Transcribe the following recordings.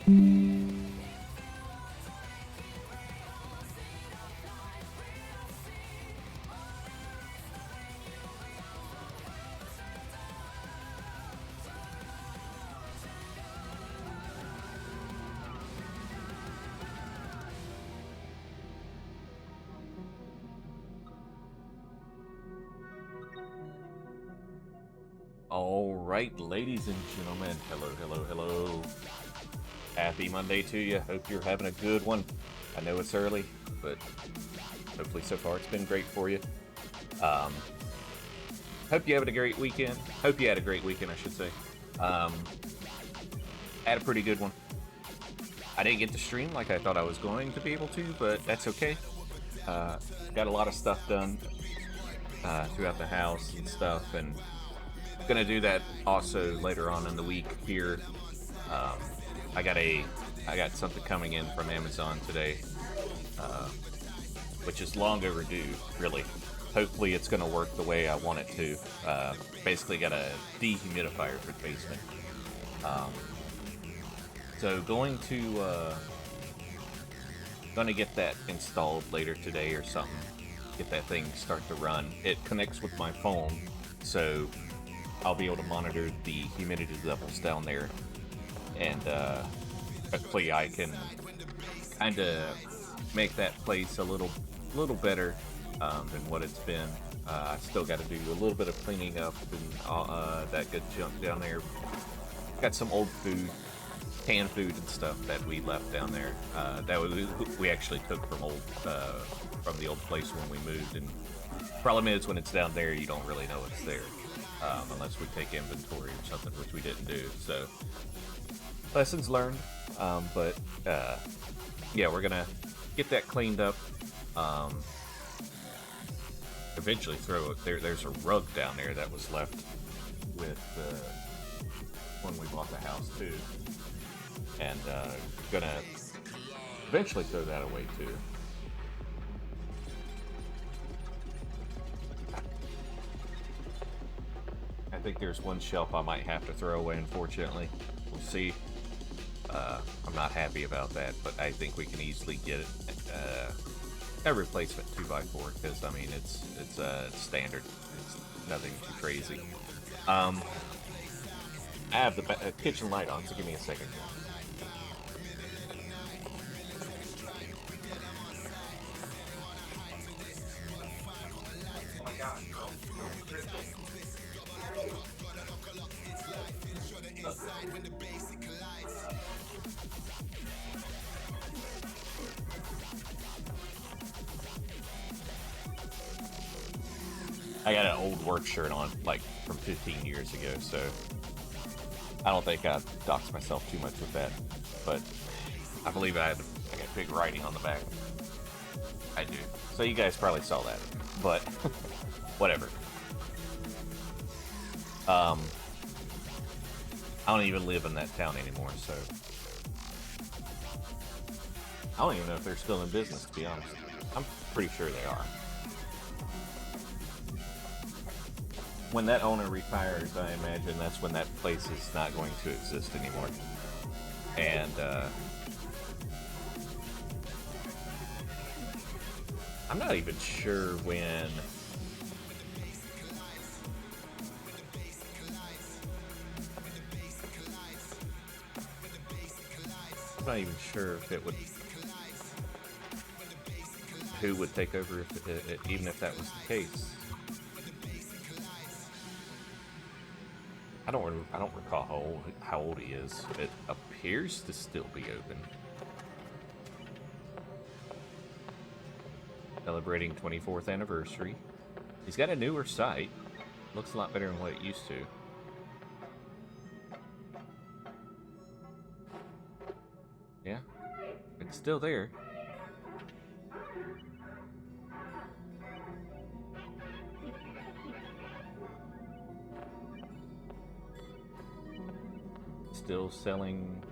All right, ladies and gentlemen, hello, hello, hello. Happy Monday to you. Hope you're having a good one. I know it's early, but hopefully so far it's been great for you. Hope you having a great weekend. Hope you had a great weekend, I should say. Had a pretty good one. I didn't get to stream like I thought I was going to be able to, but that's okay. Got a lot of stuff done throughout the house and stuff, and gonna do that also later on in the week here. I got something coming in from Amazon today, which is long overdue, really. Hopefully it's gonna work the way I want it to. Basically got a dehumidifier for the basement. So gonna get that installed later today or something. Get that thing start to run. It connects with my phone, so I'll be able to monitor the humidity levels down there, and hopefully I can kind of make that place a little better than what it's been. I still got to do a little bit of cleaning up and that good junk down there. Got some old food, canned food and stuff that we left down there. That we actually took from the old place when we moved. And problem is, when it's down there, you don't really know it's there. Unless we take inventory or something, which we didn't do. So, lessons learned. Yeah, we're gonna get that cleaned up. Eventually throw it. There's a rug down there that was left with when we bought the house too, and gonna eventually throw that away too. I think there's one shelf I might have to throw away, unfortunately. We'll see. I'm not happy about that, but I think we can easily get a replacement 2x4, because I mean it's standard. It's nothing too crazy. I have the kitchen light on, so give me a second. Oh my gosh, girl. I got an old work shirt on, like, from 15 years ago, so I don't think I doxed myself too much with that, but I believe I got big writing on the back. I do. So you guys probably saw that, but whatever. I don't even live in that town anymore, so I don't even know if they're still in business, to be honest. I'm pretty sure they are. When that owner retires, I imagine that's when that place is not going to exist anymore. And I'm not even sure when. I'm not even sure if it would. Who would take over even if that was the case. I don't recall how old he is. It appears to still be open. Celebrating 24th anniversary. He's got a newer site. Looks a lot better than what it used to. Yeah, it's still there. Still selling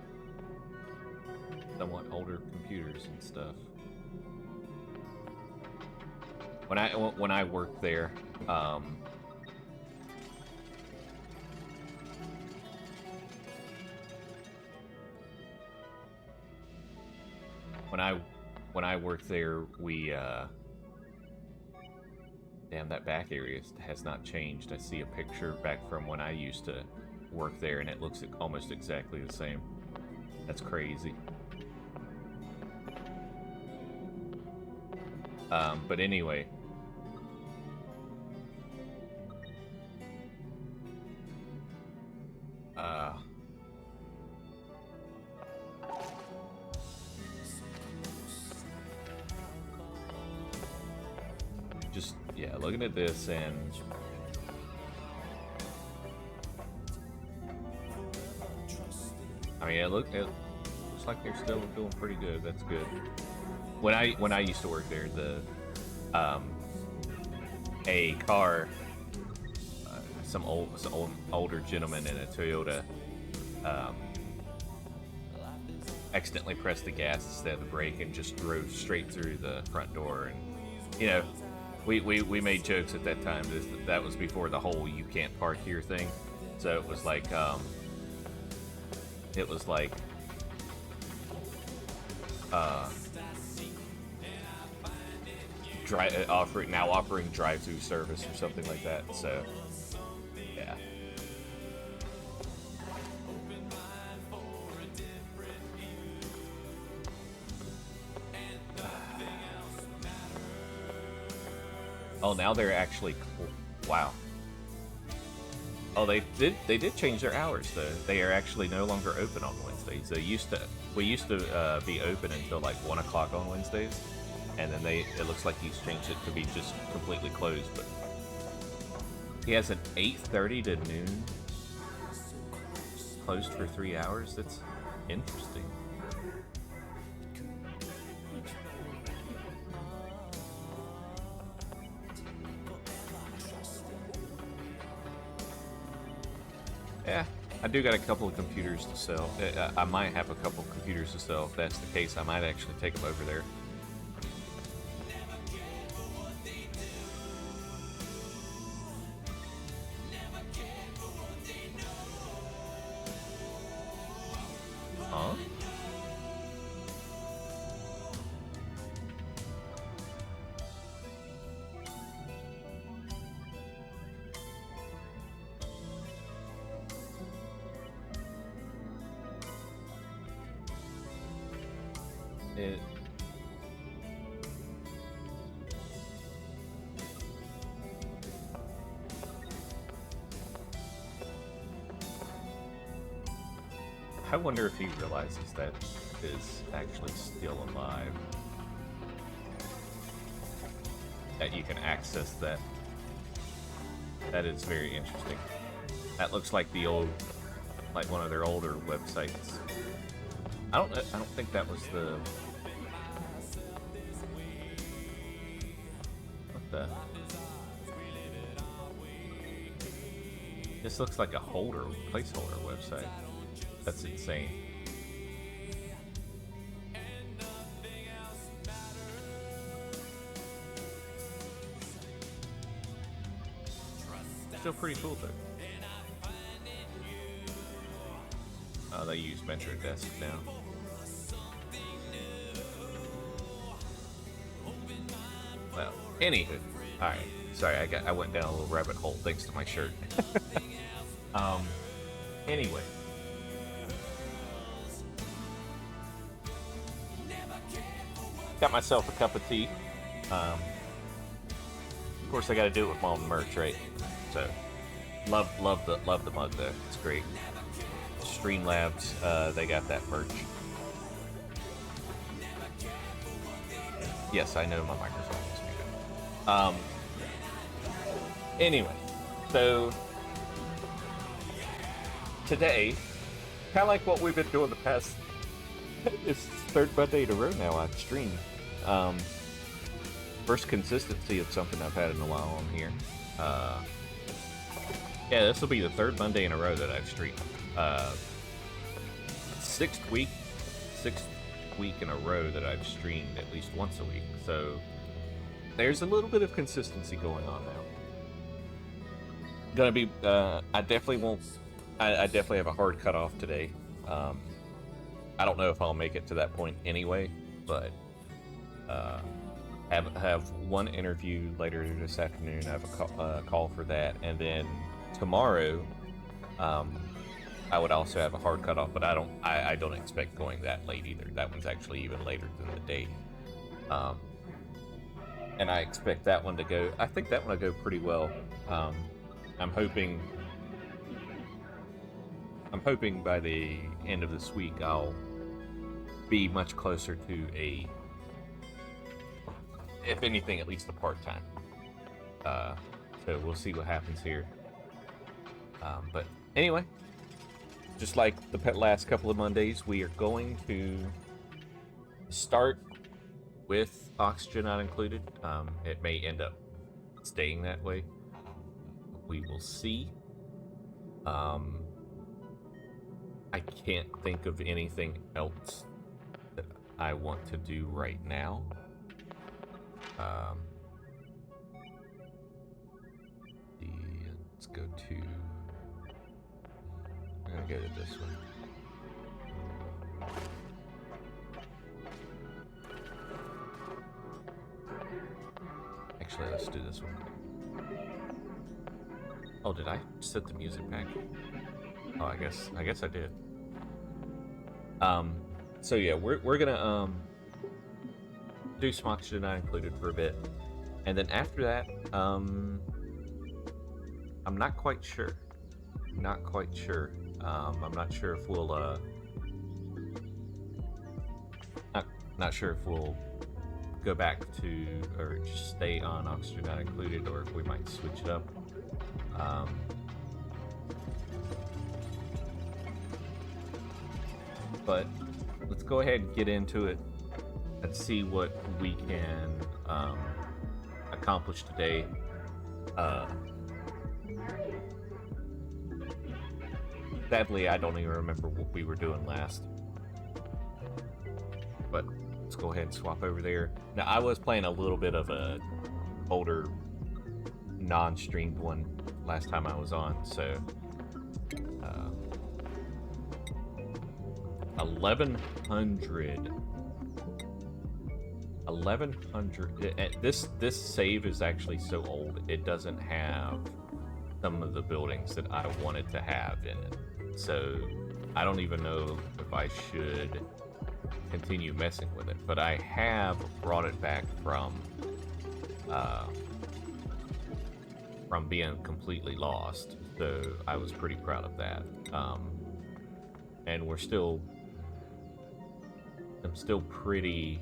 somewhat older computers and stuff. When I worked there, I'm when I worked there, we damn, that back area has not changed. I see a picture back from when I used to work there, and it looks almost exactly the same. That's crazy. But anyway. Just, yeah, looking at this, and I mean, it looks like they're still doing pretty good. That's good. When I used to work there, the a car, some older gentleman in a Toyota accidentally pressed the gas instead of the brake and just drove straight through the front door. And you know, we made jokes at that time. That was before the whole "you can't park here" thing. So it was like offering drive-through service or something like that. So yeah. Oh, now they're actually wow. Oh, they did change their hours though. They are actually no longer open on Wednesdays. We used to be open until like 1 o'clock on Wednesdays, and then it looks like he's changed it to be just completely closed. But he has an 8:30 to noon closed for 3 hours. That's interesting. Yeah, I do got a couple of computers to sell. I might have a couple of computers to sell. If that's the case, I might actually take them over there. Huh? I wonder if he realizes that is actually still alive. That you can access that. That is very interesting. That looks like the old, like one of their older websites. I don't think that was the. What the? This looks like a placeholder website. That's insane. Still pretty cool though. Oh, they use MetroDesk now. Well, anywho, all right. Sorry, I went down a little rabbit hole thanks to my shirt. Anyway. Got myself a cup of tea. Of course, I got to do it with my own merch, right? So, love the mug though. It's great. Streamlabs, they got that merch. Yes, I know my microphone is muted. Anyway, so today, kind of like what we've been doing the past. It's third Monday in a row now I've streamed. First consistency of something I've had in a while on here. Yeah, this will be the third Monday in a row that I've streamed. Sixth week in a row that I've streamed at least once a week. So there's a little bit of consistency going on now. Gonna be, I definitely won't. I definitely have a hard cutoff today. I don't know if I'll make it to that point anyway, but have one interview later this afternoon. I have a call for that, and then tomorrow, I would also have a hard cutoff, but I don't expect going that late either. That one's actually even later than the day. And I expect that one to go. I think that one will go pretty well. I'm hoping by the end of this week I'll be much closer to a, if anything, at least a part-time. So we'll see what happens here. But anyway, just like the last couple of Mondays, we are going to start with oxygen not included. It may end up staying that way. We will see. I can't think of anything else that I want to do right now. Let's go to... I'm gonna go to this one. Actually, let's do this one. Oh, did I set the music back? Oh, I guess I did. So yeah, we're gonna do some oxygen not included for a bit, and then after that, I'm not quite sure. I'm not sure if we'll not sure if we'll go back to, or just stay on oxygen not included, or if we might switch it up. But let's go ahead and get into it and see what we can accomplish today. Sadly, I don't even remember what we were doing last. But let's go ahead and swap over there. Now, I was playing a little bit of a older non-streamed one last time I was on, so 1100. This save is actually so old it doesn't have some of the buildings that I wanted to have in it. So I don't even know if I should continue messing with it, but I have brought it back from being completely lost, so I was pretty proud of that. And I'm still pretty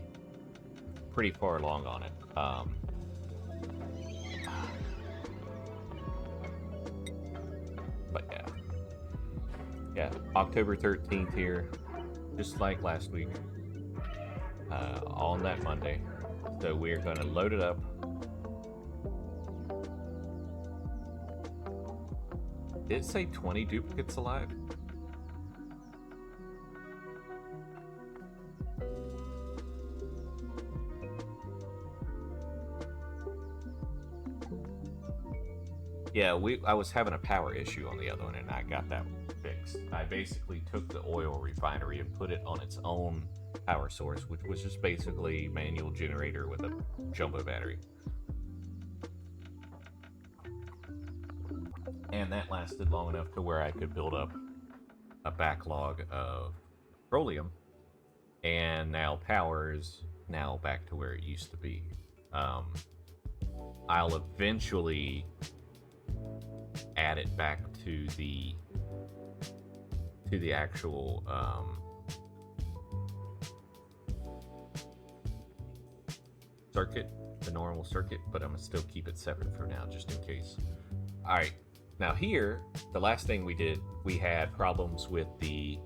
far along on it. But yeah, October 13th here, just like last week, on that Monday. So we're going to load it up. Did it say 20 duplicates alive? Yeah, I was having a power issue on the other one, and I got that fixed. I basically took the oil refinery and put it on its own power source, which was just basically a manual generator with a jumbo battery. And that lasted long enough to where I could build up a backlog of petroleum, and now power's now back to where it used to be. I'll eventually add it back to the actual circuit, the normal circuit, but I'm gonna still keep it separate for now, just in case. All right, now here, the last thing we did, we had problems with the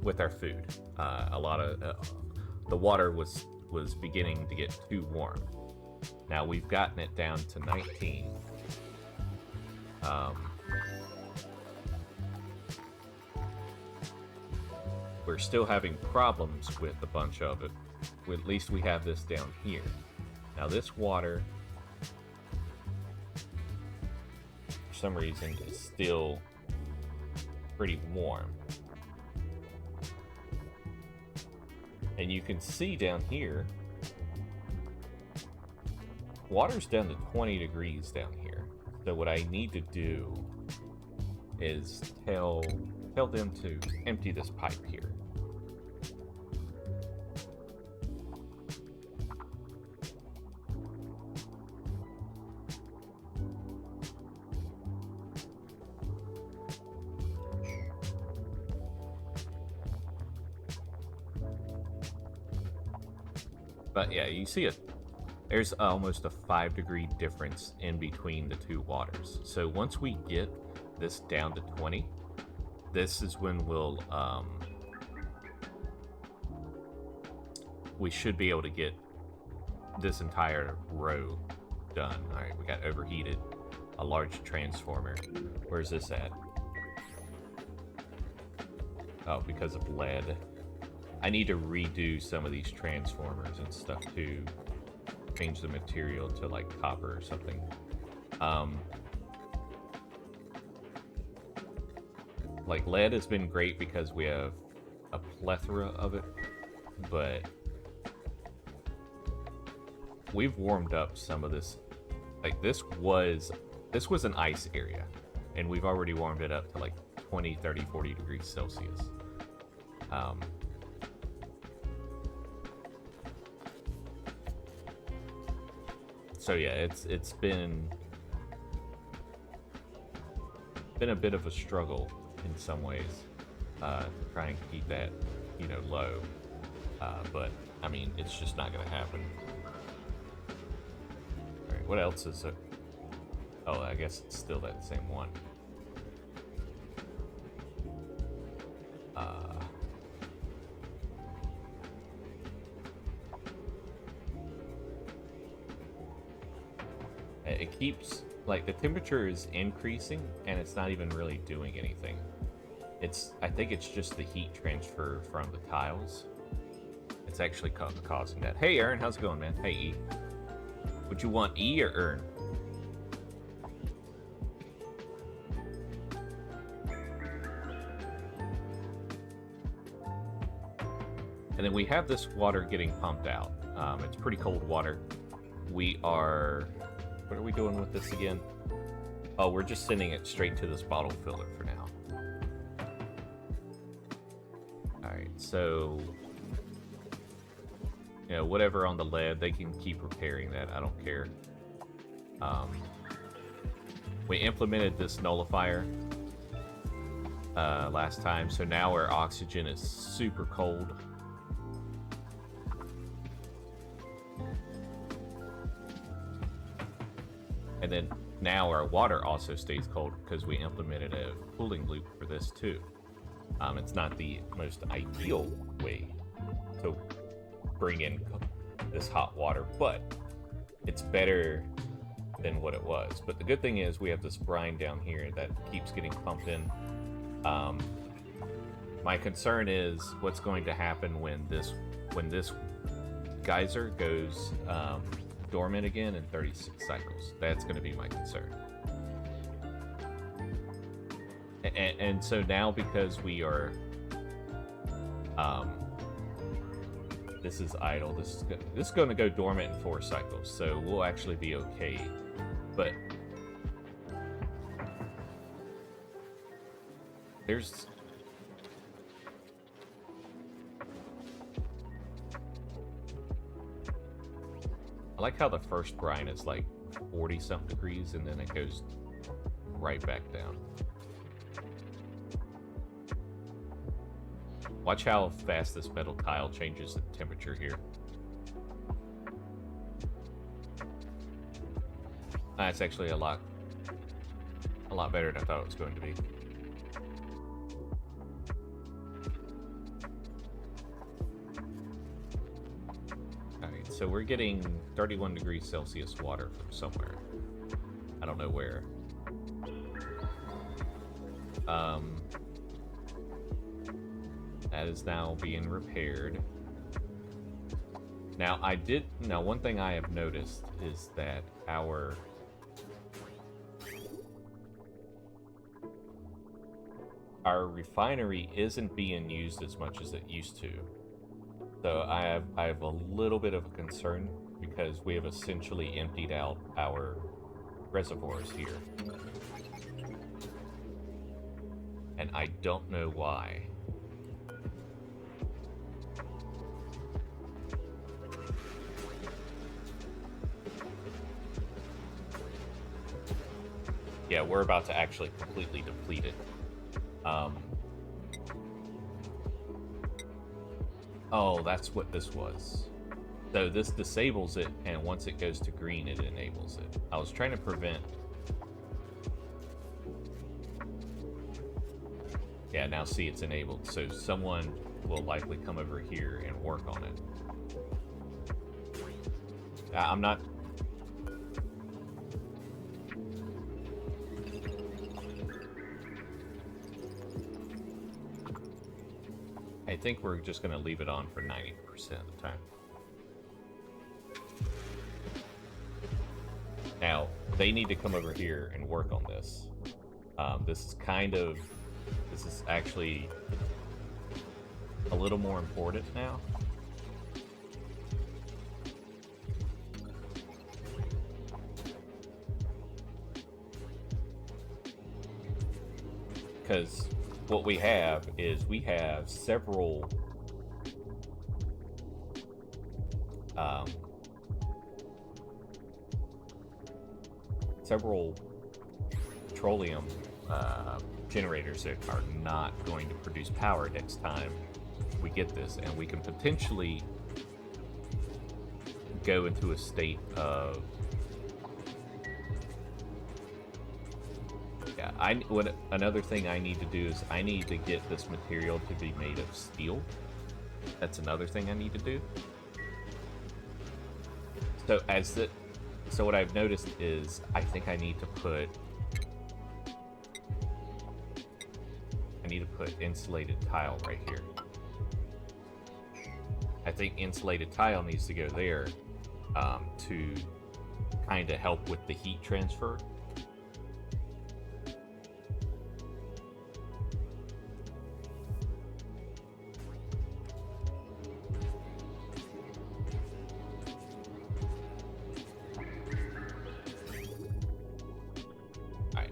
with our food. A lot of the water was beginning to get too warm. Now we've gotten it down to 19. We're still having problems with a bunch of it. At least we have this down here. Now this water, for some reason, is still pretty warm. And you can see down here, water's down to 20 degrees down here. So what I need to do is tell them to empty this pipe here. But yeah, you see there's almost a 5-degree difference in between the two waters. So once we get this down to 20, this is when we should be able to get this entire row done. All right, we got overheated, a large transformer. Where's this at? Oh, because of lead. I need to redo some of these transformers and stuff to change the material to like copper or something. Like lead has been great because we have a plethora of it, but we've warmed up some of this. Like this was an ice area, and we've already warmed it up to like 20, 30, 40 degrees Celsius. So yeah, it's been a bit of a struggle in some ways, trying to keep that, low. But I mean, it's just not gonna happen. All right, what else is it? Oh, I guess it's still that same one. It keeps, like, the temperature is increasing and it's not even really doing anything. I think it's just the heat transfer from the tiles. It's actually causing that. Hey Aaron, how's it going, man? Hey E. Would you want E or Ern? And then we have this water getting pumped out. It's pretty cold water. What are we doing with this again? Oh, we're just sending it straight to this bottle filler for now. Alright, so whatever on the lead, they can keep repairing that. I don't care. We implemented this nullifier last time, so now our oxygen is super cold. And then now our water also stays cold because we implemented a cooling loop for this too. It's not the most ideal way to bring in this hot water, but it's better than what it was. But the good thing is we have this brine down here that keeps getting pumped in. My concern is what's going to happen when this geyser goes dormant again in 36 cycles. That's going to be my concern. And so now, because we are this is idle, this is going to go dormant in 4 cycles, so we'll actually be okay. But there's I like how the first brine is like 40-something degrees, and then it goes right back down. Watch how fast this metal tile changes the temperature here. That's actually a lot better than I thought it was going to be. Alright, so we're getting 31 degrees Celsius water from somewhere. I don't know where. That is now being repaired. Now, one thing I have noticed is that our refinery isn't being used as much as it used to. So I have a little bit of a concern because we have essentially emptied out our reservoirs here. And I don't know why. Yeah, we're about to actually completely deplete it. Oh, that's what this was. So this disables it, and once it goes to green, it enables it. I was trying to prevent... Yeah, now see, it's enabled. So someone will likely come over here and work on it. I'm not... I think we're just going to leave it on for 90% of the time. Now, they need to come over here and work on this. This is actually a little more important now. Because what we have is we have several petroleum generators that are not going to produce power next time we get this, and we can potentially go into a state of another thing I need to do is I need to get this material to be made of steel. That's another thing I need to do. So what I've noticed is I think I need to put insulated tile right here. I think insulated tile needs to go there to kind of help with the heat transfer.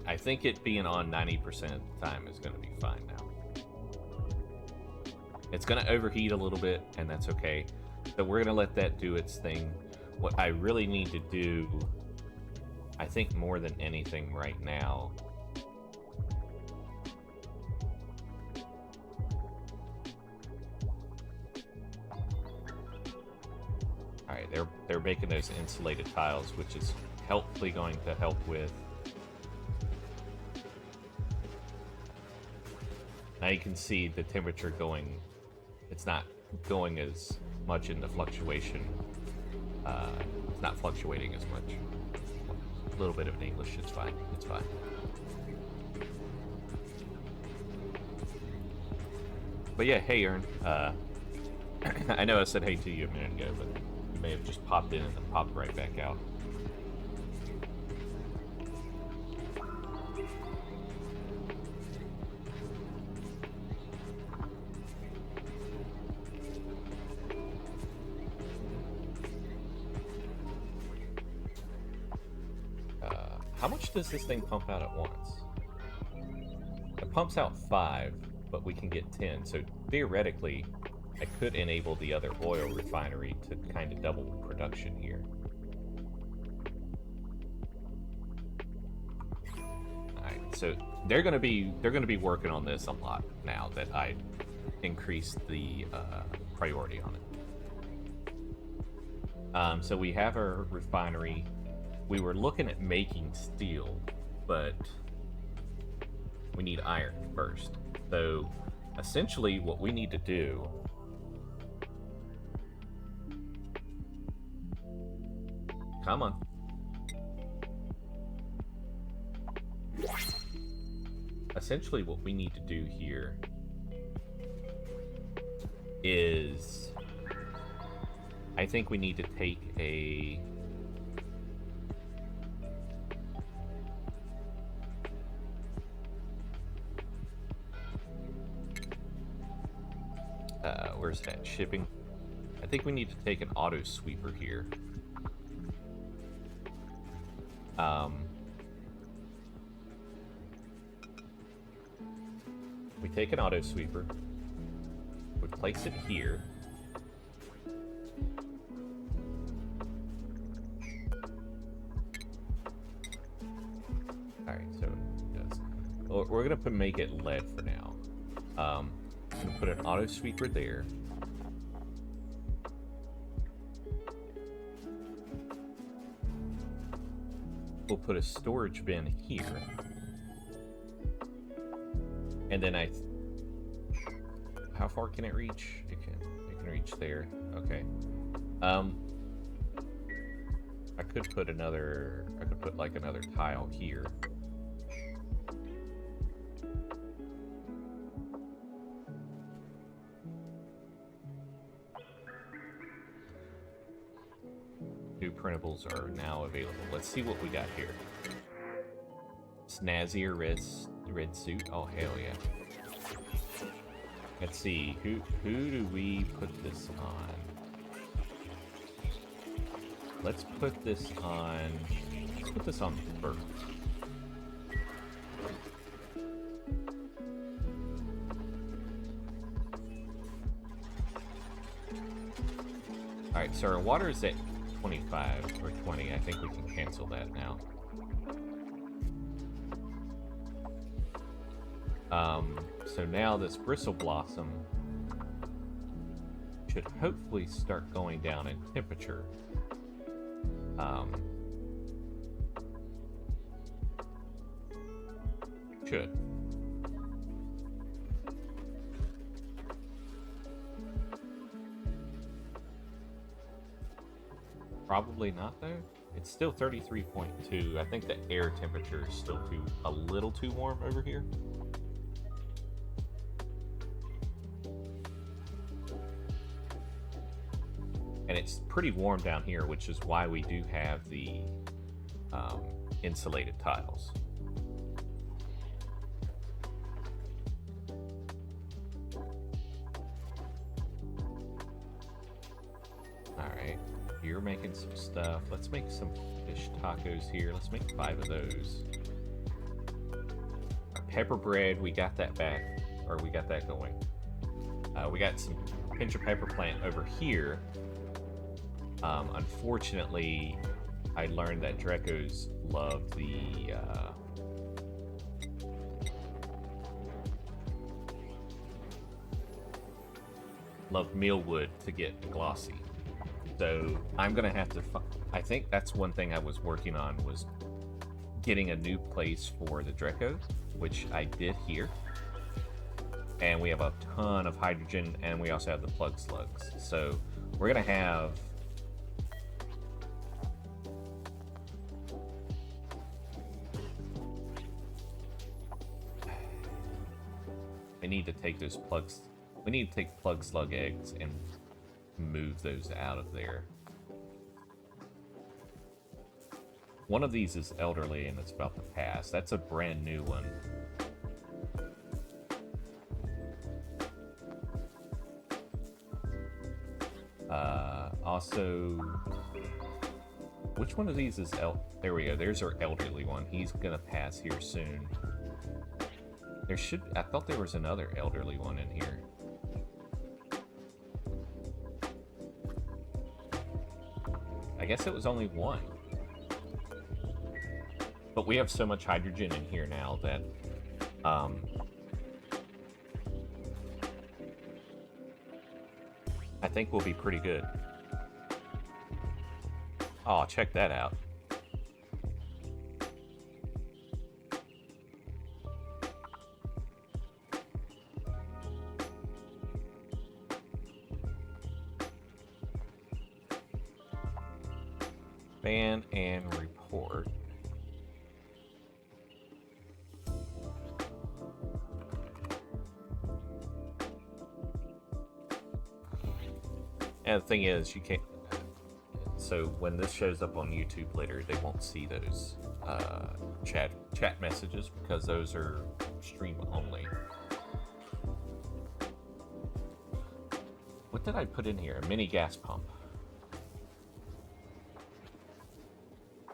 I think it being on 90% of the time is going to be fine now. It's going to overheat a little bit, and that's okay. So we're going to let that do its thing. What I really need to do, I think more than anything right now, alright, they're making those insulated tiles, which is helpfully going to help with... Now you can see the temperature going, it's not going as much in the fluctuation. It's not fluctuating as much. A little bit of an English, it's fine. It's fine. But yeah, hey Ern. I know I said hey to you a minute ago, but you may have just popped in and then popped right back out. How much does this thing pump out at once? It pumps out 5, but we can get 10. So theoretically, I could enable the other oil refinery to kind of double production here. Alright, so they're gonna be working on this a lot now that I increased the priority on it. So we have our refinery. We were looking at making steel, but we need iron first. So essentially what we need to do come on. Essentially what we need to do here is I think we need to take a where's that shipping? I think we need to take an auto sweeper here. We take an auto sweeper. We place it here. Alright, so it does. Well, we're going to make it lead for now. I'm going to put an auto sweeper there. We'll put a storage bin here. And then how far can it reach? It can reach there. Okay. I could put like another tile here. New printables are now available. Let's see what we got here. Snazzier red suit. Oh hell yeah. Let's see, who do we put this on? Let's put this on Bert. Alright, so our water is at 25 or 20. I think we can cancel that now. So now this bristle blossom should hopefully start going down in temperature. Should. Probably not though. It's still 33.2. I think the air temperature is still a little too warm over here. And it's pretty warm down here, which is why we do have the insulated tiles. Alright, you're making some stuff. Let's make some fish tacos here. Let's make 5 of those. Our pepper bread, we got that back, or we got that going. We got some pincher pepper plant over here. Unfortunately, I learned that Drecos love mealwood to get glossy. So I'm gonna have to. I think that's one thing I was working on, was getting a new place for the Drecos, which I did here. And we have a ton of hydrogen, and we also have the plug slugs. So we're gonna have. We need to take those plugs. We need to take plug slug eggs and move those out of there. One of these is elderly and it's about to pass. That's a brand new one. Also, which one of these is there we go. There's our elderly one. He's gonna pass here soon. I thought there was another elderly one in here. I guess it was only one. But we have so much hydrogen in here now that I think we'll be pretty good. Oh, check that out. Ban and report. And the thing is, you can't. So when this shows up on YouTube later, they won't see those chat messages because those are stream only. What what did I put in here? A mini gas pump.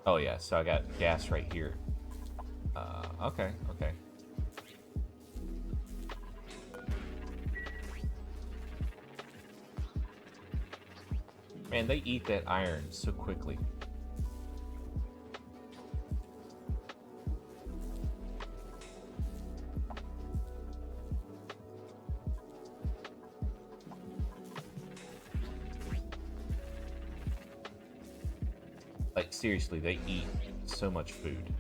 Oh yeah, so I got gas right here. Okay, okay. Man, they eat that iron so quickly. Like, seriously, they eat so much food.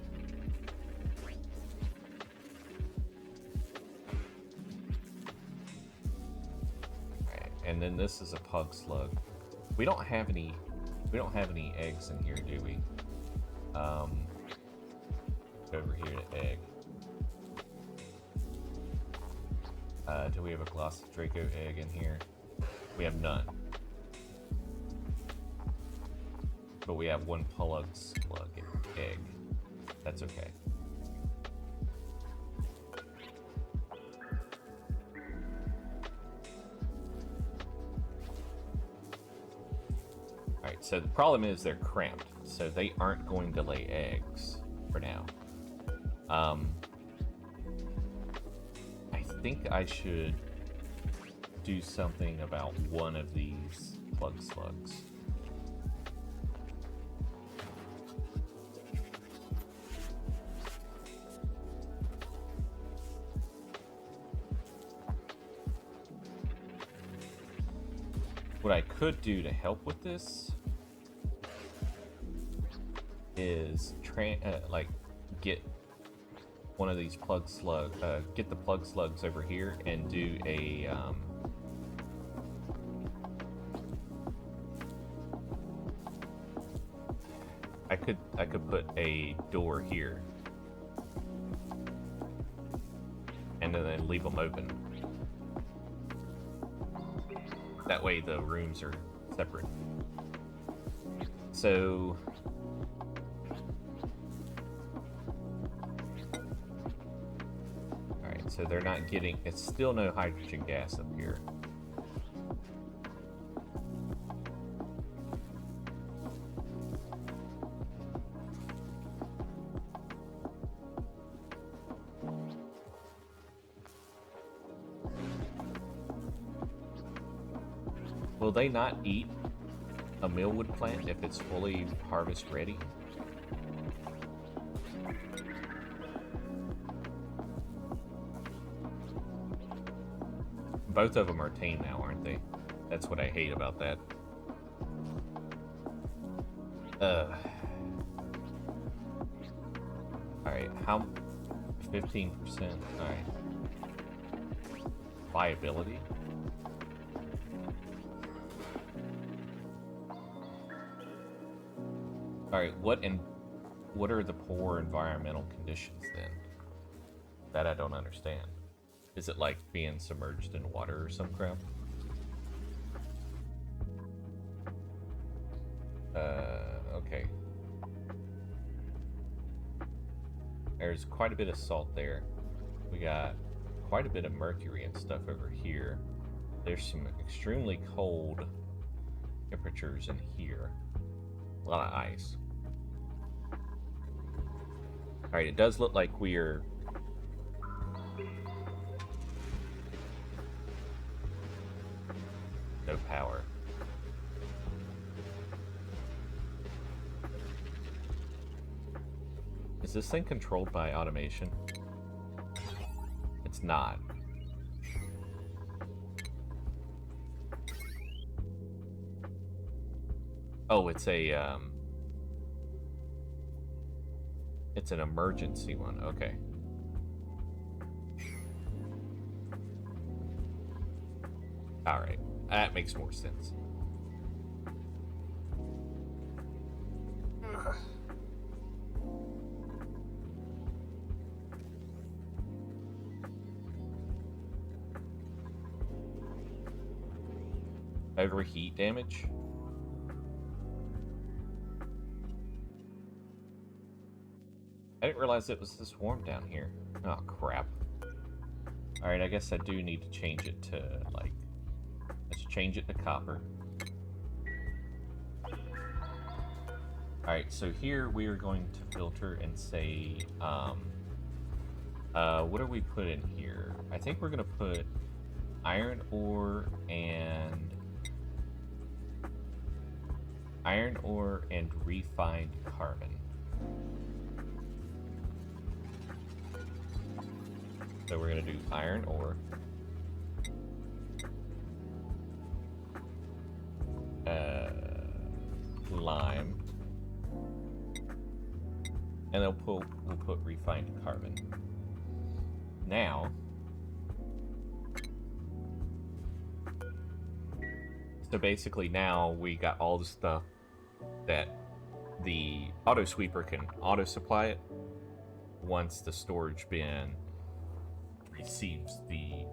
Alright, and then this is a pug slug. We don't have any eggs in here, do we? Over here to egg. Do we have a glossy Draco egg in here? We have none. But we have one pug slug egg. That's okay. Alright, so the problem is they're cramped, so they aren't going to lay eggs for now. I think I should do something about one of these plug slugs. What I could do to help with this is like get one of these plug slugs, get the plug slugs over here and do a I could put a door here and then leave them open. That way the rooms are separate. So alright, so they're not getting, it's still no hydrogen gas up here. Will they not eat a millwood plant if it's fully harvest ready? Both of them are tame now, aren't they? That's what I hate about that. Alright, how... 15%, alright. Viability? Alright, what are the poor environmental conditions then? That I don't understand. Is it like being submerged in water or some crap? Okay. There's quite a bit of salt there. We got quite a bit of mercury and stuff over here. There's some extremely cold temperatures in here. A lot of ice. Alright, it does look like we're... no power. Is this thing controlled by automation? It's not. Oh, it's a, it's an emergency one, okay. Alright, that makes more sense. Overheat damage? I didn't realize it was this warm down here. Oh, crap. Alright, I guess I do need to change it to, like, Let's change it to copper. Alright, so here we are going to filter and say, what do we put in here? I think we're going to put iron ore and refined carbon. So we're going to do iron ore, lime, and then we'll put refined carbon. Now, so basically now we got all the stuff that the auto sweeper can auto supply it once the storage bin receives the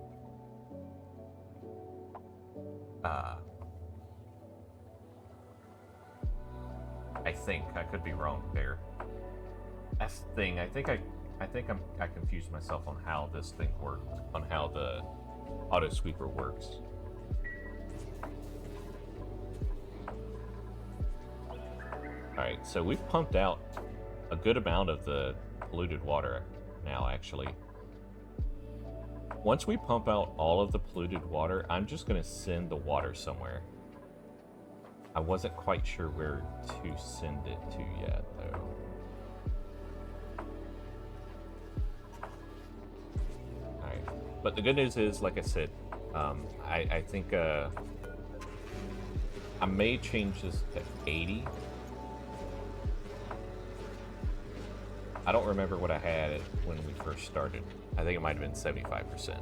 I think I could be wrong there. That's the thing. I think I confused myself on how this thing works, on how the auto sweeper works. Alright, so we've pumped out a good amount of the polluted water now, actually. Once we pump out all of the polluted water, I'm just going to send the water somewhere. I wasn't quite sure where to send it to yet, though. Alright, but the good news is, like I said, I think I may change this to 80. I don't remember what I had when we first started. I think it might have been 75%.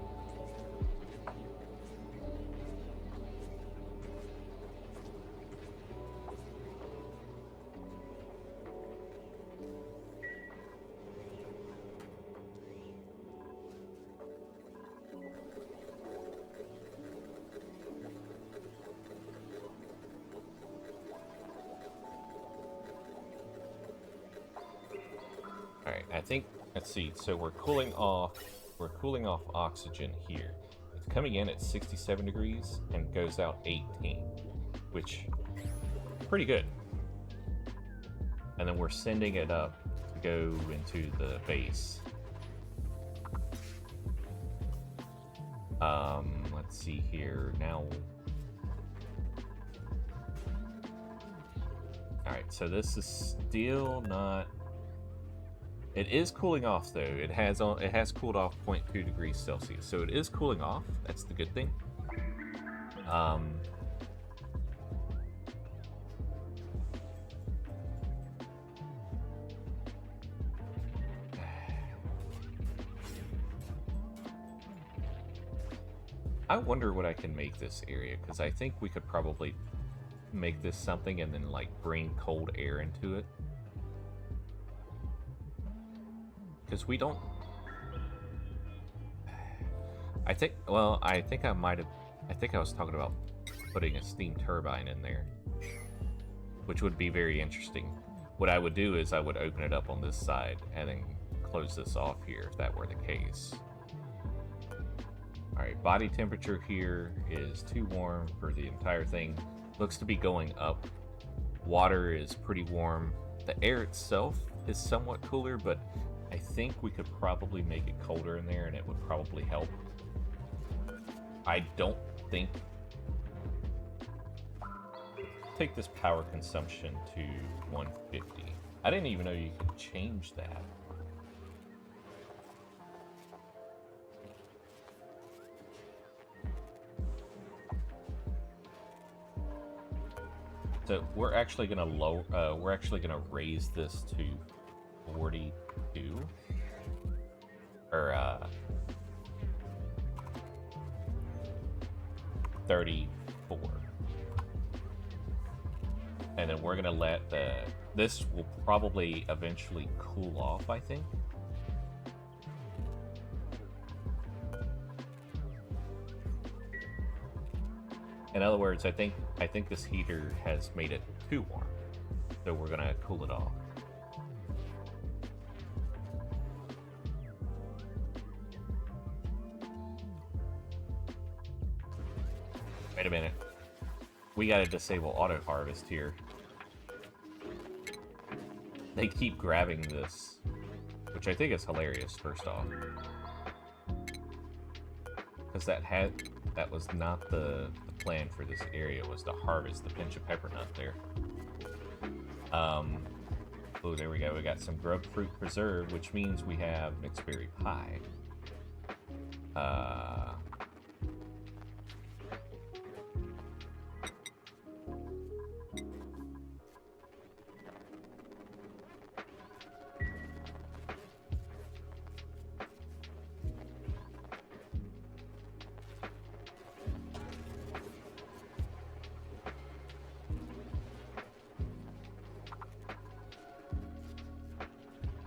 Alright, I think, let's see, so we're cooling off oxygen here. It's coming in at 67 degrees and goes out 18, which is pretty good. And then we're sending it up to go into the base. Let's see here, now... Alright, so this is still not... It is cooling off, though. It has cooled off 0.2 degrees Celsius, so it is cooling off. That's the good thing. I wonder what I can make this area, because I think we could probably make this something and then, like, bring cold air into it. Because we don't... I think I was talking about putting a steam turbine in there, which would be very interesting. What I would do is I would open it up on this side and then close this off here, if that were the case. Alright, body temperature here is too warm for the entire thing. Looks to be going up. Water is pretty warm. The air itself is somewhat cooler, but I think we could probably make it colder in there and it would probably help. I don't think... Take this power consumption to 150. I didn't even know you could change that. So we're actually gonna raise this to 42 or 34, and then we're gonna let this will probably eventually cool off, I think. In other words, I think this heater has made it too warm, so we're gonna cool it off. Wait a minute. We gotta disable auto harvest here. They keep grabbing this, which I think is hilarious, first off. Because that was not the plan for this area, was to harvest the pinch of pepper nut there. Oh, there we go. We got some grub fruit preserve, which means we have mixed berry pie.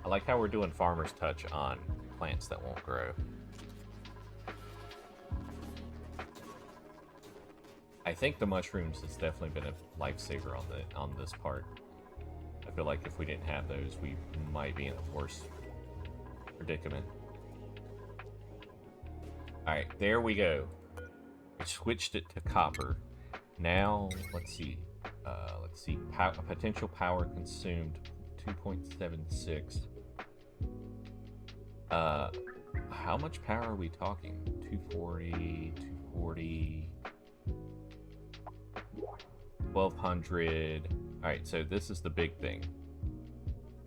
I like how we're doing farmer's touch on plants that won't grow. I think the mushrooms has definitely been a lifesaver on this part. I feel like if we didn't have those, we might be in a worse predicament. Alright, there we go. We switched it to copper. Now, let's see. Potential power consumed 2.76. How much power are we talking? 240, 240, 1200. Alright, so this is the big thing.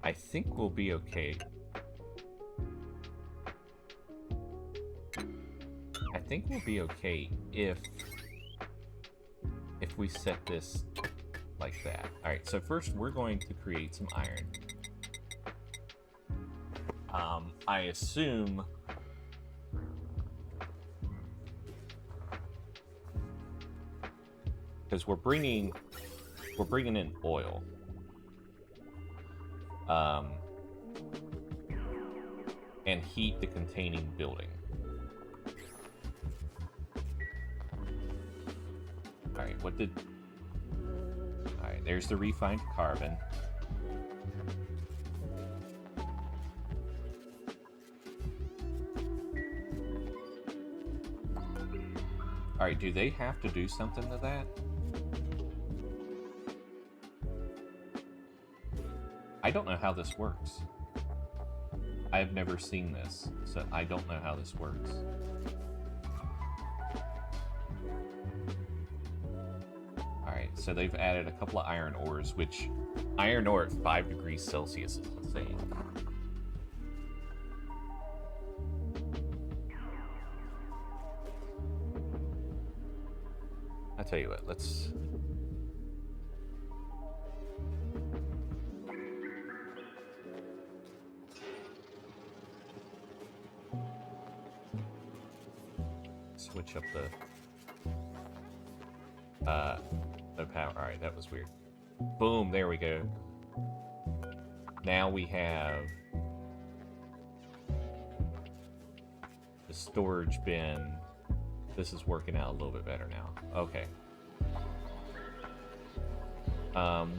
I think we'll be okay. I think we'll be okay if we set this like that. Alright, so first we're going to create some iron. I assume because we're bringing in oil. And heat the containing building. Alright, Alright, there's the refined carbon. Alright, do they have to do something to that? I don't know how this works. I've never seen this, so I don't know how this works. Alright, so they've added a couple of iron ores, which iron ore at 5 degrees Celsius is insane. I'll tell you what, let's... switch up the power. Alright, that was weird. Boom, there we go. Now we have the storage bin. This is working out a little bit better now. Okay.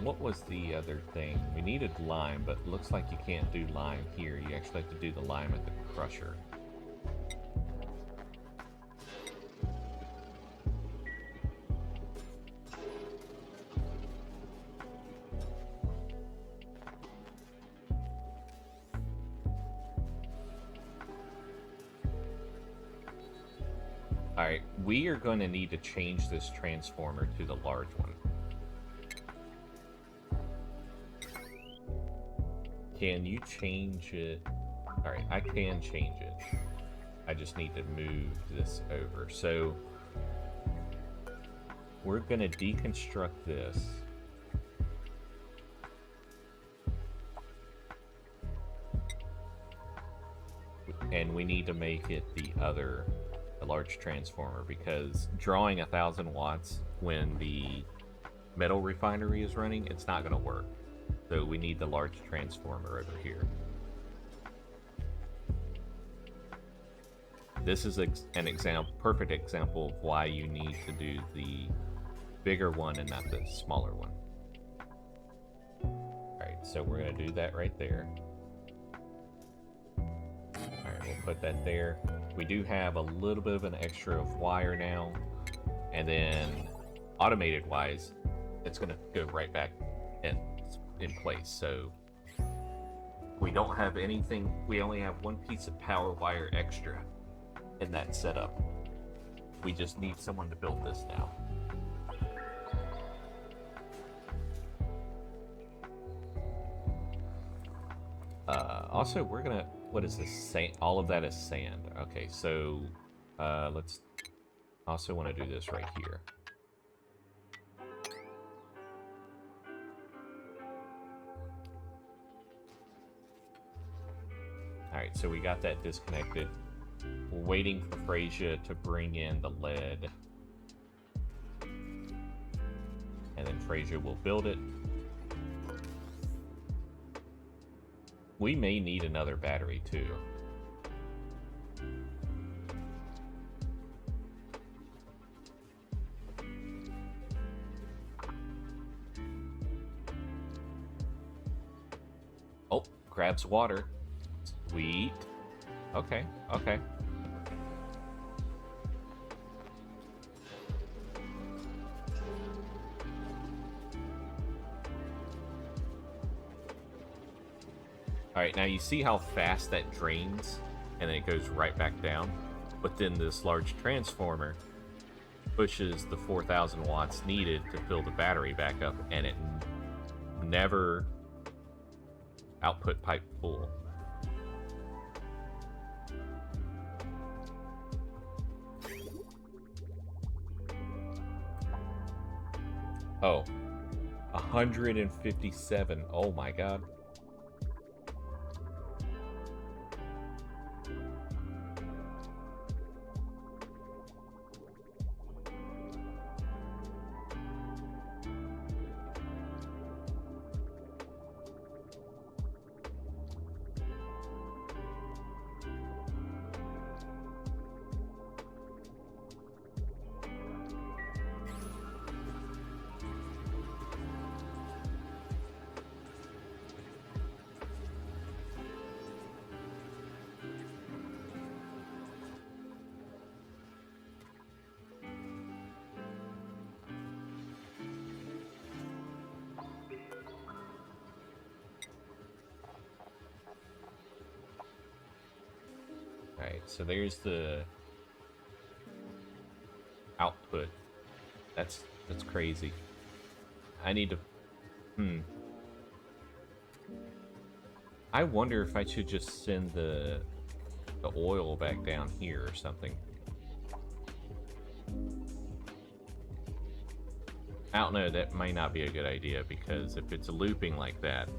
What was the other thing? We needed lime, but it looks like you can't do lime here. You actually have to do the lime at the crusher. Alright, we are going to need to change this transformer to the large one. Can you change it? Alright, I can change it. I just need to move this over. So, we're going to deconstruct this. And we need to make it the large transformer, because drawing 1,000 watts when the metal refinery is running, it's not going to work. So we need the large transformer over here. This is an perfect example of why you need to do the bigger one and not the smaller one. Alright, so we're going to do that right there. Alright, we'll put that there. We do have a little bit of an extra of wire now, and then automated wise, it's going to go right back in place. So we don't have anything. We only have one piece of power wire extra in that setup. We just need someone to build this now. Also, we're gonna, what is this? Sand? All of that is sand. Okay, so let's also want to do this right here. Alright, so we got that disconnected. We're waiting for Freysia to bring in the lead. And then Freysia will build it. We may need another battery too. Oh, grabs water. Sweet. Okay, okay. Alright, now you see how fast that drains, and then it goes right back down? But then this large transformer pushes the 4,000 watts needed to fill the battery back up, and it never output pipe full. Oh, 157. Oh my god. Alright, so there's the output. That's crazy. I need to... I wonder if I should just send the oil back down here or something. I don't know, that might not be a good idea, because if it's looping like that,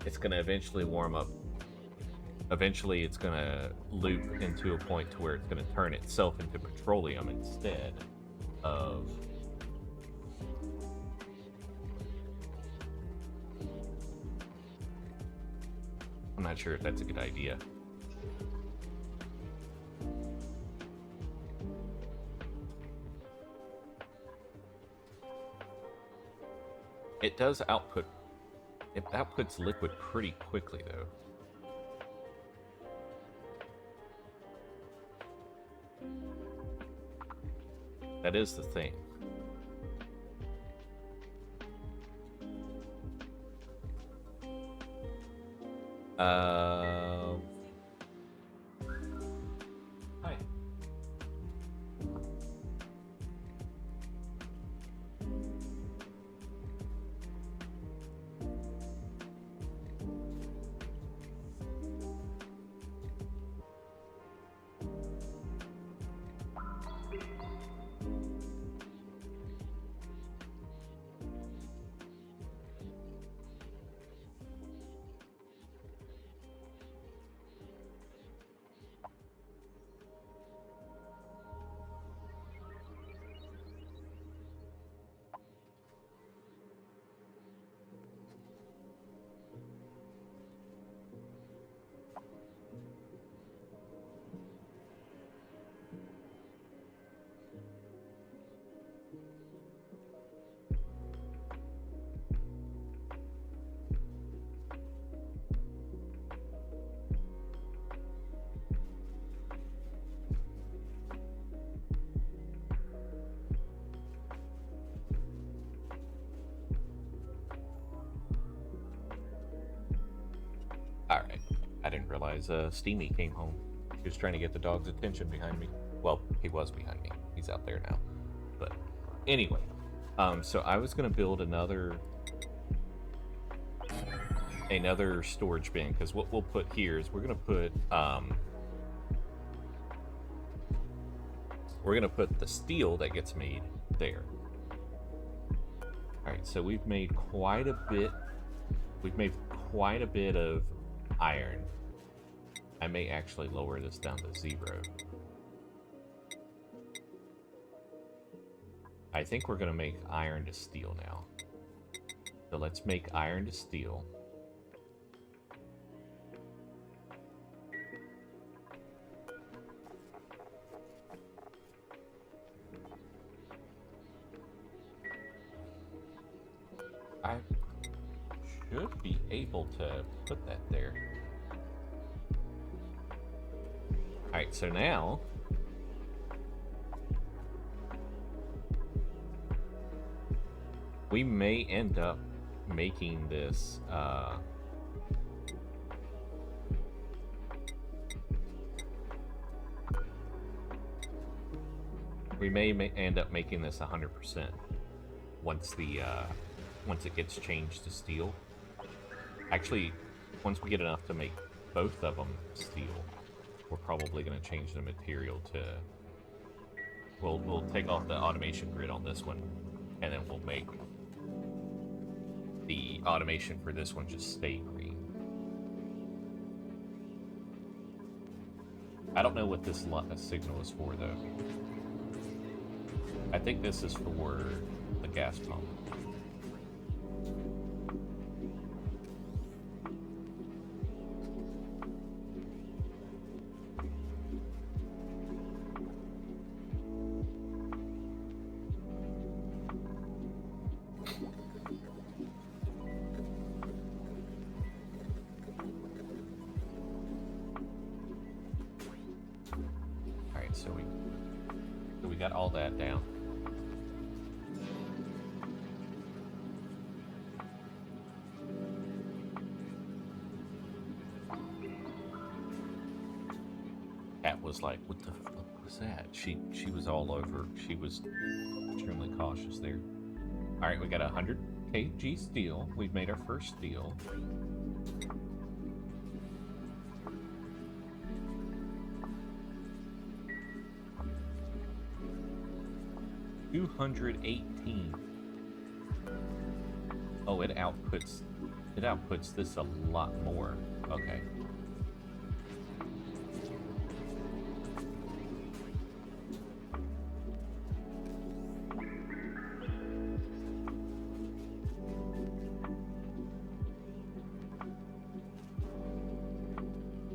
it's going to eventually warm up. Eventually it's going to loop into a point to where it's going to turn itself into petroleum instead of... I'm not sure if that's a good idea. It does output... It outputs liquid pretty quickly, though. That is the thing. Hi. realize Steamy came home. He was trying to get the dog's attention behind me. Well, he was behind me. He's out there now. But anyway, so I was gonna build another storage bin, because what we'll put here is we're gonna put the steel that gets made there. All right, so we've made quite a bit. We've made quite a bit of iron. I may actually lower this down to 0. I think we're gonna make iron to steel now. So let's make iron to steel. I should be able to put that there. Alright, so now we may end up making this we may end up making this 100% once it gets changed to steel. Actually, once we get enough to make both of them steel, we're probably going to change the material to... We'll take off the automation grid on this one, and then we'll make the automation for this one just stay green. I don't know what this signal is for, though. I think this is for the gas pump. So we got all that down. Cat was like, "What the fuck was that?" She was all over. She was extremely cautious there. All right, we got 100 kg steel. We've made our first steel. 218. Oh, it outputs this a lot more. Okay.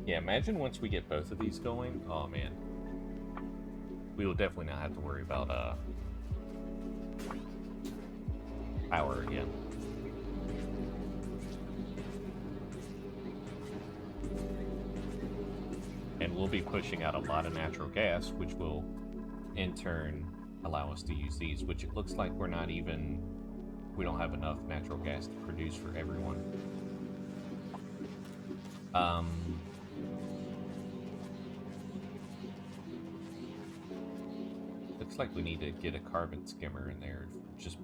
Yeah, imagine once we get both of these going. Oh man. We will definitely not have to worry about power again. And we'll be pushing out a lot of natural gas, which will in turn allow us to use these, which it looks like we don't have enough natural gas to produce for everyone. Looks like we need to get a carbon skimmer in there, just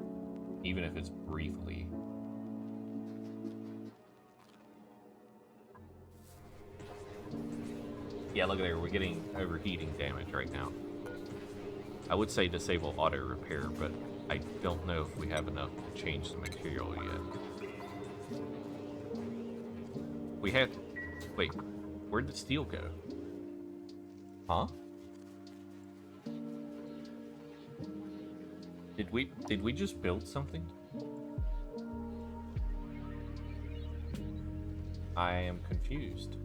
even if it's briefly. Yeah, look at there, we're getting overheating damage right now. I would say disable auto repair, but I don't know if we have enough to change the material yet. We had... Wait, where'd the steel go? Huh? Did we just build something? I am confused.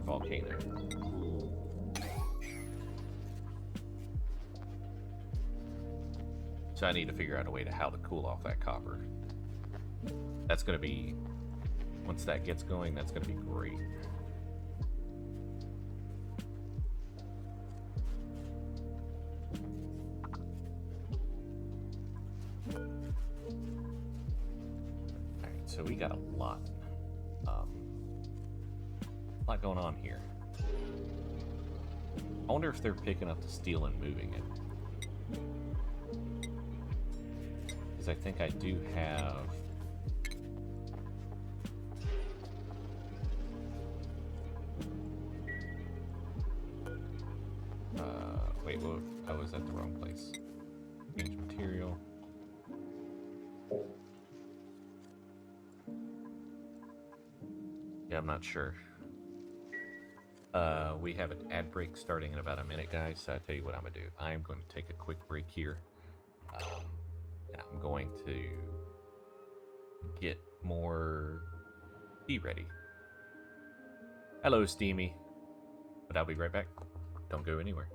volcano. So I need to figure out a way to how to cool off that copper. That's going to be, once that gets going, that's going to be great. Alright, so we got a lot going on here. I wonder if they're picking up the steel and moving it. Because I think I do have... wait, what? I was at the wrong place. Change material. Yeah, I'm not sure. We have an ad break starting in about a minute, guys, so I tell you what I'm going to do. I'm going to take a quick break here. And I'm going to get more tea ready. Hello, Steamy. But I'll be right back. Don't go anywhere.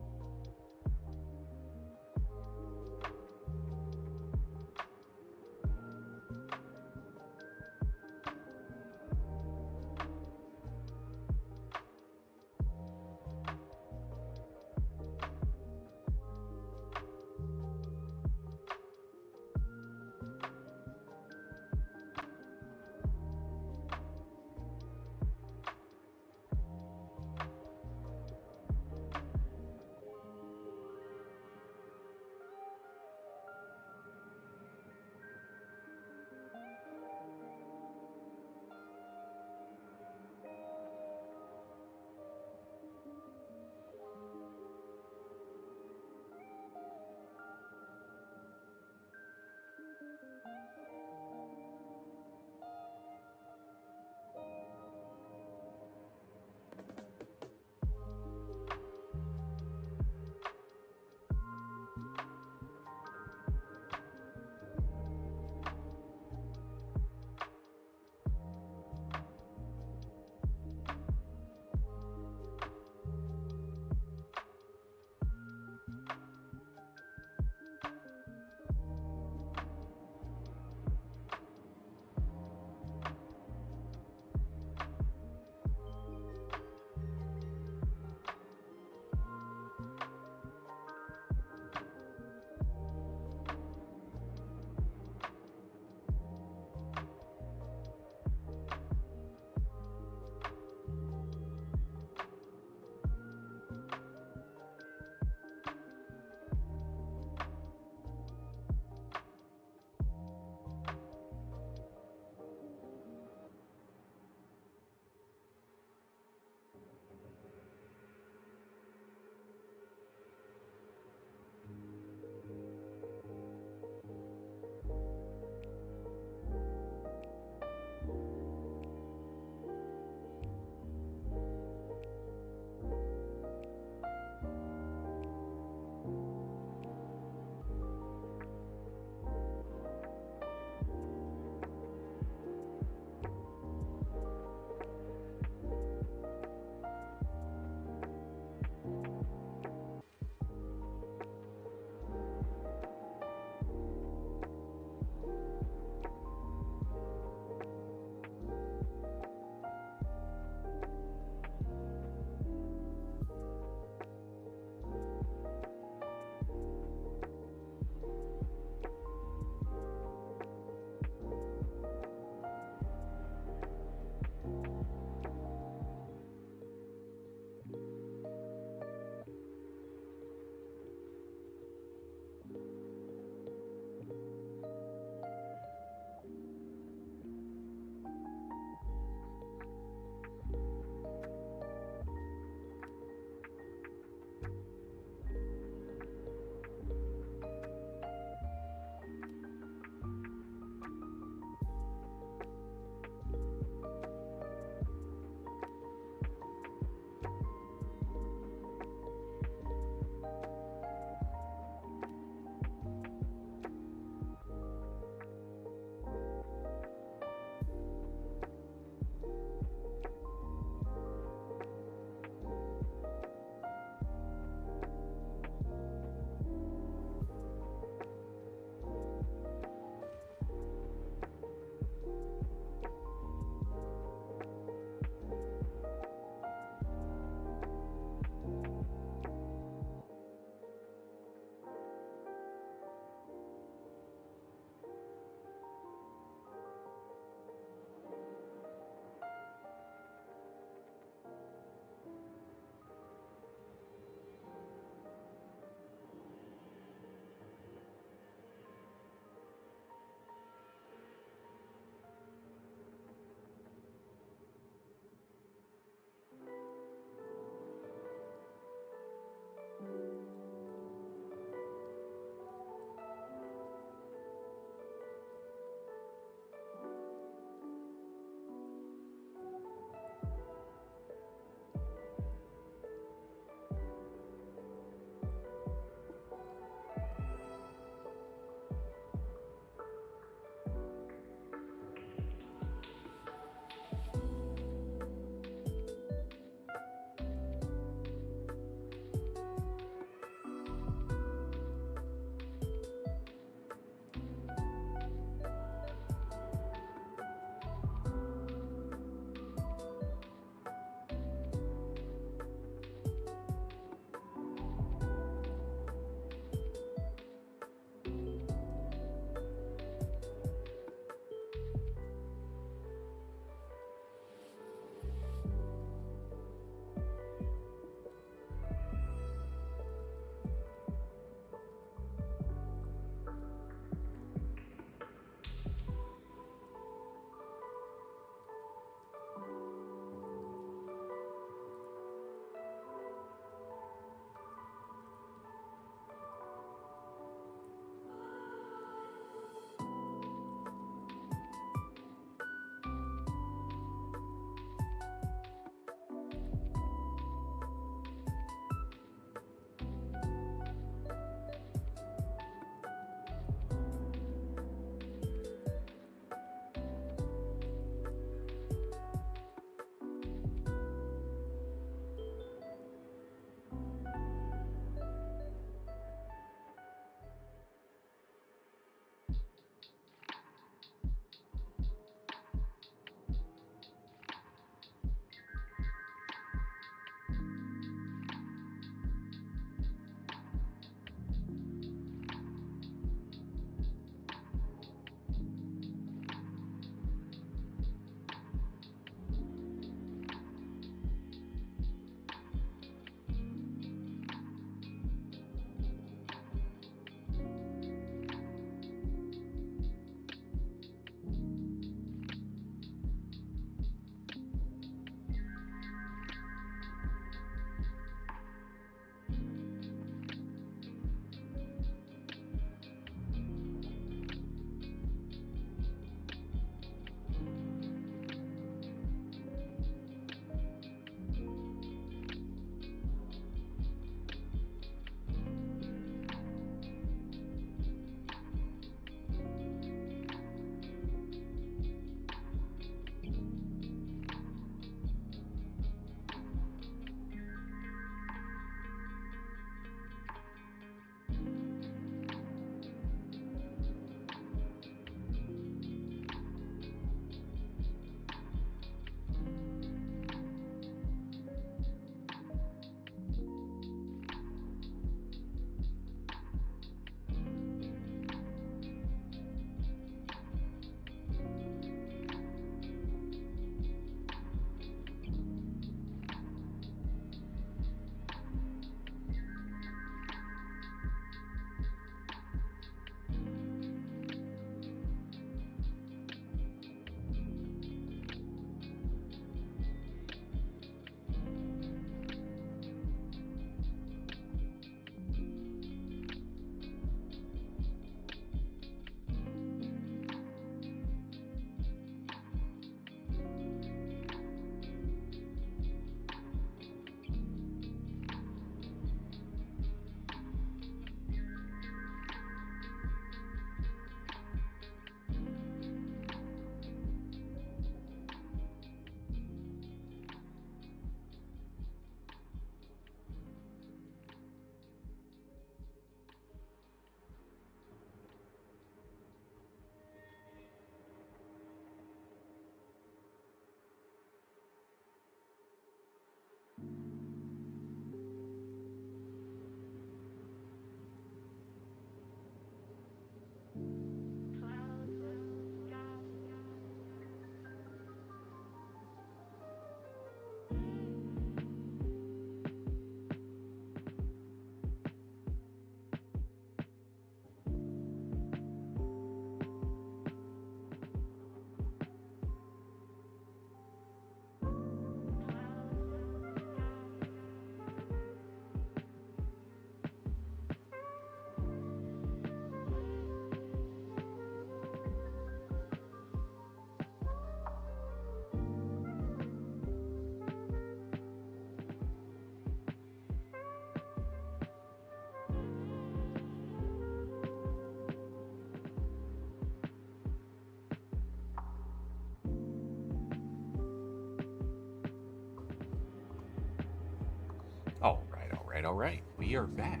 all right. We are back.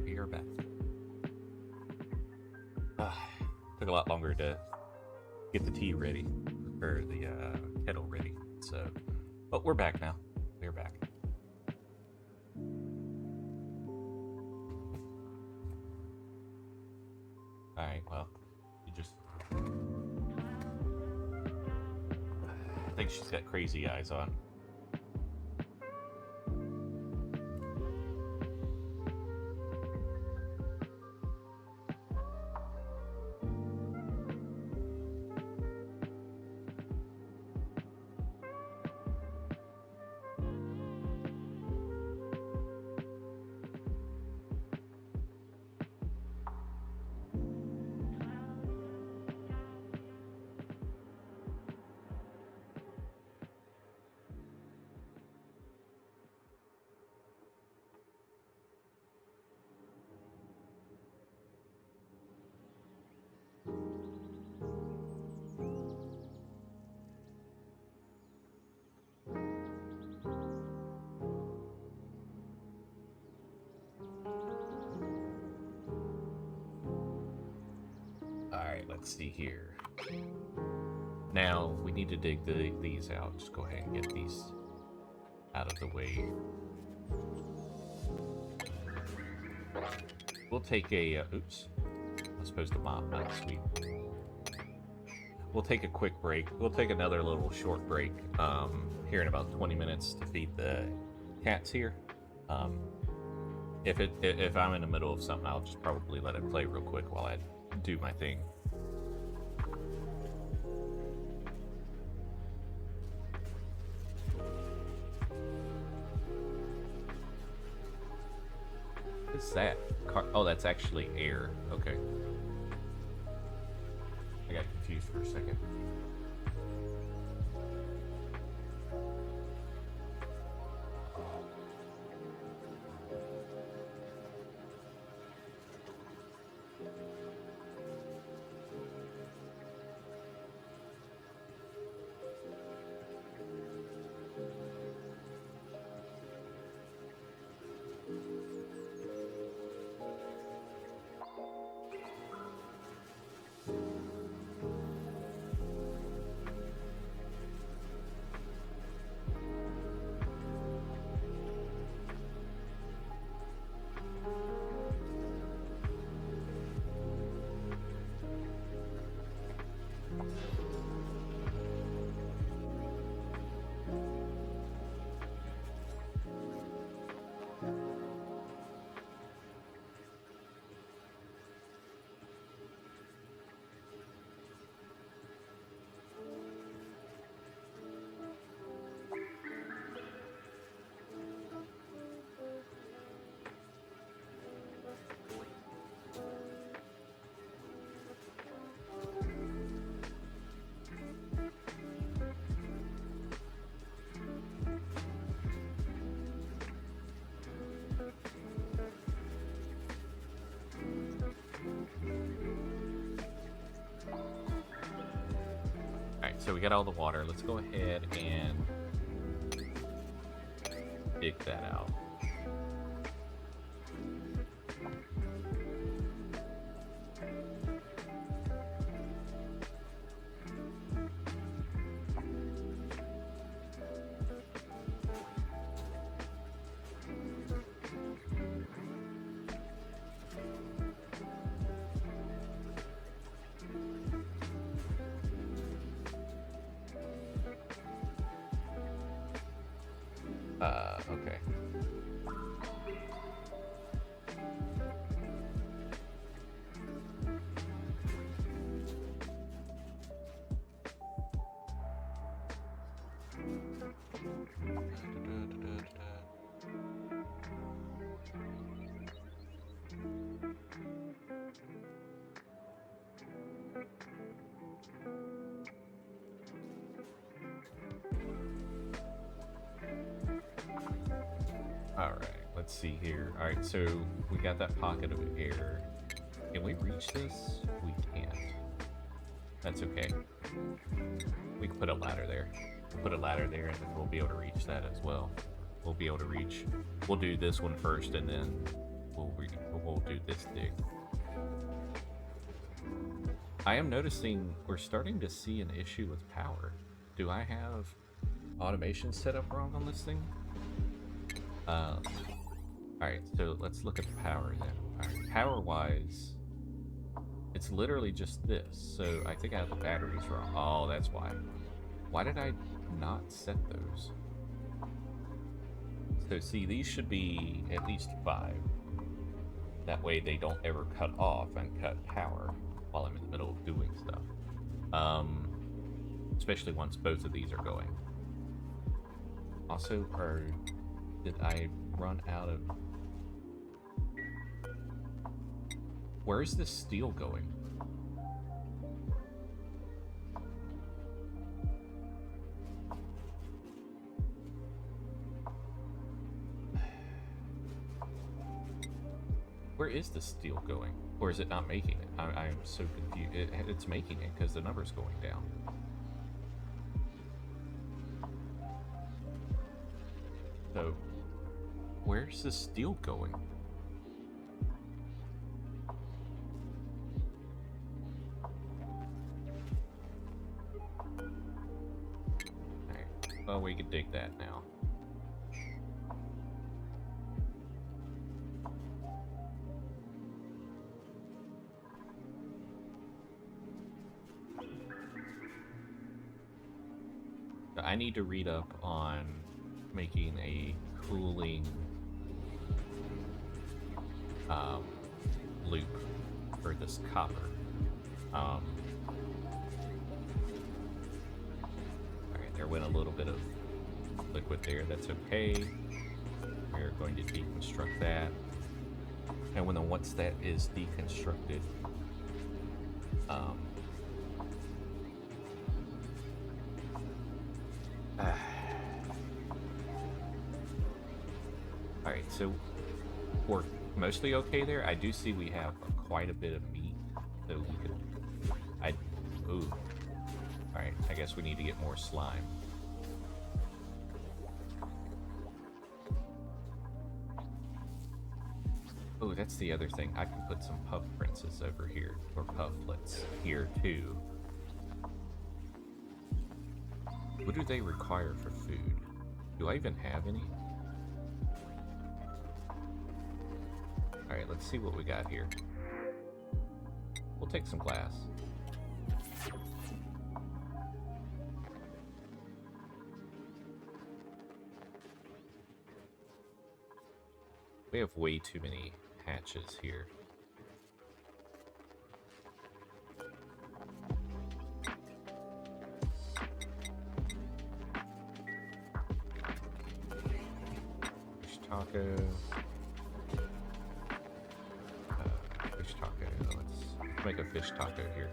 We are back. Took a lot longer to get the tea ready, or the kettle ready. So, but we're back now. We're back. All right. Well, you just. I think she's got crazy eyes on. Alright, let's see here. Now, we need to dig these out. Just go ahead and get these out of the way. We'll take a... oops. I was supposed to mop, not sweep. We'll take a quick break. We'll take another little short break here in about 20 minutes to feed the cats here. If I'm in the middle of something, I'll just probably let it play real quick while I do my thing. What's that? Oh, that's actually air. Okay. I got confused for a second. So we got all the water. Let's go ahead and dig that out. Okay. Alright, let's see here. Alright, so we got that pocket of air. Can we reach this? We can't. That's okay. We can put a ladder there. We'll put a ladder there and then we'll be able to reach that as well. we'll be able to reach. We'll do this one first, and then we'll do this dig. I am noticing we're starting to see an issue with power. Do I have automation set up wrong on this thing? Alright, so let's look at the power then. Alright, power-wise, it's literally just this. So I think I have the batteries wrong. Oh, that's why. Why did I not set those? So see, these should be at least 5. That way they don't ever cut off and cut power while I'm in the middle of doing stuff. Especially once both of these are going. Also, did I run out of... Where is this steel going? Where is the steel going? Or is it not making it? I'm so confused. It's making it because the number's going down. So, where's the steel going? Alright, well, we can dig that now. I need to read up on making a cooling loop for this copper. Alright, there went a little bit of liquid there. That's okay. We're going to deconstruct that. And once that is deconstructed, Alright, so we're mostly okay there. I do see we have quite a bit of meat, so we could... Ooh. Alright, I guess we need to get more slime. Oh, that's the other thing. I can put some puff princes over here, or pufflets here too. What do they require for food? Do I even have any? Alright, let's see what we got here. We'll take some glass. We have way too many hatches here. Fish taco. Fish taco. Let's make a fish taco here.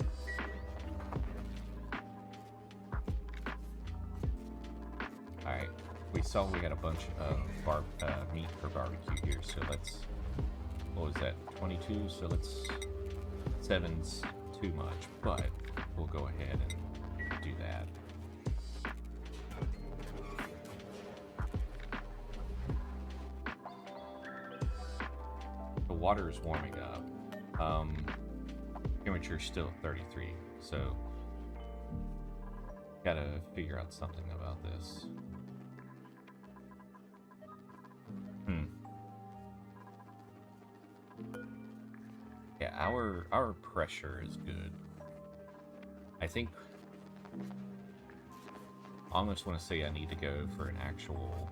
Alright. We saw we got a bunch of meat for barbecue here, so let's... What was that? 22? So let's... 7's too much, but we'll go ahead and do that. The water is warming up. Temperature's still at 33, so... Gotta figure out something about this. Yeah, our pressure is good. I think I almost want to say I need to go for an actual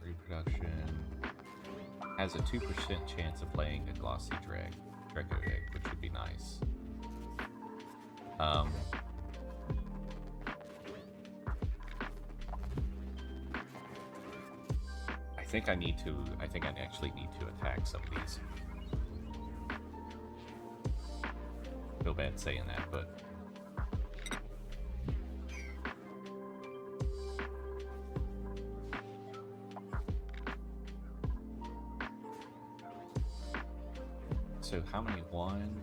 reproduction. Has a 2% chance of laying a glossy Draco egg, which would be nice. I think I actually need to attack some of these. Feel bad saying that, but so how many? 1,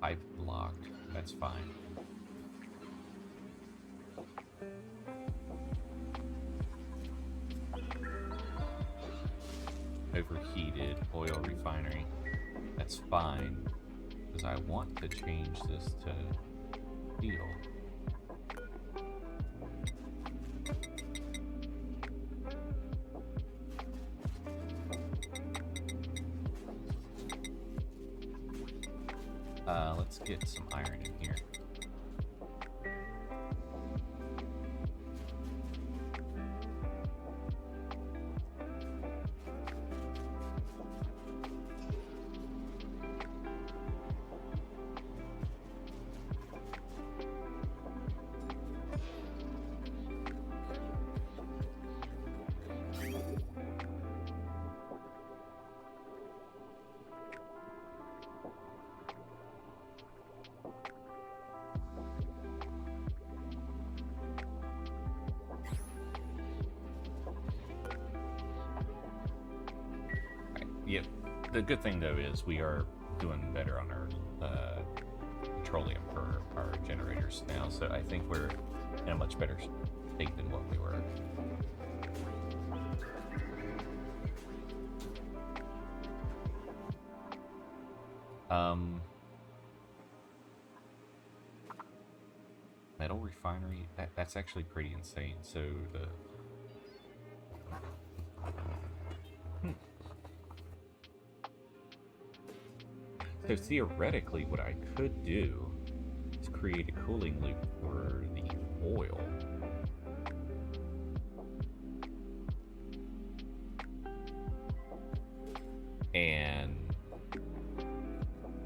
pipe blocked. That's fine. Overheated oil refinery. That's fine, because I want to change this to steel. Let's get some iron in here. Yep. The good thing, though, is we are doing better on our petroleum for our generators now, so I think we're in a much better state than what we were. Metal refinery, that's actually pretty insane. So So theoretically, what I could do is create a cooling loop for the oil. And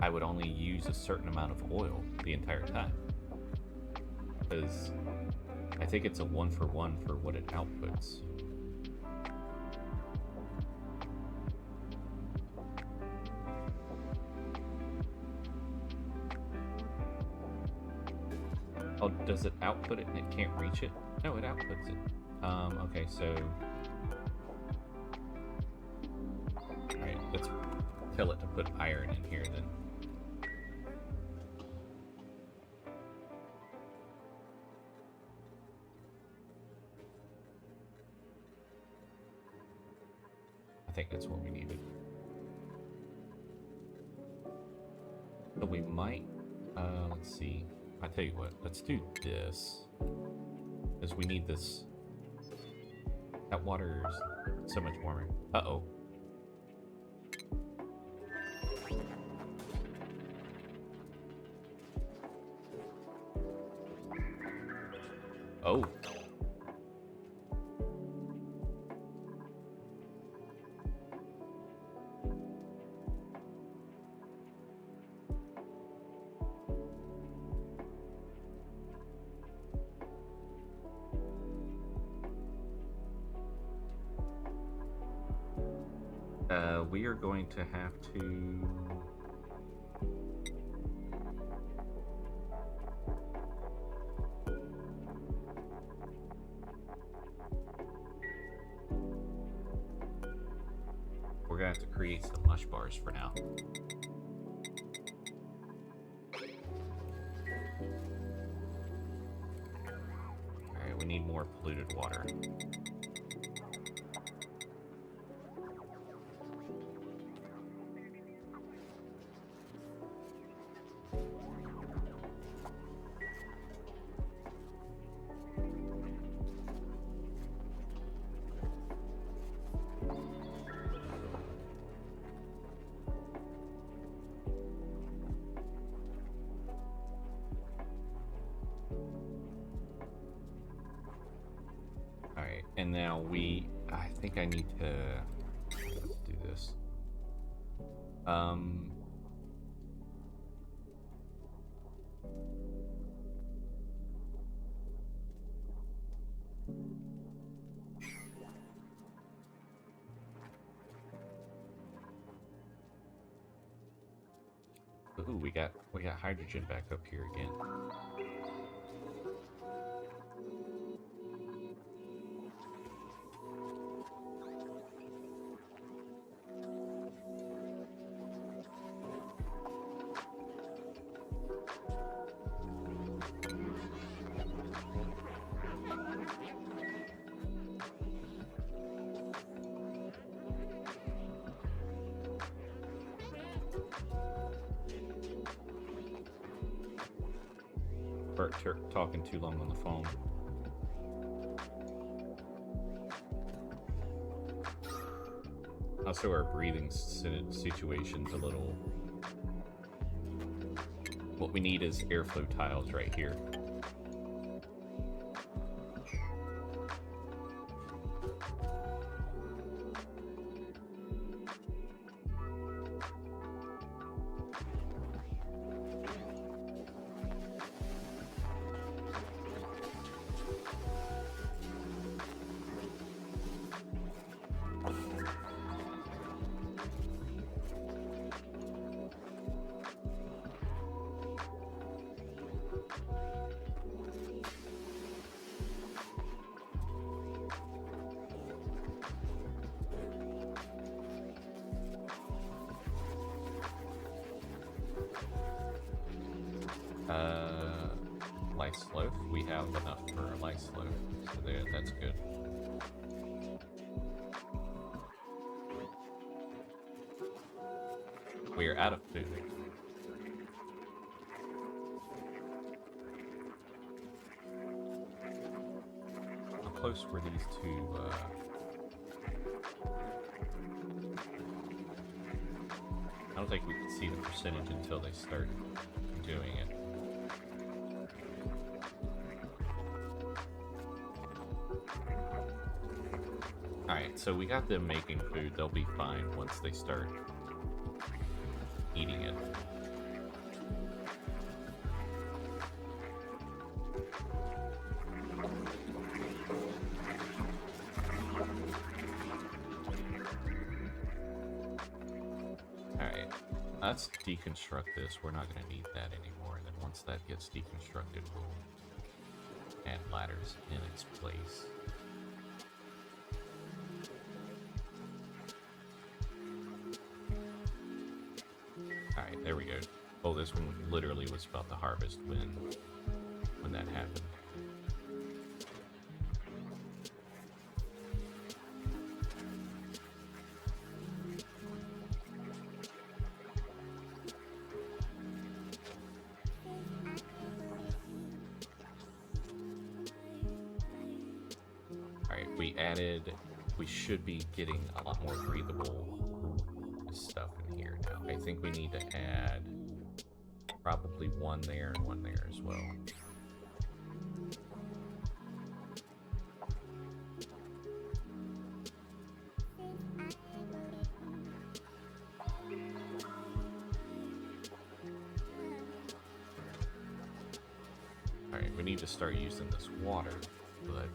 I would only use a certain amount of oil the entire time. Because I think it's a 1-for-1 for what it outputs. Oh, does it output it and it can't reach it? No, it outputs it. Okay, so... Alright, let's tell it to put iron in here then. I think that's what we needed. But we might... let's see. I tell you what, let's do this, because we need this. That water is so much warmer. Uh-oh. Oh. We are going to have to... We're gonna have to create some mush bars for now. Alright, we need more polluted water. Alright, and now I think I need to do this. Ooh, we got hydrogen back up here again. start talking too long on the phone. Also, our breathing situation's a little... What we need is airflow tiles right here. Lice loaf. We have enough for a lice loaf, so there, that's good. We are out of food. How close were these two? I don't think we could see the percentage until they start doing it. Alright, so we got them making food. They'll be fine once they start eating it. Alright, let's deconstruct this. We're not going to need that anymore. And then once that gets deconstructed, we'll add ladders in its place. Alright, there we go. Oh, this one literally was about to harvest when that happened. Alright, we should be getting a lot more breathable stuff in here now. I think we need to add probably one there and one there as well. Alright, we need to start using this water, but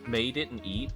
May didn't eat.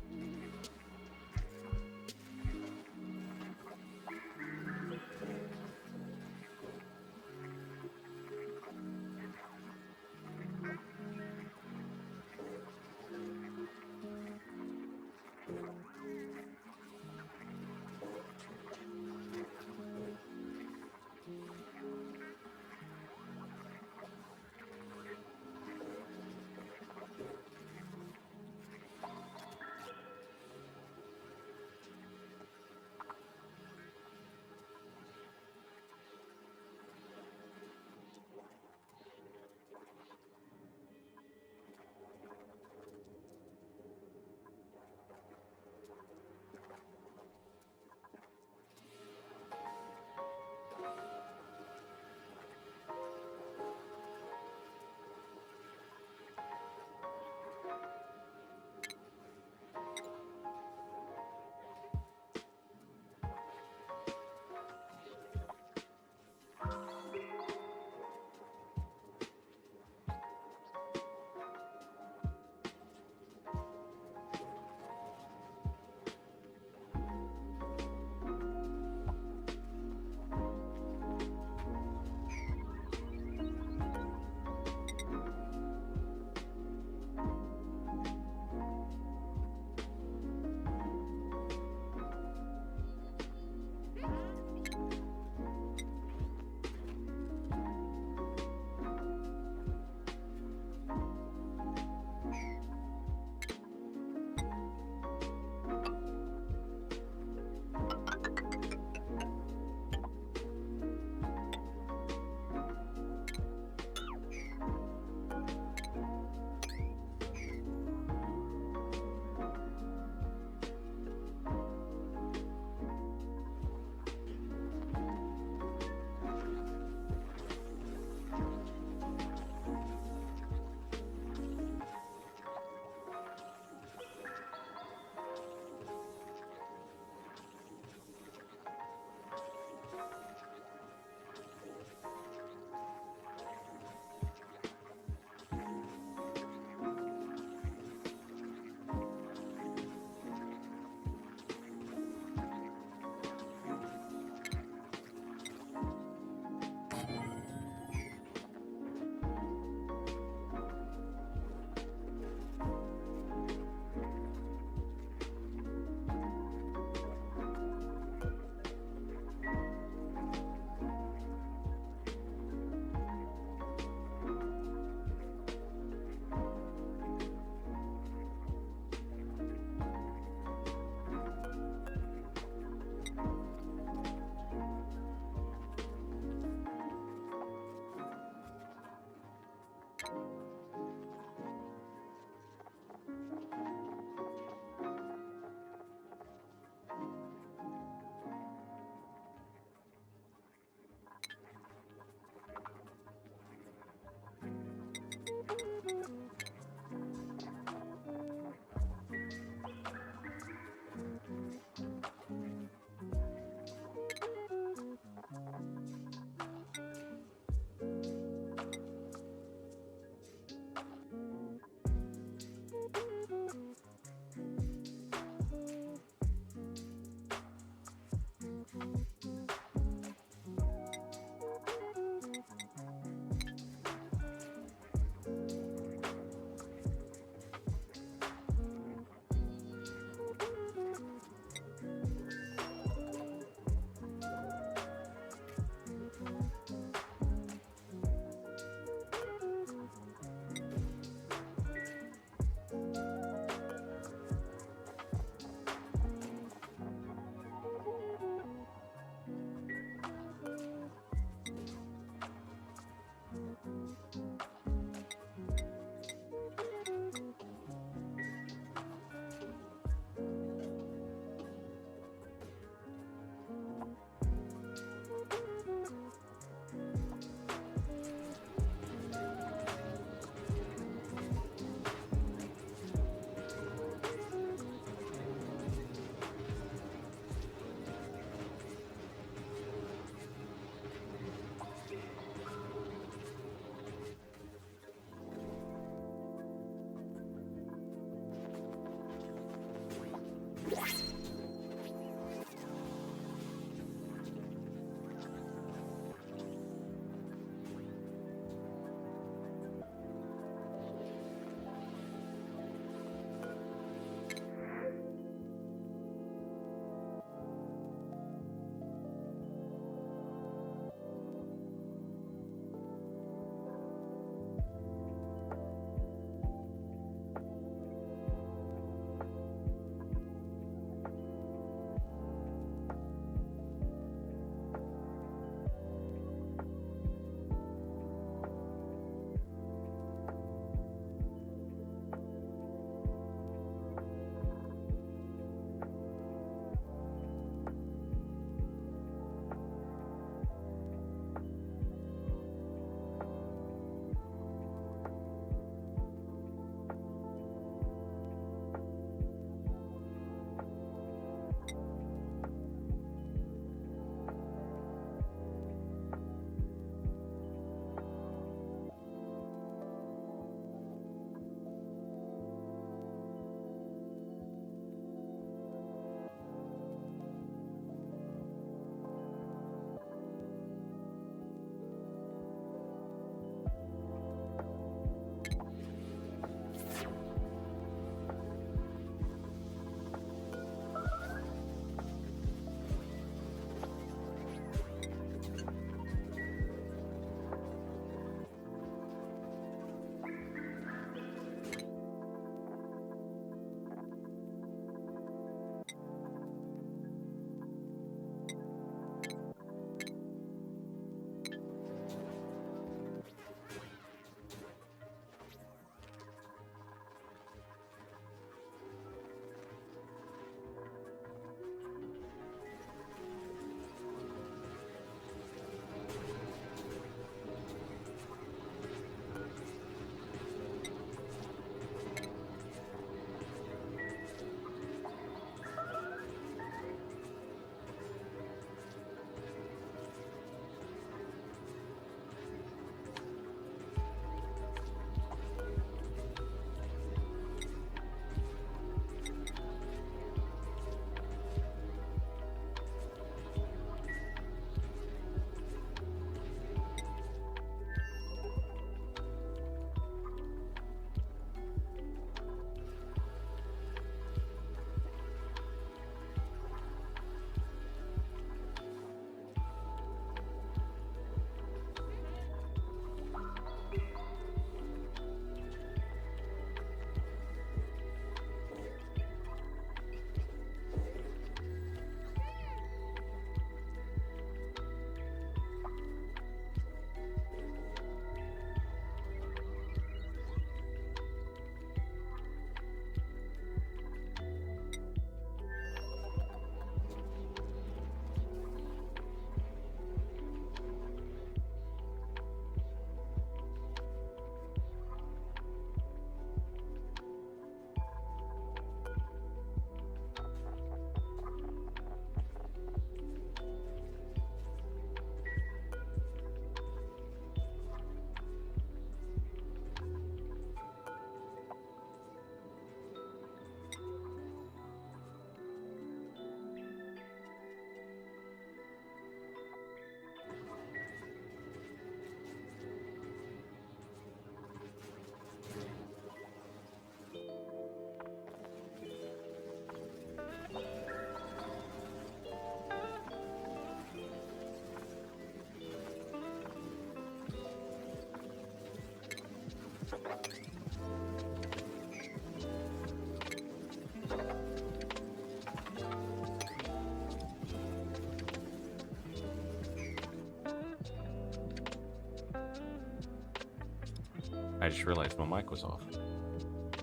I just realized my mic was off.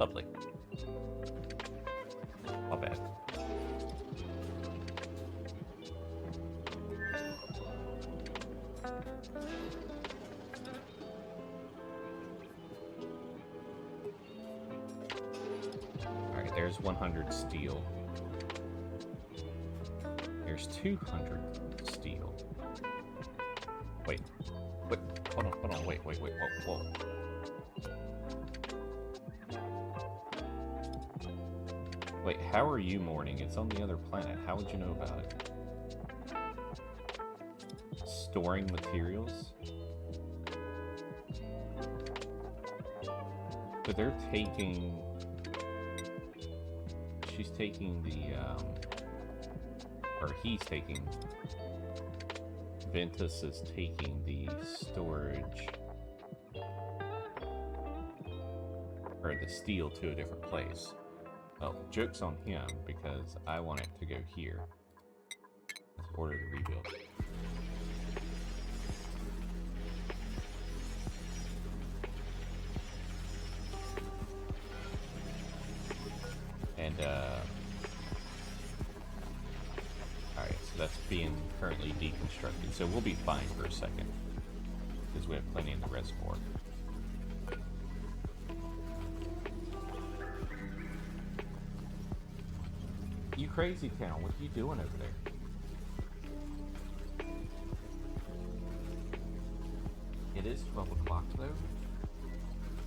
Lovely. My bad. Alright, there's 100 steel. There's 200 steel. Wait. What? Hold on, wait, whoa. Wait, how are you mourning? It's on the other planet. How would you know about it? Storing materials? So they're taking... She's taking the, or he's taking... Ventus is taking the storage... or the steel to a different place. Oh, joke's on him, because I want it to go here. Let's order the rebuild. And, alright, so that's being currently deconstructed, so we'll be fine for a second, because we have plenty in the reservoir. You crazy town, what are you doing over there? It is 12 o'clock though.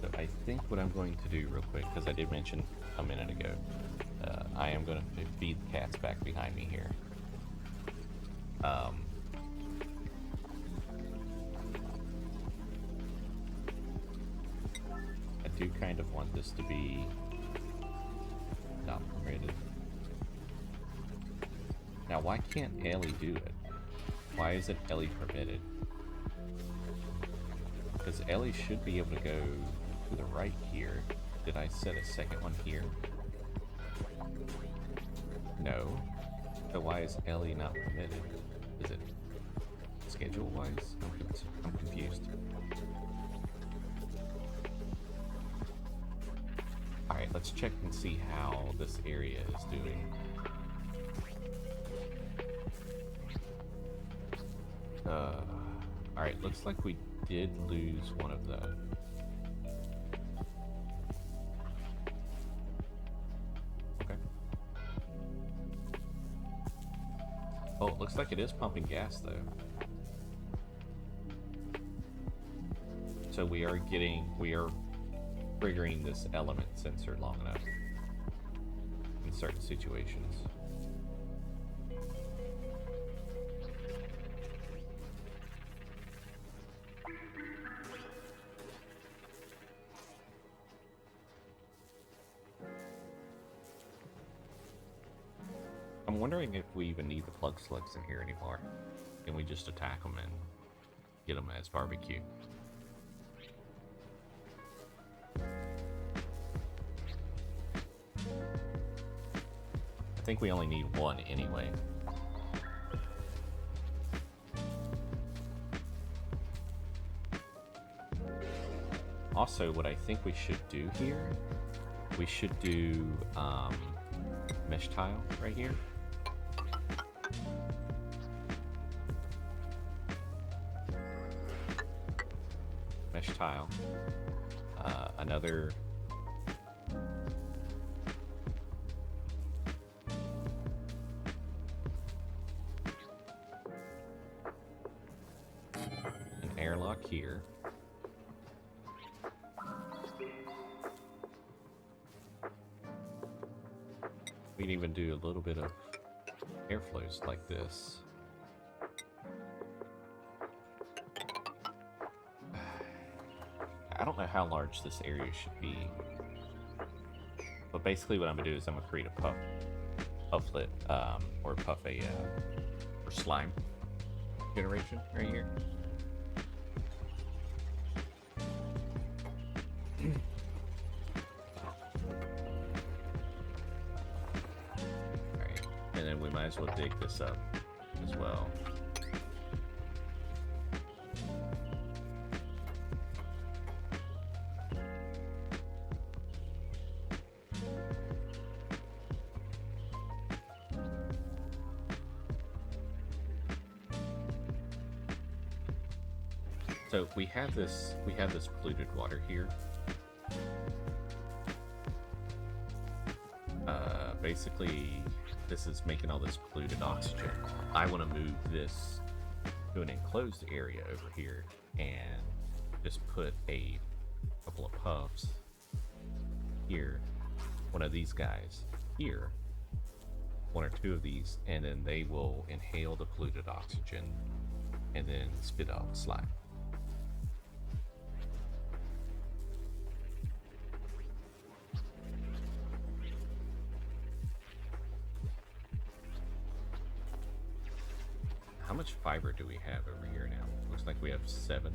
So I think what I'm going to do real quick, because I did mention a minute ago, I am going to feed the cats back behind me here. I do kind of want this to be not permitted. Now, why can't Ellie do it? Why isn't Ellie permitted? Because Ellie should be able to go to the right here. Did I set a second one here? No. So why is Ellie not permitted? Is it schedule-wise? I'm confused. Alright, let's check and see how this area is doing. Alright, looks like we did lose one of them. Okay. Oh, it looks like it is pumping gas though. So we are triggering this element sensor long enough in certain situations. I'm wondering if we even need the plug slugs in here anymore. Can we just attack them and get them as barbecue? I think we only need one anyway. Also, what I think we should do here, we should do mesh tile right here. Mesh tile. Another an airlock here. We can even do a little bit of airflows like this. I don't know how large this area should be, but basically what I'm gonna do is I'm gonna create a pufflet, or or slime generation right here. Alright, and then we might as well dig this up as well. So we have this polluted water here. Basically, this is making all this polluted oxygen. I want to move this to an enclosed area over here and just put a couple of puffs here, one of these guys here, one or two of these, and then they will inhale the polluted oxygen and then spit out slime. How much fiber do we have over here now? Looks like we have 7.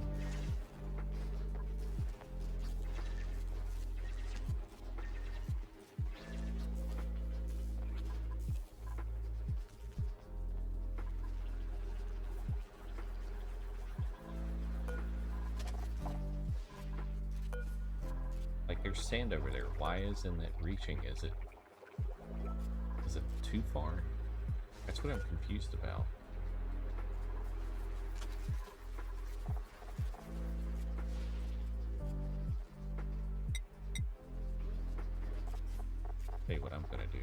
Like, there's sand over there. Why isn't it reaching? Is it too far? That's what I'm confused about. Okay, what I'm gonna do.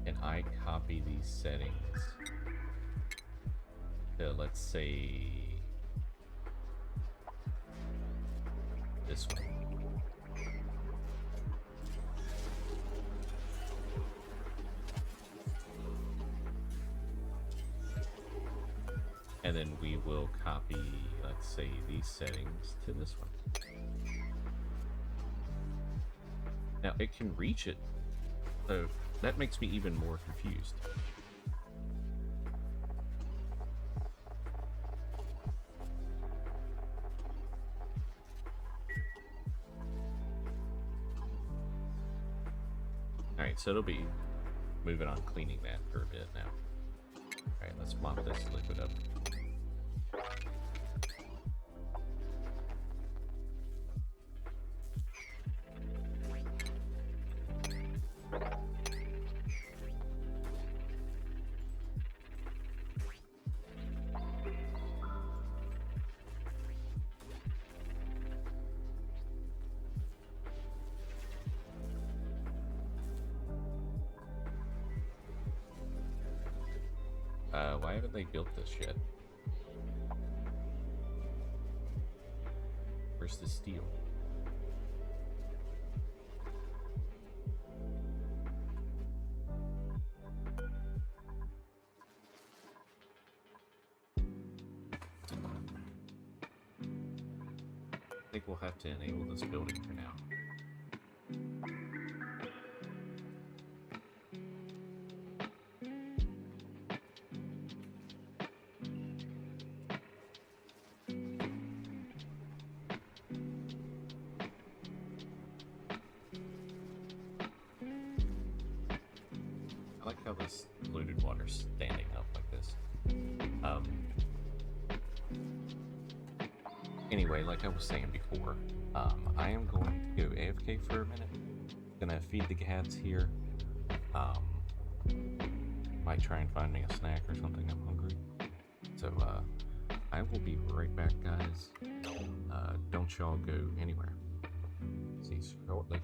Can I copy these settings to, let's say, this one? And then we will copy, let's say, these settings to this one. Now, it can reach it, so that makes me even more confused. Alright, so it'll be moving on cleaning that for a bit now. Alright, let's mop this liquid up. Why haven't they built this yet? Where's the steel? I think we'll have to enable this building for now. I like how this polluted water's standing up like this. Anyway, like I was saying before, I am going to go AFK for a minute. Gonna feed the cats here. Might try and find me a snack or something. I'm hungry. So I will be right back, guys. Don't y'all go anywhere. See you shortly.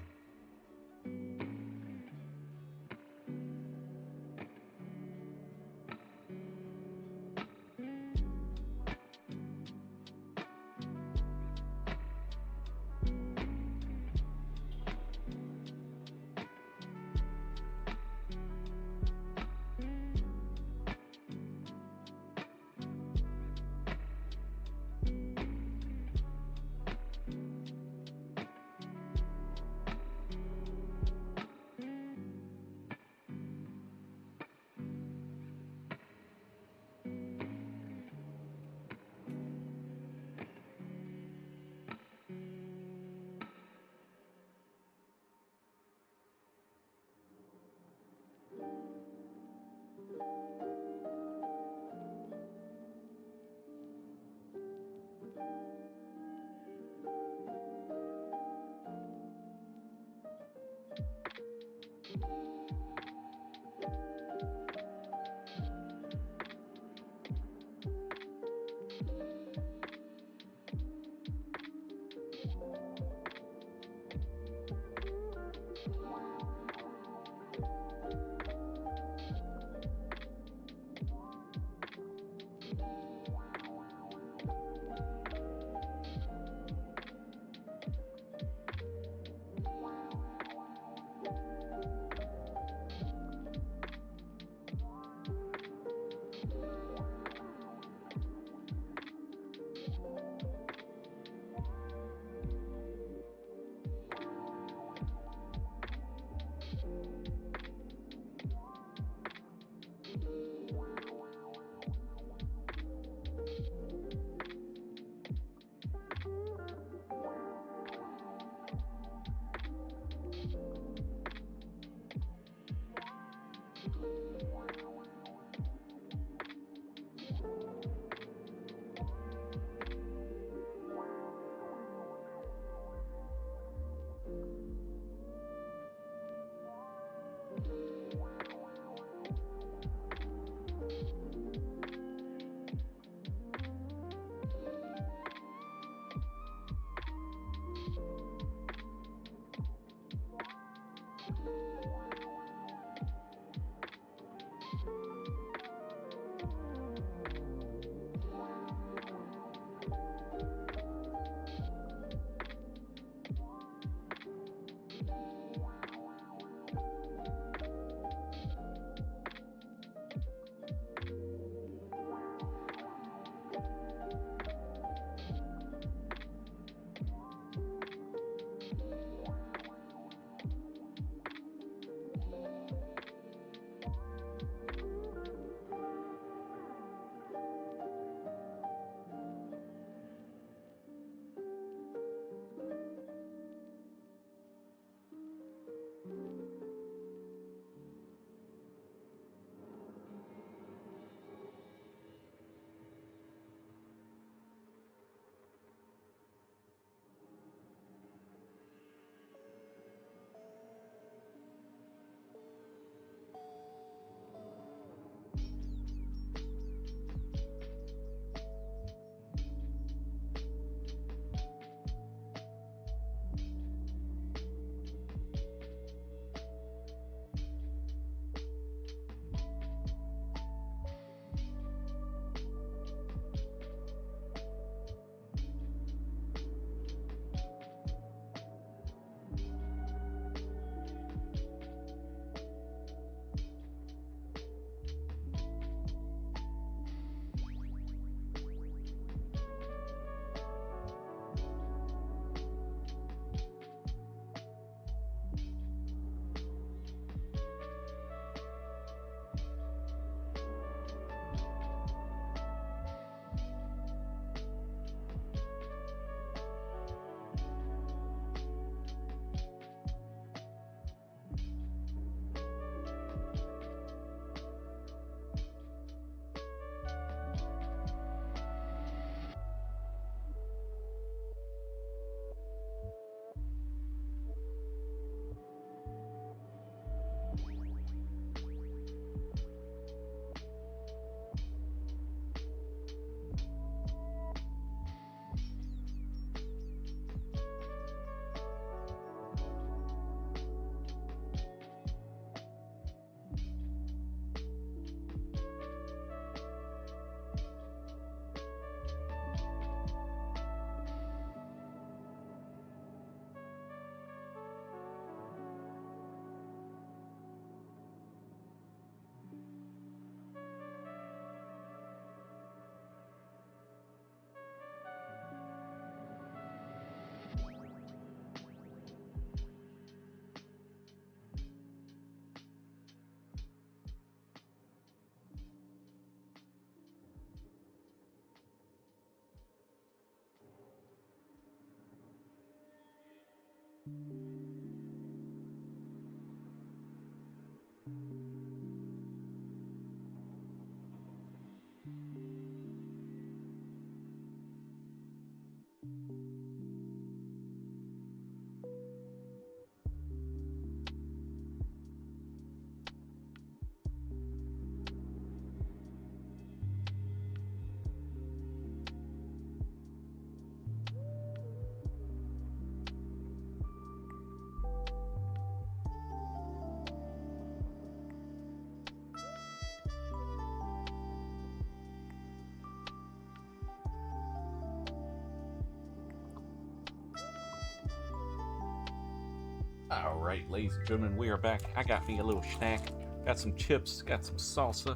Alright, ladies and gentlemen, we are back. I got me a little snack. Got some chips, got some salsa,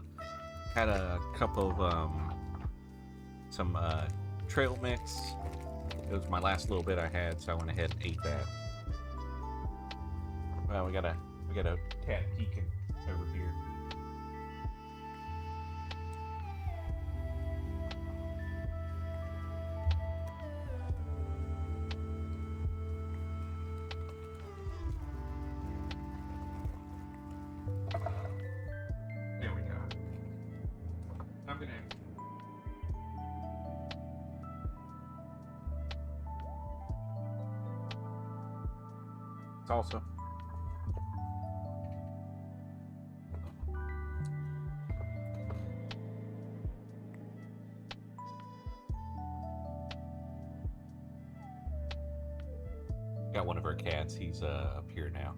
had a cup of some trail mix. It was my last little bit I had, so I went ahead and ate that. Well, we got a cat peeking over here. There we go. I'm gonna. Salsa. Got one of our cats. He's up here now.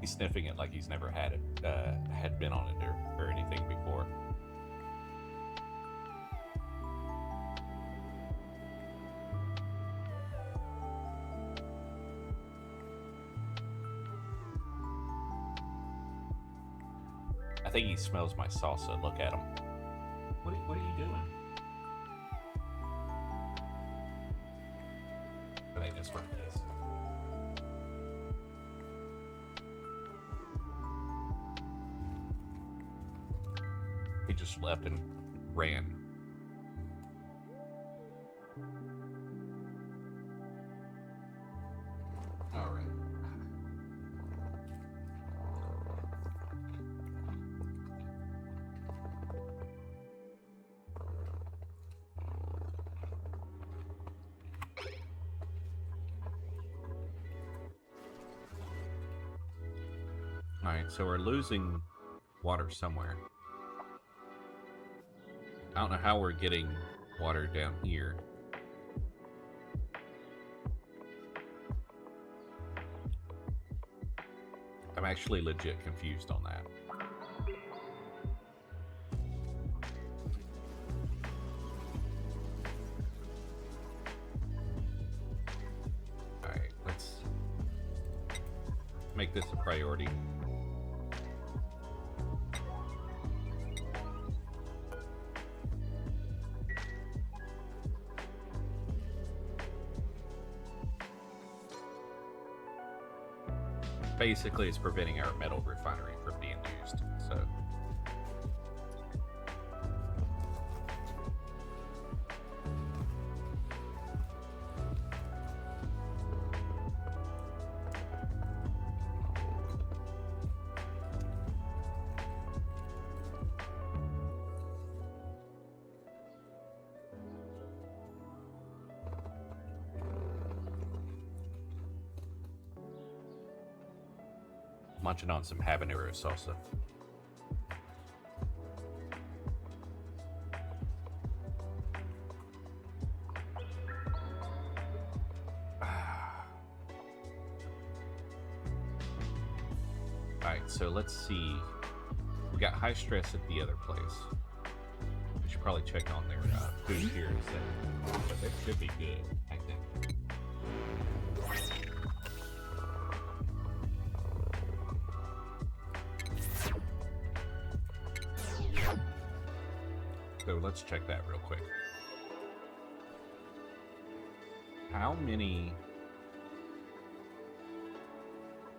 He's sniffing it like he's never had it, had been on it or anything before. I think he smells my salsa. Look at him. What are you doing? But I just want this. He just left and ran. All right. All right, so we're losing water somewhere. I don't know how we're getting water down here. I'm actually legit confused on that. Alright, let's make this a priority. Basically, it's preventing our metal refinery from being used, so. Munching on some habanero salsa. Alright, so let's see. We got high stress at the other place. We should probably check on their food here in a second. But that should be good, I think. So let's check that real quick. How many...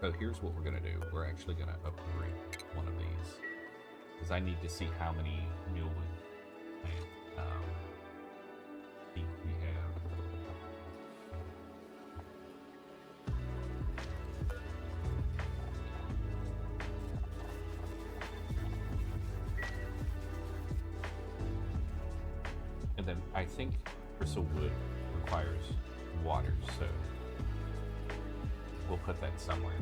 So here's what we're going to do. We're actually going to upgrade one of these. Because I need to see how many new ones. We have think bristlewood requires water, so we'll put that somewhere.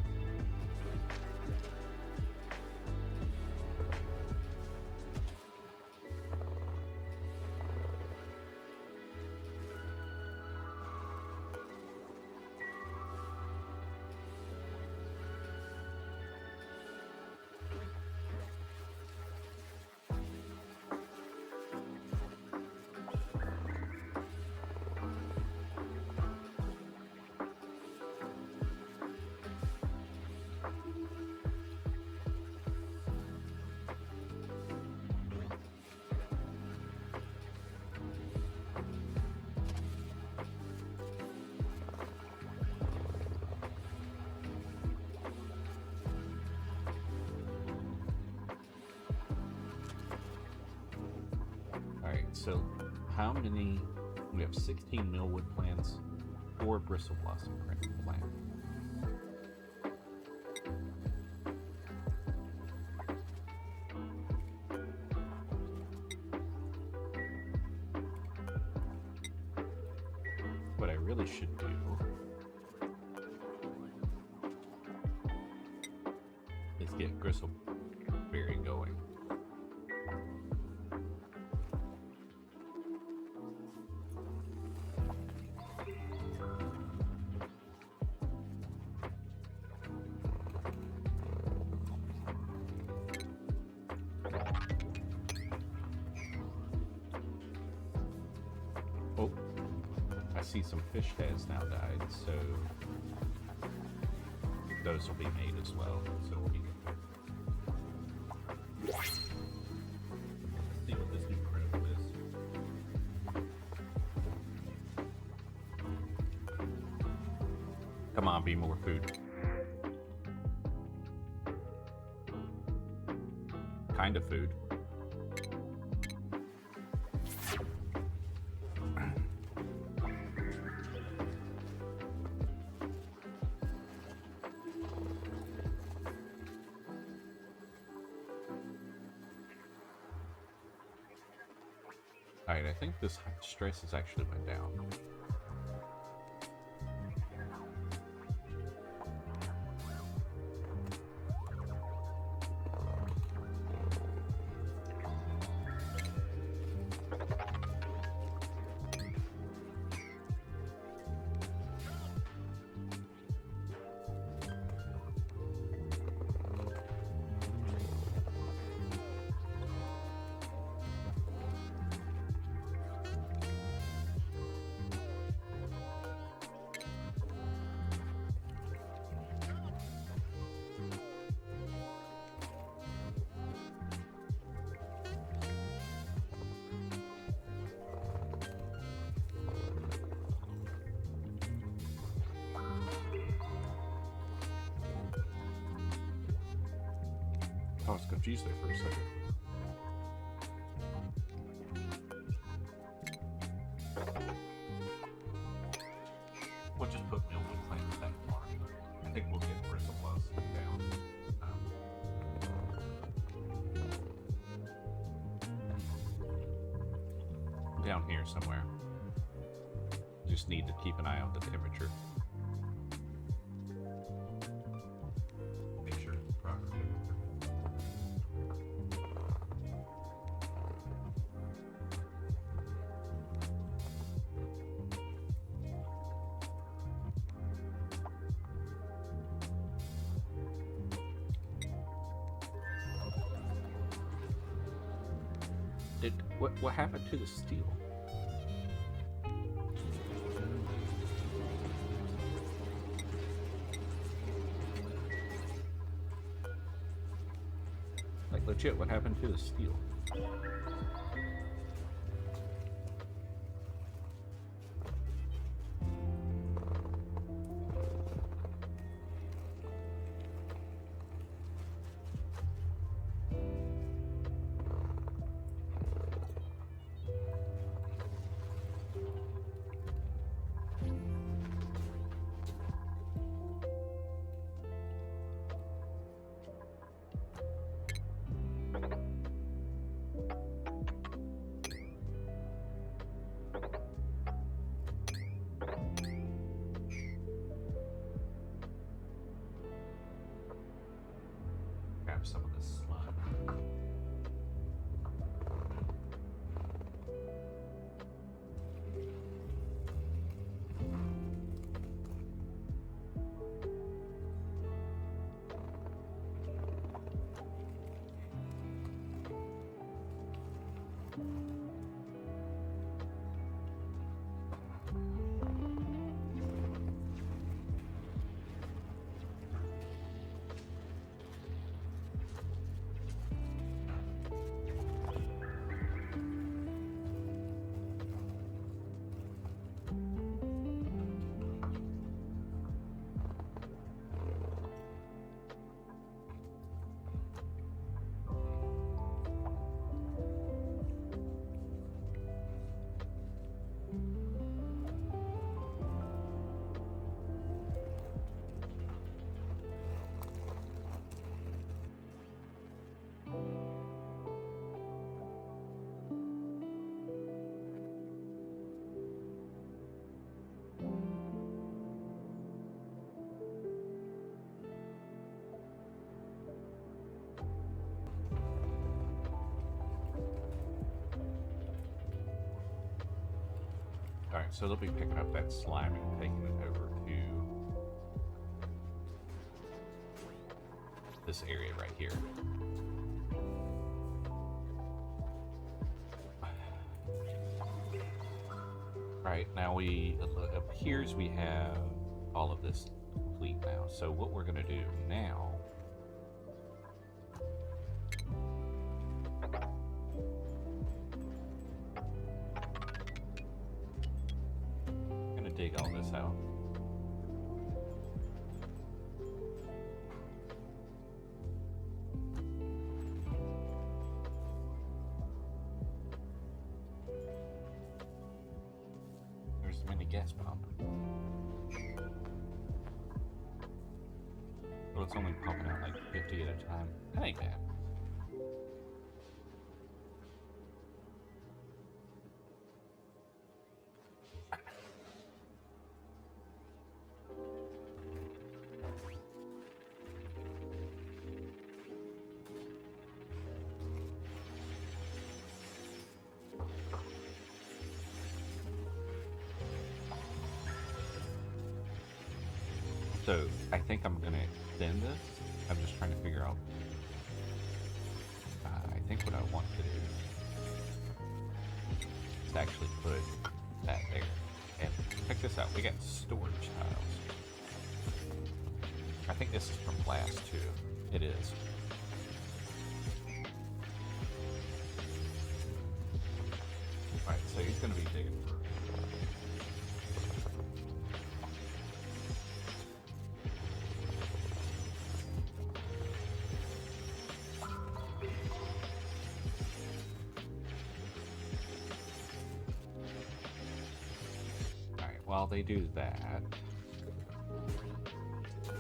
So, how many? We have 16 millwood plants, 4 bristle blossom plant. What I really should do is get gristleberry going. Oh, I see some fish has now died, so those will be made as well. So we'll be good. Let's see what this new critical is. Come on, be more food. Kind of food. Alright, I think this stress has actually went down. I was confused there for a second. We'll just put millwood plants back tomorrow. I think we'll get bristle blossom down here somewhere. Just need to keep an eye on the temperature. Make sure it's proper temperature. What happened to the steel? Like legit, what happened to the steel? grab some of this slime. Alright, so they'll be picking up that slime and taking it over to this area right here. Alright, now it appears we have all of this complete now. So what we're going to do now dig all this out. There's the mini gas pump. Well, it's only pumping out like 50 at a time. That ain't bad. So, I think I'm going to extend this. I'm just trying to figure out... I think what I want to do is actually put that there. And check this out. We got storage tiles. I think this is from glass, too. It is. Alright, so he's going to be digging for... While they do that,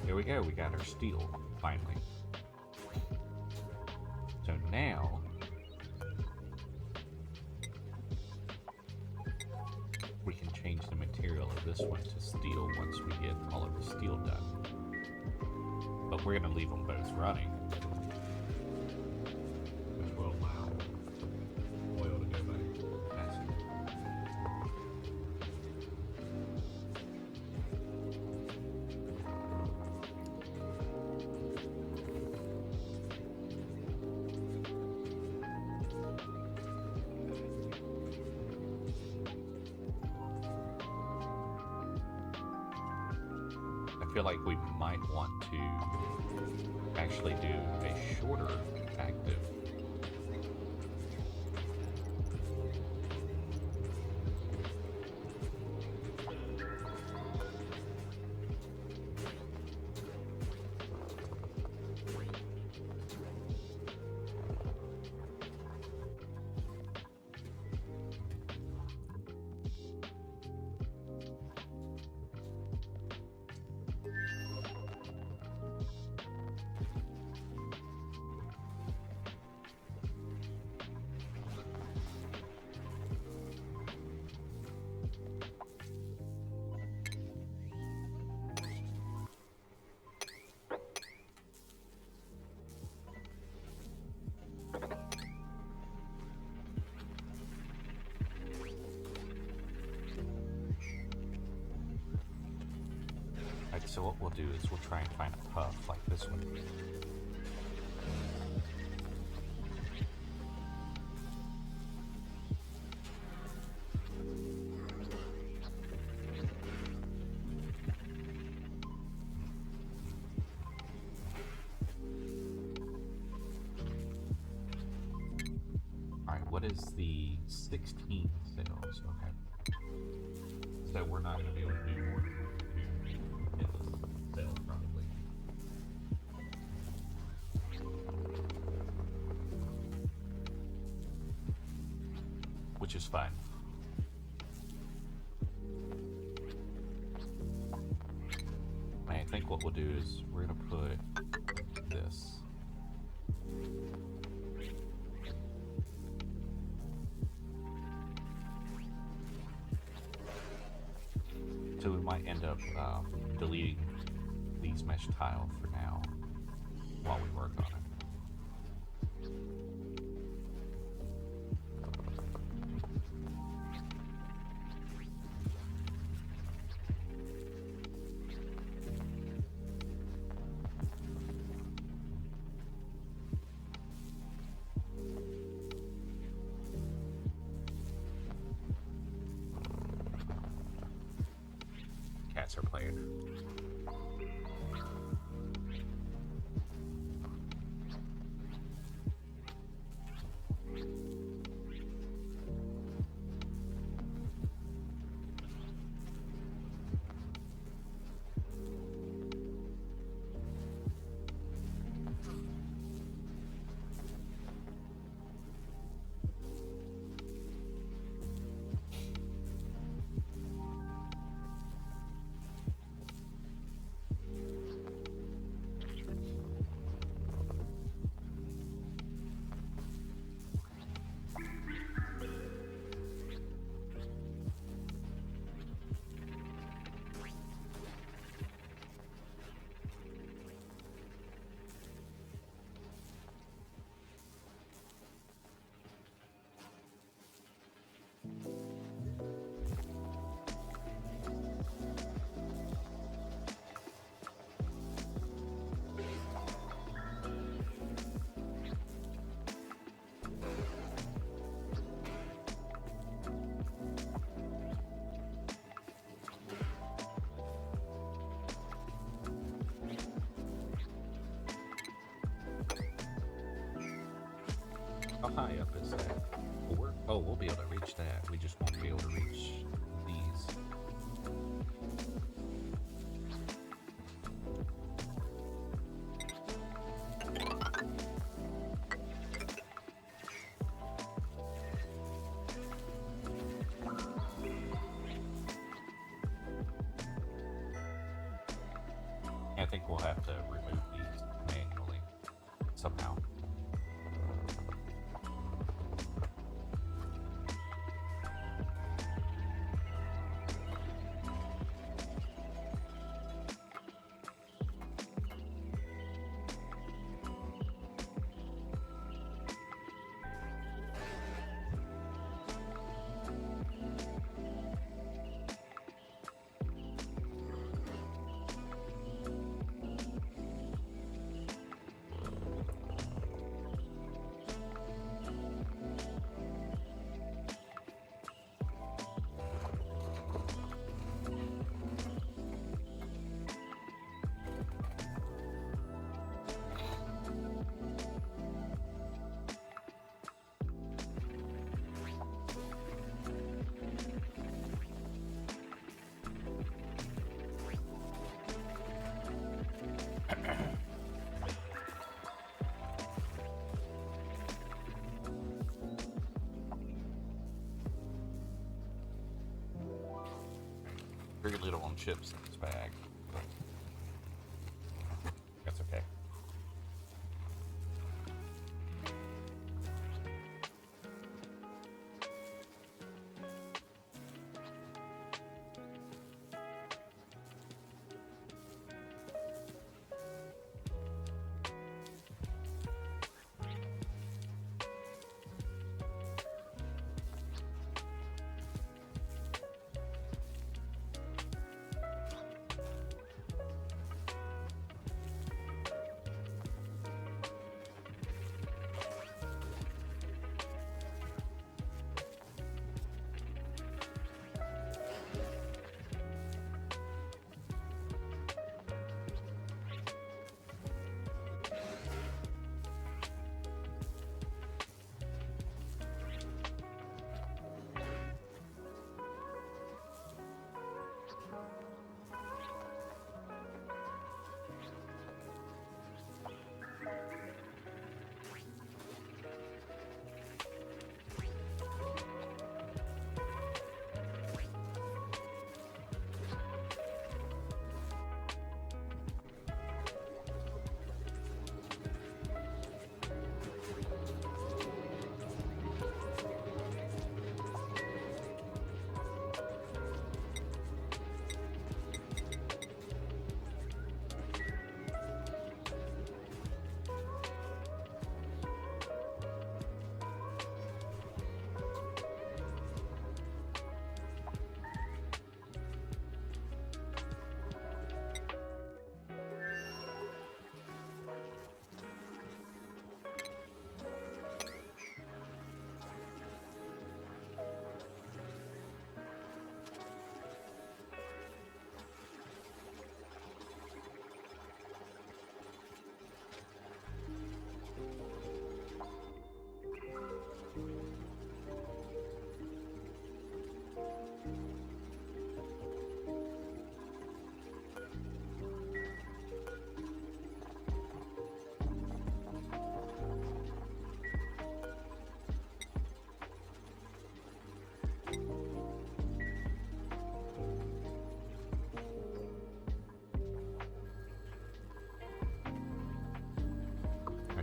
there we go, we got our steel, finally. So now, we can change the material of this one to steel once we get all of the steel done. But we're going to leave them both running, which will allow oil to go back faster. I feel like we might want to actually do a shorter active. Alright, so what we'll do is we'll try and find a puff like this one. Alright, what is the 16th sales? Okay. So we're not going to be able to do more than 2 in this sale, probably. Which is fine. I think what we'll do is we're going to put this. So we might end up deleting these mesh tile for now while we work on it. Cats are playing. How high up is that? 4? Oh, we'll be able to reach that. We just won't be able to reach these. I think we'll have to remove these manually somehow. Very little on chips in this bag, but that's okay.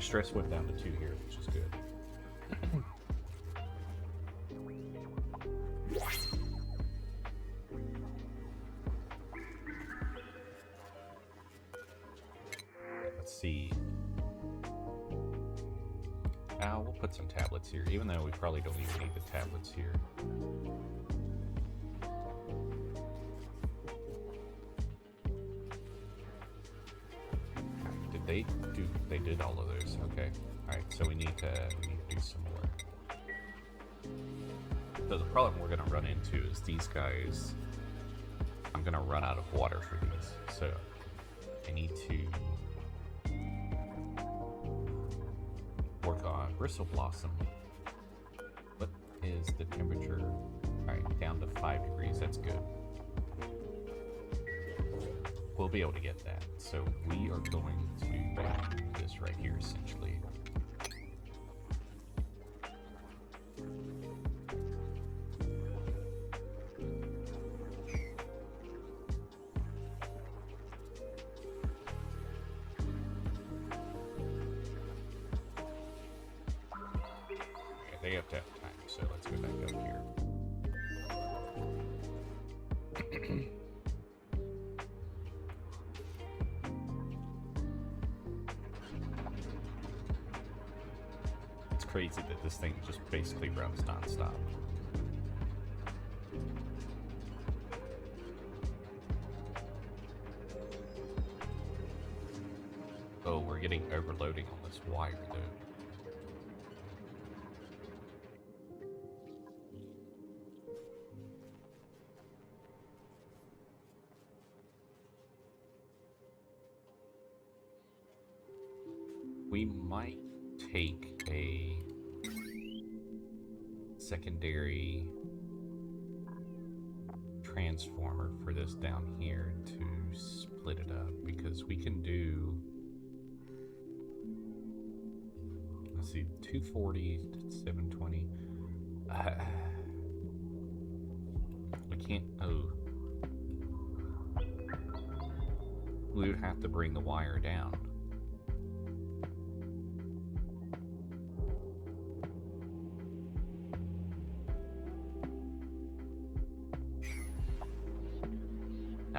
stress went down to 2 here, which is good. Let's see. We'll put some tablets here, even though we probably don't even need the tablets here. They did all of those. Okay. Alright, so we need to do some more. So the problem we're gonna run into is these guys. I'm gonna run out of water for these. So I need to work on Bristle Blossom. What is the temperature? Alright, down to 5 degrees, that's good. We'll be able to get that. So we are going to do this right here, essentially. Okay, they have to have time, so let's go back up here. Crazy that this thing just basically runs non-stop. Oh, we're getting overloading on this wire though. We might take a secondary transformer for this down here to split it up, because we can do, let's see, 240 to 720. We can't, we would have to bring the wire down.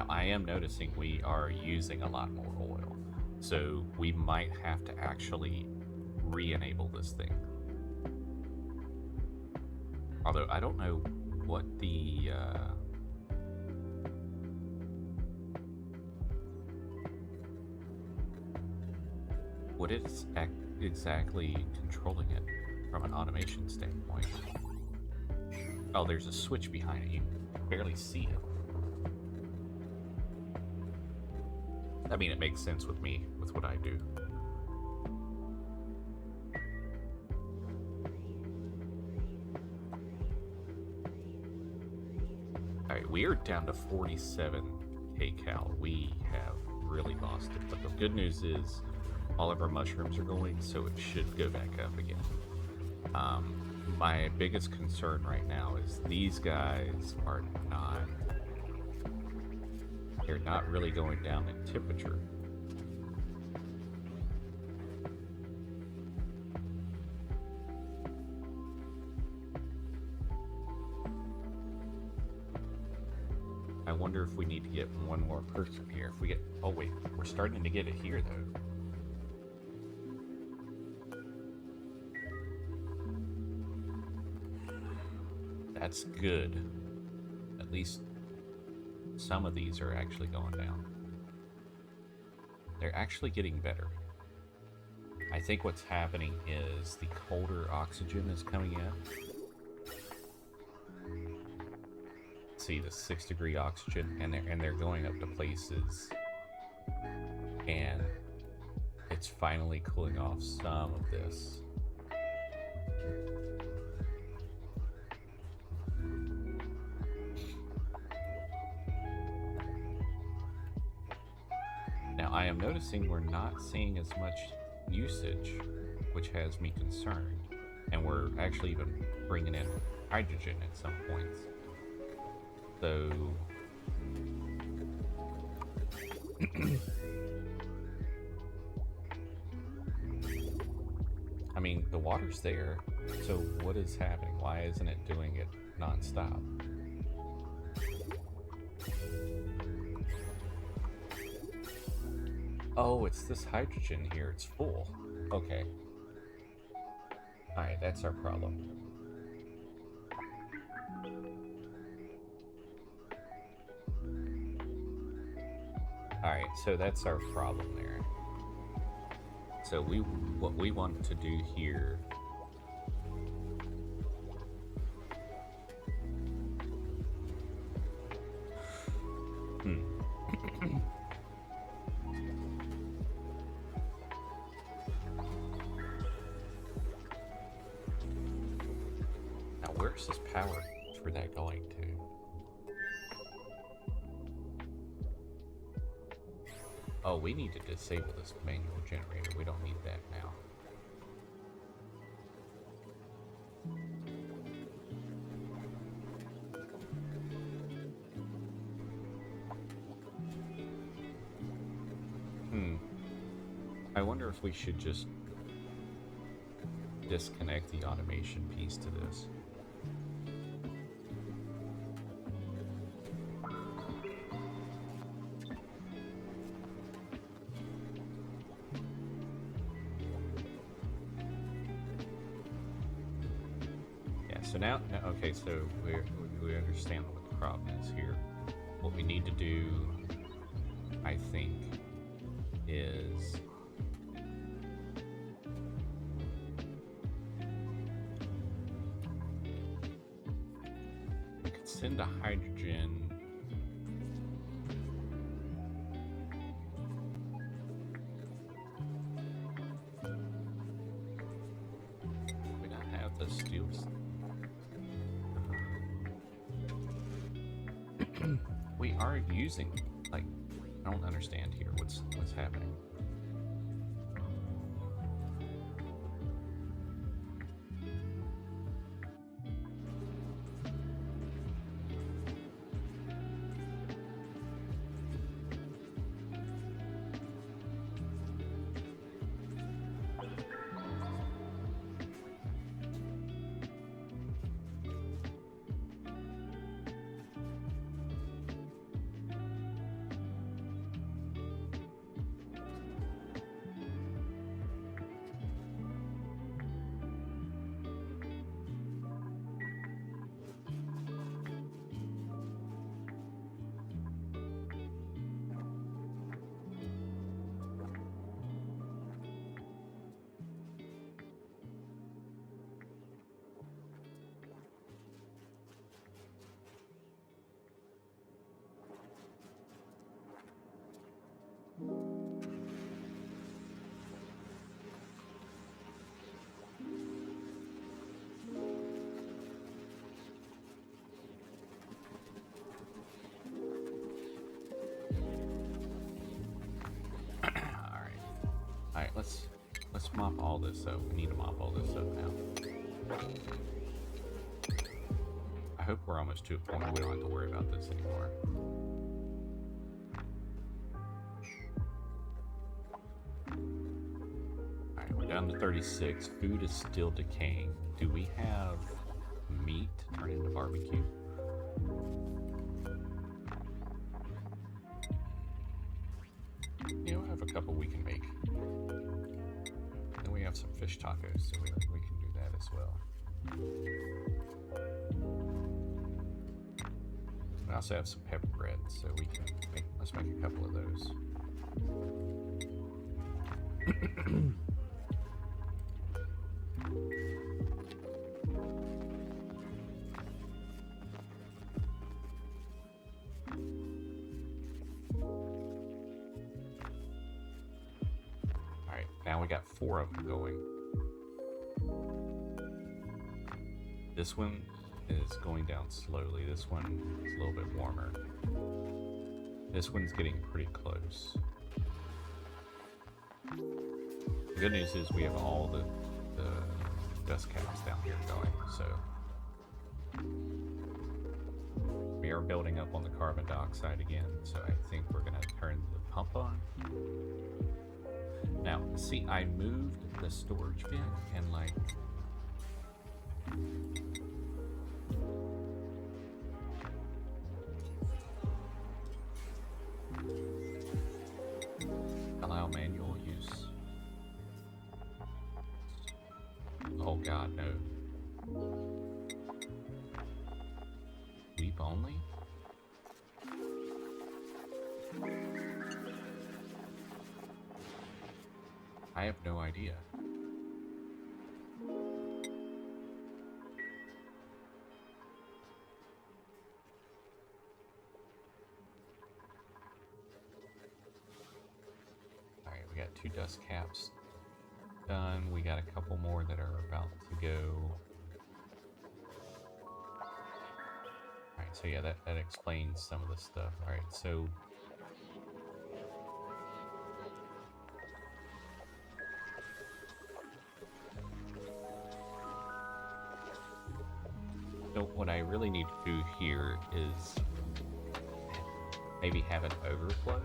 I am noticing we are using a lot more oil, so we might have to actually re-enable this thing. Although I don't know what the what is exactly controlling it from an automation standpoint. Oh, there's a switch behind it. You can barely see it. I mean, it makes sense with me, with what I do. Alright, we are down to 47 kcal. We have really lost it. But the good news is all of our mushrooms are going, so it should go back up again. My biggest concern right now is these guys are not... They're not really going down in temperature. I wonder if we need to get one more person here. If we get... Oh wait, we're starting to get it here though. That's good. At least some of these are actually going down. They're actually getting better. I think what's happening is the colder oxygen is coming in. See the 6-degree oxygen, and they're going up to places, and it's finally cooling off some of this. Now I am noticing we're not seeing as much usage, which has me concerned, and we're actually even bringing in hydrogen at some points. So water's there. So what is happening? Why isn't it doing it non-stop? Oh, it's this hydrogen here. It's full. Okay. Alright, that's our problem. Alright, so that's our problem there. So what we want to do here now where's this power for that going to? Oh, we need to disable this manual generator. We don't need that now. I wonder if we should just disconnect the automation piece to this. So now, okay, so we understand what the problem is here. What we need to do, I think, is we could send a hydrogen. We don't have the steel. We are using, like, I don't understand here what's happening. Alright, let's mop all this up. We need to mop all this up now. I hope we're almost to a point where we don't have to worry about this anymore. Alright, we're down to 36. Food is still decaying. Do we have meat to turn into barbecue? You know, I have a couple we can make. Then we have some fish tacos, so we can do that as well. We also have some pepper bread, so we can let's make a couple of those. Alright, now we got 4 of them going. This one is going down slowly. This one is a little bit warmer. This one's getting pretty close. The good news is we have all the dust caps down here going, so we are building up on the carbon dioxide again, so I think we're going to turn the pump on. Now, See, I moved the storage bin and like. Allow manual use. Oh god, no. Weep only? I have no idea. Alright, we got 2 dust caps done. We got a couple more that are about to go. Alright, so yeah, that explains some of the stuff. Alright, so what I really need to do here is maybe have an overflow.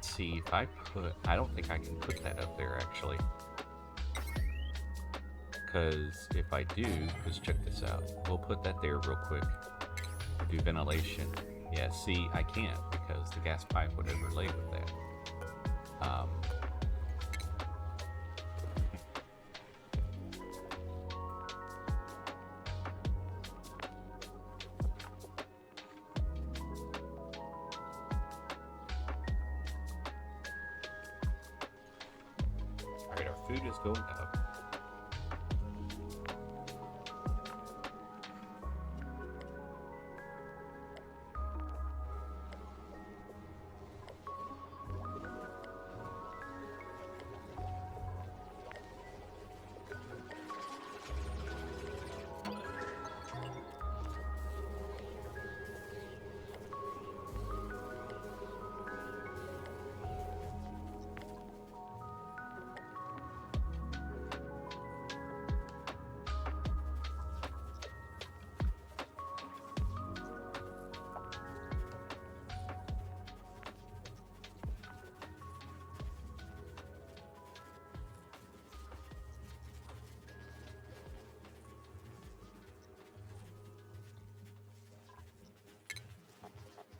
See if I don't think I can put that up there actually, because if I do, because check this out, we'll put that there real quick. Do ventilation. Yeah, see, I can't because the gas pipe would overlay with that. Alright, our food is going up.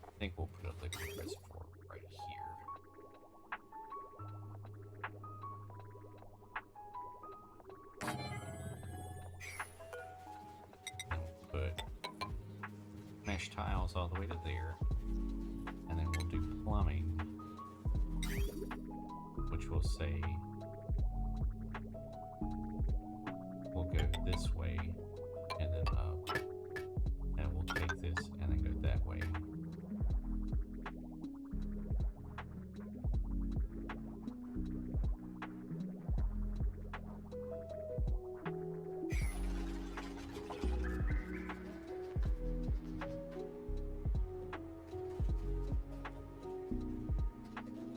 I think we'll put a liquid reservoir right here. And put mesh tiles all the way to there. And then we'll do plumbing, which will say we'll go this way and then up. And we'll take this and then go that way.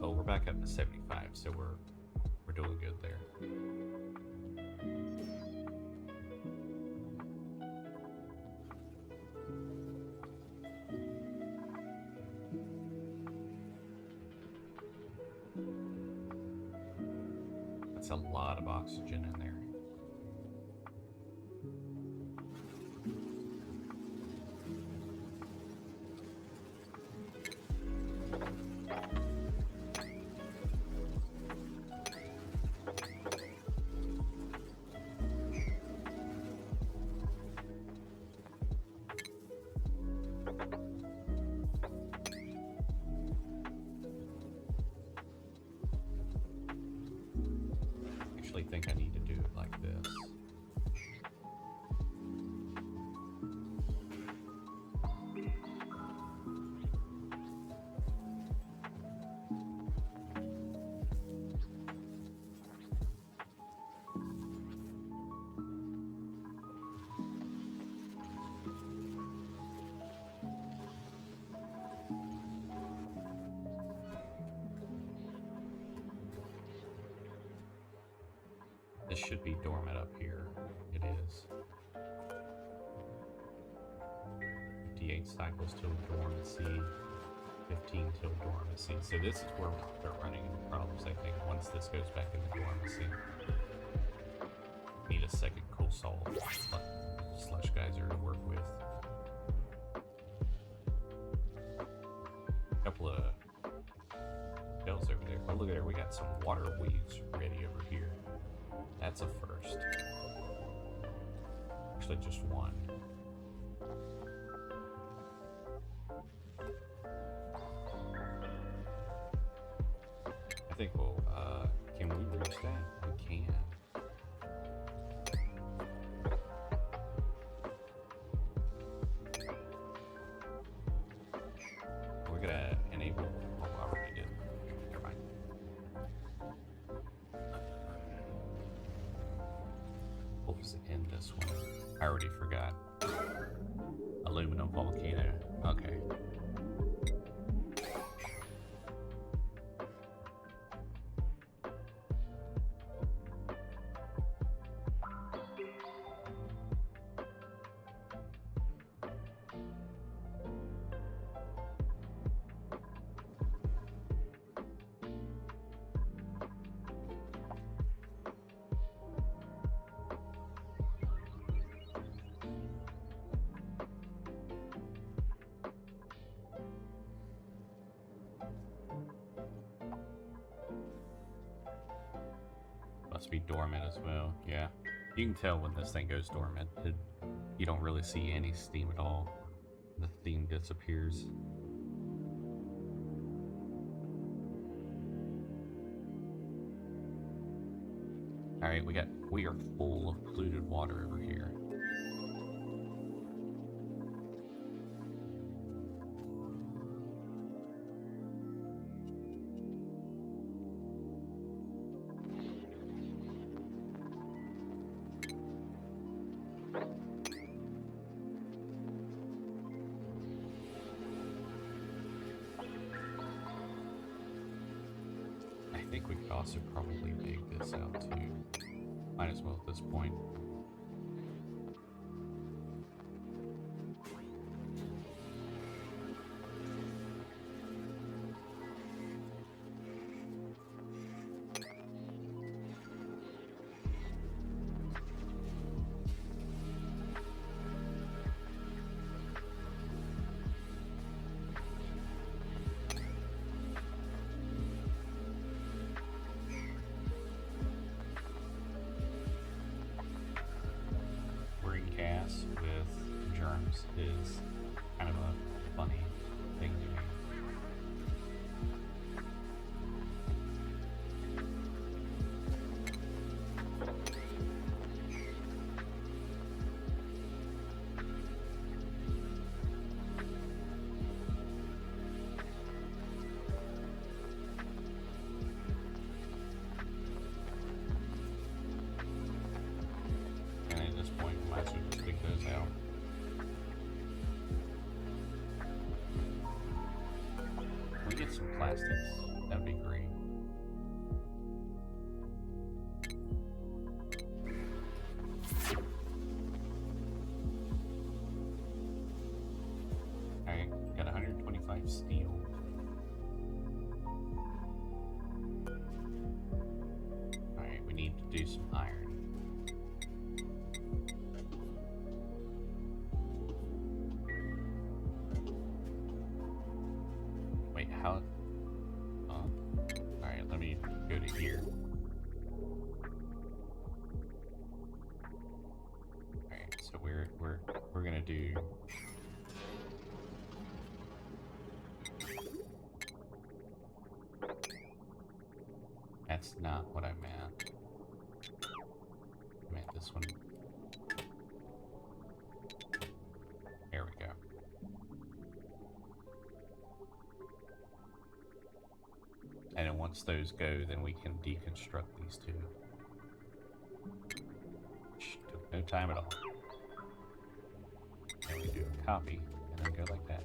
Oh, we're back up to 75, so we're doing good there. That's a lot of oxygen in there. I think I need to do it like this. should be dormant up here. It is. 58 cycles till dormancy, 15 till dormancy. So this is where they're running into problems, I think, once this goes back into dormancy. Need a second cool salt slush geyser to work with. A couple of shells over there. Oh, look at there. We got some water weeds ready over here. That's a first. Actually, just one. I think we'll, can we reach that? We can. We're gonna enable, oh, I already did. Never mind. What was in this one? I already forgot. Aluminum volcano. Okay. Must be dormant as well. Yeah, you can tell when this thing goes dormant. You don't really see any steam at all. The steam disappears. All right, we are full of polluted water over here. I think we could also probably dig this out too. Might as well at this point. Gas with germs is kind of a funny thing to me. Out. We get some plastics. That'd be great. Alright, got 125 steel. Alright, we need to do some iron. How? Alright, let me go to here. Alright, so we're gonna do that's not what I meant. I meant this one. There we go. And then once those go, then we can deconstruct these two. Took no time at all. And we do a copy, and then go like that.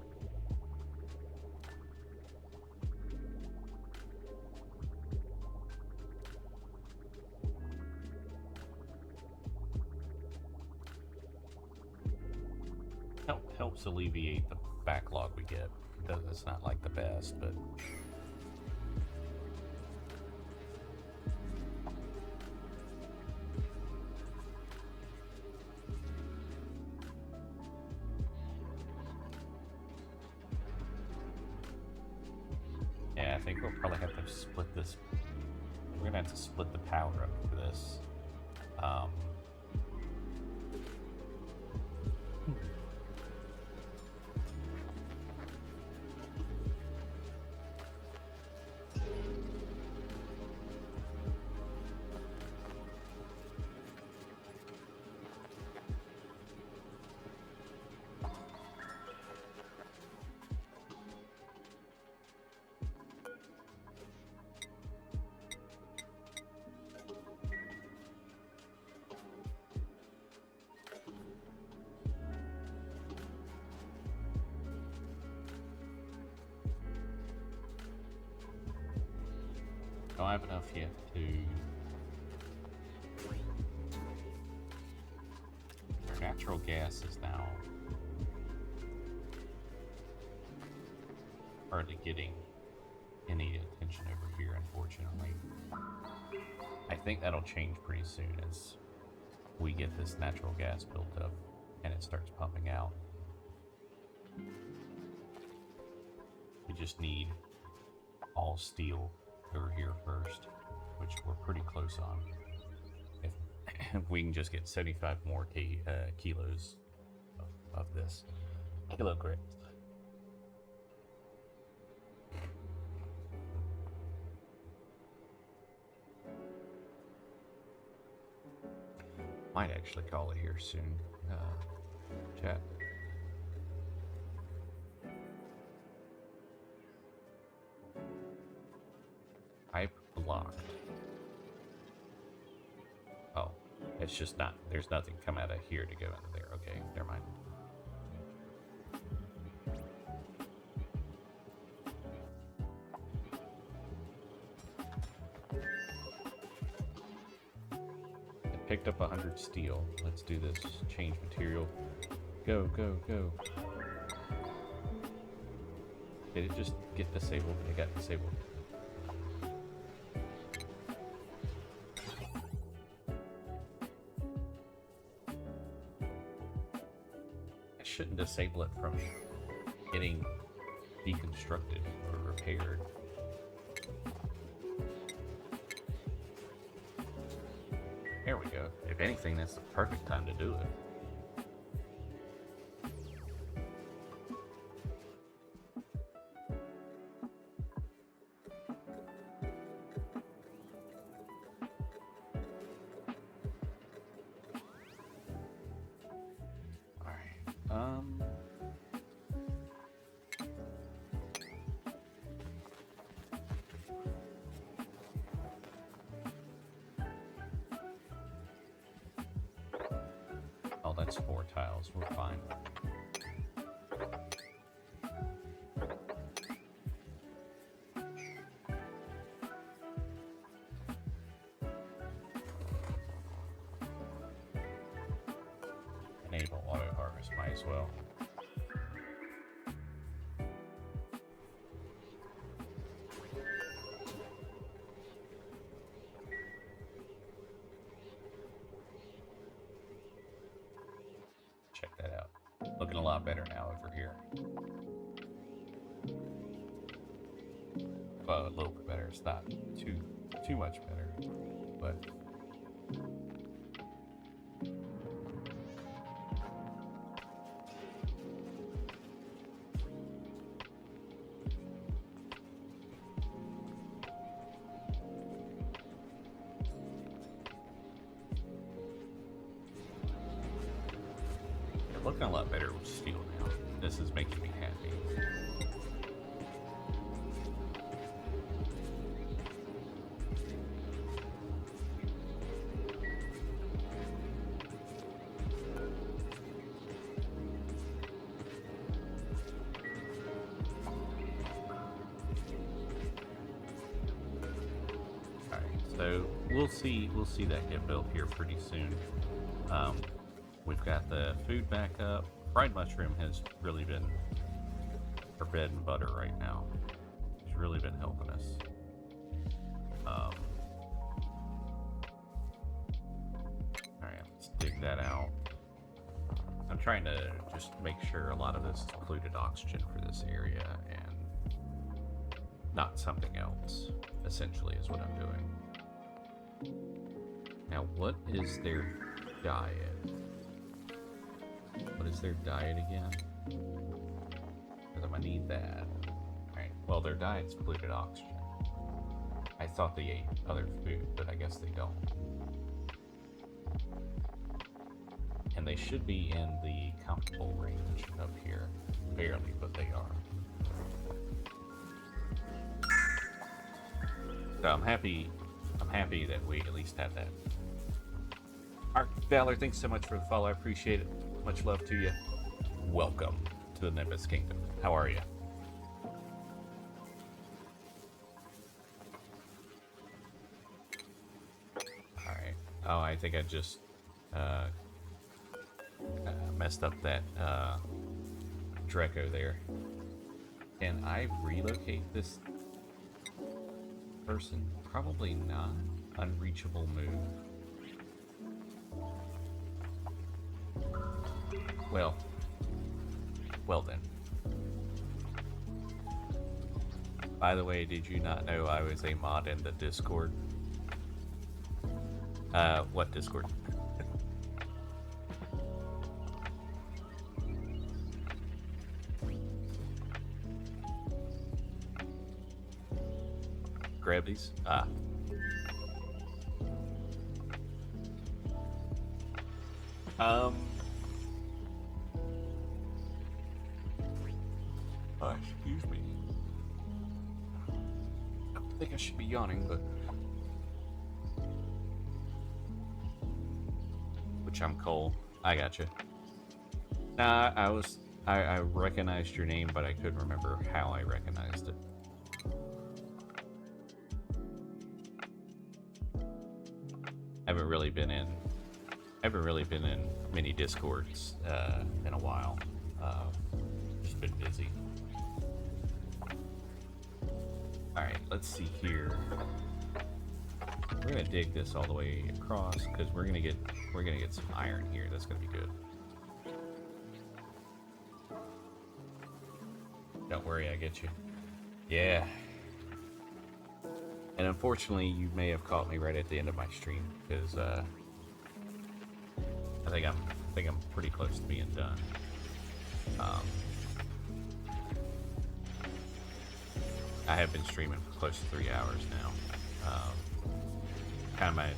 helps alleviate the backlog we get. It's not like the best, but yeah, I think we'll probably have to split this. We're gonna have to split the power up for this. Don't have enough yet to. Natural gas is now hardly getting any attention over here, unfortunately. I think that'll change pretty soon as we get this natural gas built up and it starts pumping out. We just need all steel over here first, which we're pretty close on. If we can just get 75 more kilos of this. Kilograms. Might actually call it here soon. Chat. Pipe blocked. Oh, it's just not, there's nothing come out of here to go into there. Okay, never mind. I picked up 100 steel. Let's do this. Change material. Go, go, go. Did it just get disabled? It got disabled. Shouldn't disable it from getting deconstructed or repaired. There we go. If anything, that's the perfect time to do it. Oh, that's 4 tiles. We're fine. Enable auto harvest, might as well. Check that out. Looking a lot better now over here. Well, a little bit better. It's not too much better, but looking a lot better with steel now. This is making me happy. Alright, so we'll see that get built here pretty soon. We've got the food back up. fried mushroom has really been our bread and butter right now. It's really been helping us. Alright, let's dig that out. I'm trying to just make sure a lot of this is polluted oxygen for this area and not something else, essentially, is what I'm doing. Now, what is their diet? What is their diet again? Because I'm gonna need that. Alright, well, their diet's polluted oxygen. I thought they ate other food, but I guess they don't. And they should be in the comfortable range up here. Barely, but they are. So I'm happy that we at least have that. Mark Valor, thanks so much for the follow. I appreciate it. Much love to you. Welcome to the Nimbus Kingdom. How are you? Alright. Oh, I think I just messed up that Dreco there. Can I relocate this person? Probably not. Unreachable move. Well then. By the way, did you not know I was a mod in the Discord? What Discord? Grab these? Ah. Oh, excuse me. I don't think I should be yawning, but... Which I'm Cole. I gotcha. Nah, I recognized your name, but I couldn't remember how I recognized it. I haven't really been in many Discords in a while. Just been busy. Alright, let's see here. We're gonna dig this all the way across because we're gonna get some iron here. That's gonna be good. Don't worry, I get you. Yeah. And unfortunately, you may have caught me right at the end of my stream because I think I'm pretty close to being done. I have been streaming for close to 3 hours now. Kind of my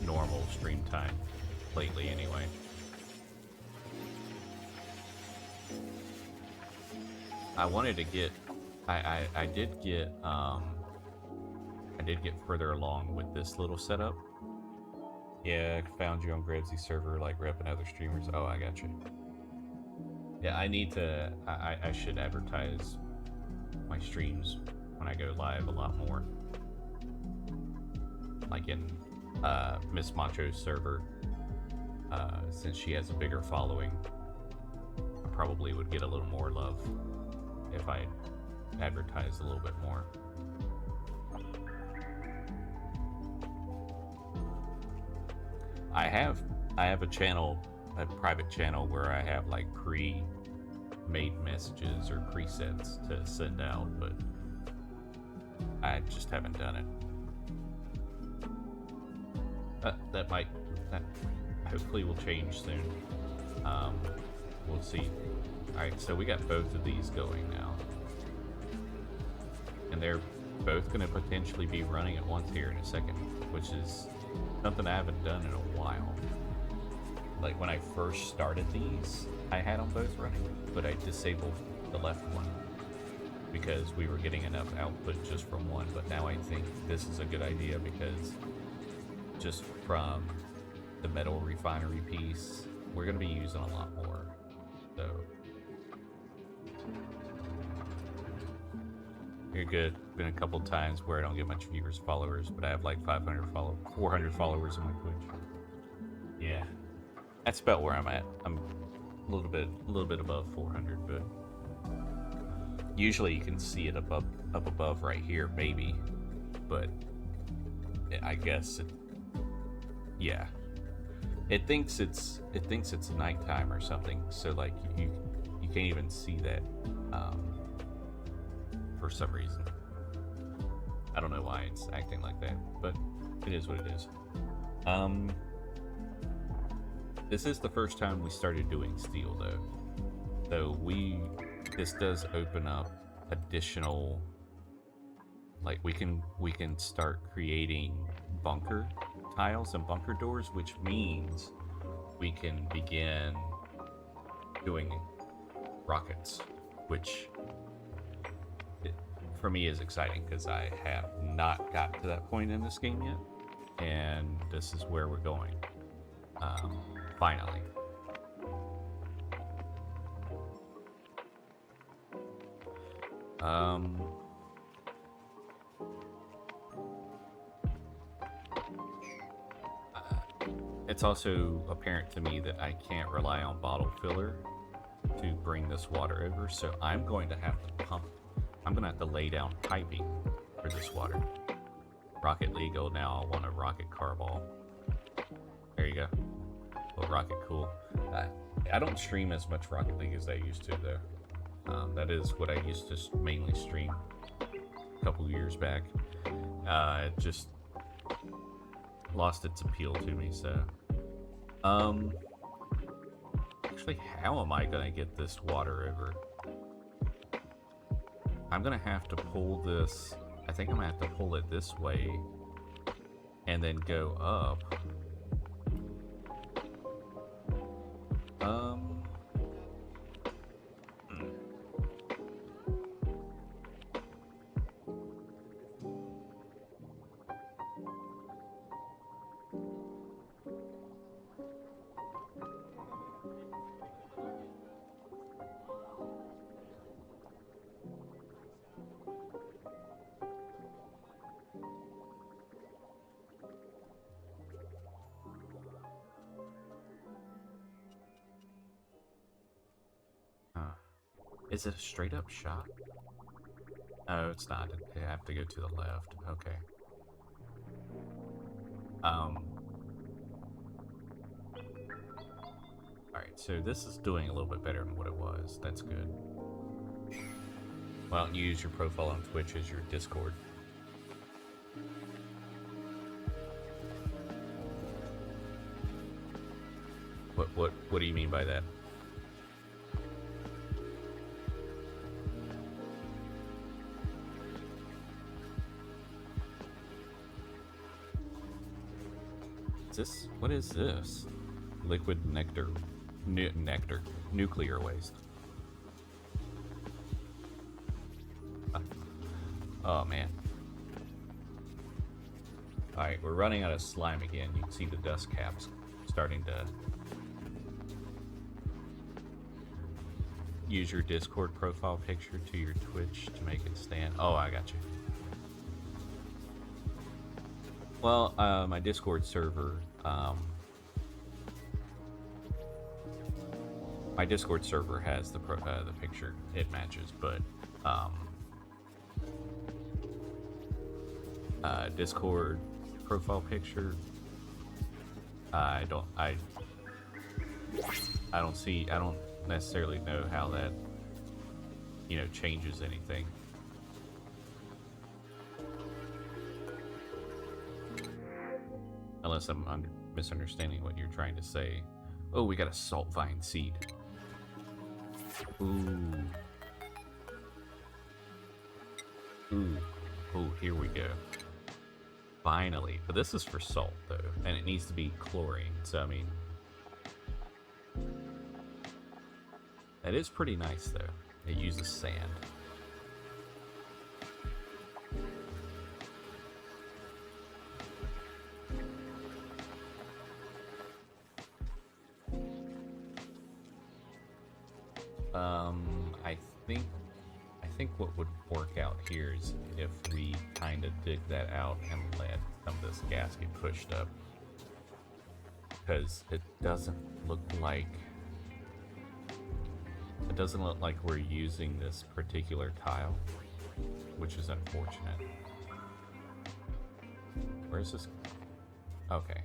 normal stream time lately, anyway. I wanted to get, I did get further along with this little setup. Yeah, I found you on Grebsy's server, like repping other streamers. Oh, I got you. Yeah, I need to, I should advertise my streams when I go live a lot more. Like in Miss Macho's server, since she has a bigger following, I probably would get a little more love if I advertised a little bit more. I have a channel, a private channel where I have like pre-made messages or presets to send out, but I just haven't done it. That hopefully will change soon. We'll see. Alright, so we got both of these going now. And they're both going to potentially be running at once here in a second, which is something I haven't done in a while. Like when I first started these, I had them both running, but I disabled the left one because we were getting enough output just from one. But now I think this is a good idea because just from the metal refinery piece, we're going to be using a lot more. So you're good. Been a couple times where I don't get much viewers, followers, but I have like 400 followers on my Twitch. Yeah, that's about where I'm at. I'm a little bit above 400, but usually you can see it up above right here, maybe. But I guess yeah, it thinks it's nighttime or something. So like you can't even see that for some reason. I don't know why it's acting like that, but it is what it is. This is the first time we started doing steel, though. So this does open up additional, like we can start creating bunker tiles and bunker doors, which means we can begin doing rockets, which for me is exciting because I have not got to that point in this game yet, and this is where we're going. Finally. It's also apparent to me that I can't rely on bottle filler to bring this water over, so I'm going to have to pump. I'm going to have to lay down piping for this water. Rocket Legal, now I want a rocket car ball. There you go. Little rocket cool. I don't stream as much Rocket League as I used to, though. That is what I used to mainly stream a couple years back. It just lost its appeal to me, so. Actually, how am I going to get this water over? I'm going to have to pull this. I think I'm going to have to pull it this way and then go up. Is it a straight up shot? Oh, it's not. I have to go to the left. Okay. Alright, so this is doing a little bit better than what it was. That's good. Why don't you use your profile on Twitch as your Discord? What do you mean by that? What is this? Liquid nectar. Nectar. Nuclear waste. Oh, man. Alright, we're running out of slime again. You can see the dust caps starting to... Use your Discord profile picture to your Twitch to make it stand. Oh, I got you. Well, my Discord server, has the picture. It matches, but Discord profile picture, I don't necessarily know how that, changes anything. Unless I'm misunderstanding what you're trying to say. Oh, we got a salt vine seed. Ooh. Ooh. Oh, here we go. Finally. But this is for salt, though. And it needs to be chlorine. So, I mean... That is pretty nice, though. It uses sand. I think what would work out here is if we kind of dig that out and let some of this gas get pushed up, because it doesn't look like It doesn't look like we're using this particular tile, which is unfortunate. Where's this? Okay.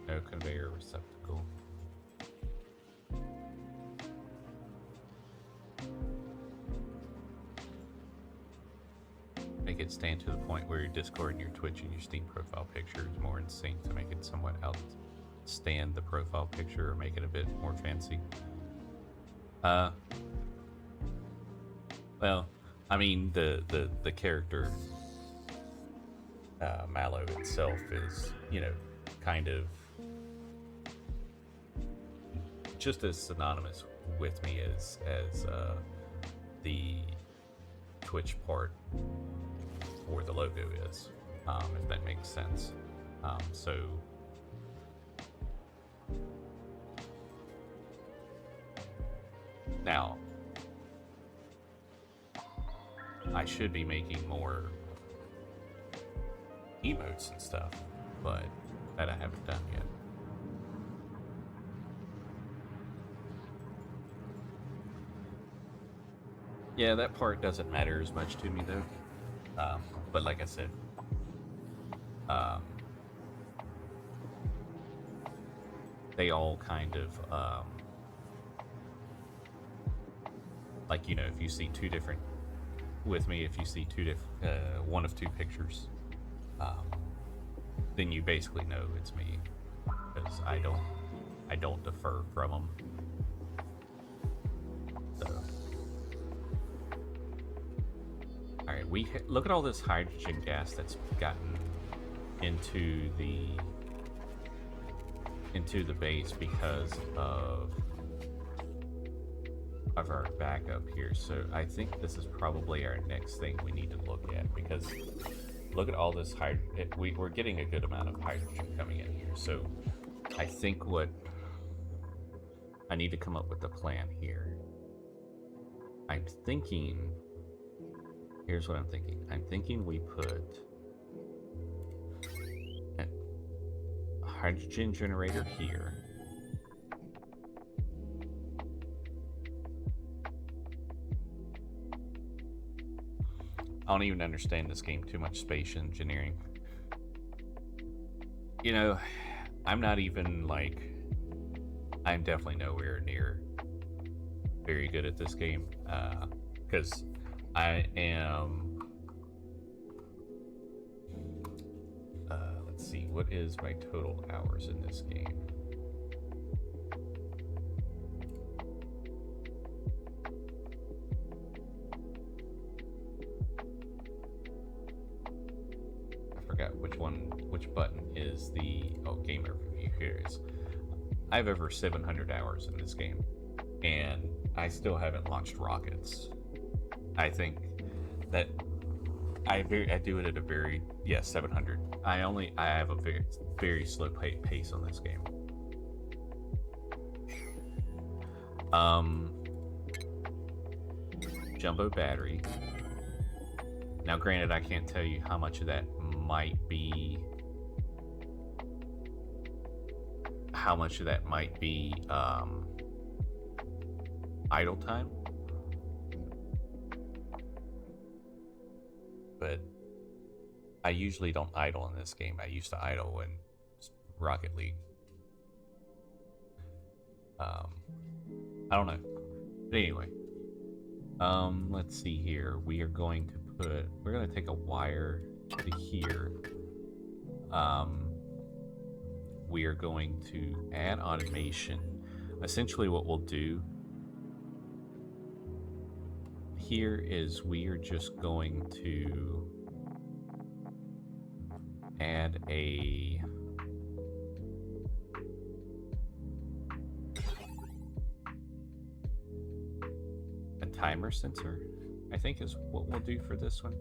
No conveyor receptacle. Make it stand to the point where your Discord and your Twitch and your Steam profile picture is more in sync to make it somewhat outstand the profile picture or make it a bit more fancy. Well, I mean the character Mallow itself is, you know, kind of just as synonymous with me as the Twitch part or the logo is, if that makes sense. So now I should be making more emotes and stuff, but that I haven't done yet. Yeah, that part doesn't matter as much to me though. But like I said, they all kind of, like, you know, if you see two different, with me, if you see two different, one of two pictures, then you basically know it's me, because I don't defer from them. So. Alright, look at all this hydrogen gas that's gotten into the base because of our backup here. So I think this is probably our next thing we need to look at, because look at all this we're getting a good amount of hydrogen coming in here. So I think what I need to come up with a plan here. I'm thinking, here's what I'm thinking. I'm thinking we put a hydrogen generator here. I don't even understand this game too much, space engineering. You know, I'm not even like, I'm definitely nowhere near very good at this game, because I am, let's see, what is my total hours in this game? I forgot which button is the, oh, game overview. Here it is. I have over 700 hours in this game, and I still haven't launched rockets. I think that I do it at a very, 700. I have a very slow pace on this game. Jumbo battery. Now, granted, I can't tell you how much of that might be idle time. But I usually don't idle in this game. I used to idle in Rocket League. I don't know. But anyway, let's see here. We're going to take a wire to here. We are going to add automation. Essentially what we'll do here is we are just going to add a timer sensor, I think is what we'll do for this one.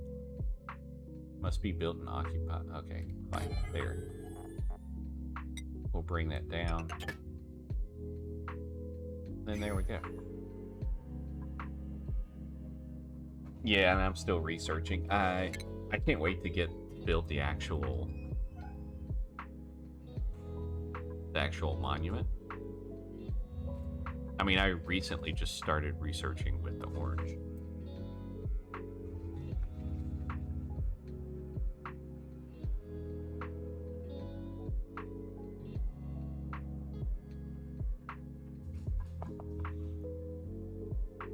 Must be built and occupied. Okay, fine, there. We'll bring that down. And there we go. Yeah, and I'm still researching. I can't wait to build the actual the actual monument. I mean, I recently just started researching with the orange.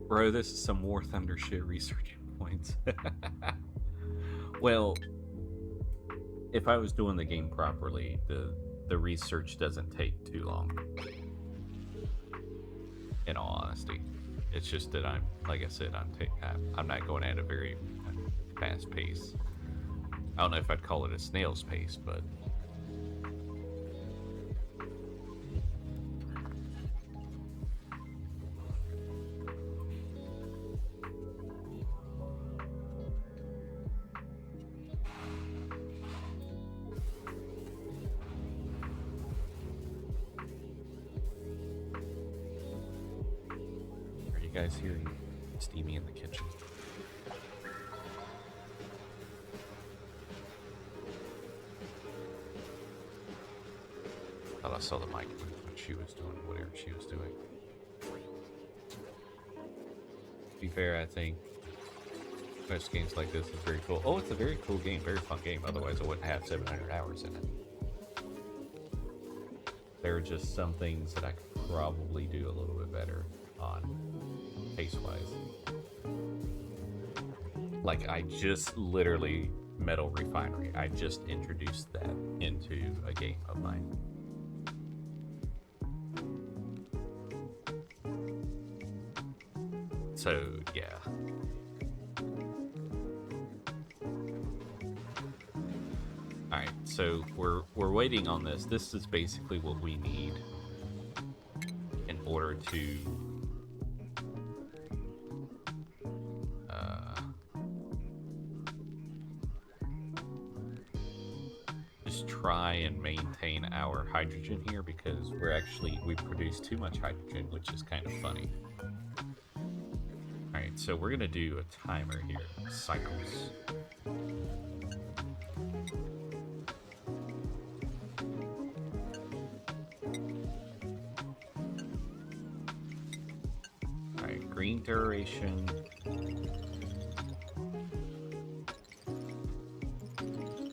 Bro, this is some War Thunder shit researching points. Well, if I was doing the game properly, the research doesn't take too long. In all honesty, it's just that I'm, like I said, I'm not going at a very fast pace. I don't know if I'd call it a snail's pace, but are you guys hearing Steamy in the kitchen? Thought I saw the mic when she was doing whatever she was doing. To be fair, I think most games like this is very cool. Oh, it's a very cool game, very fun game. Otherwise, I wouldn't have 700 hours in it. There are just some things that I could probably do a little bit better on, pace-wise. Like, I just literally Metal Refinery. I just introduced that into a game of mine. So, yeah. Alright, so we're waiting on this. This is basically what we need in order to just try and maintain our hydrogen here, because we produce too much hydrogen, which is kind of funny. Alright, so we're gonna do a timer here. Cycles. Alright, green duration.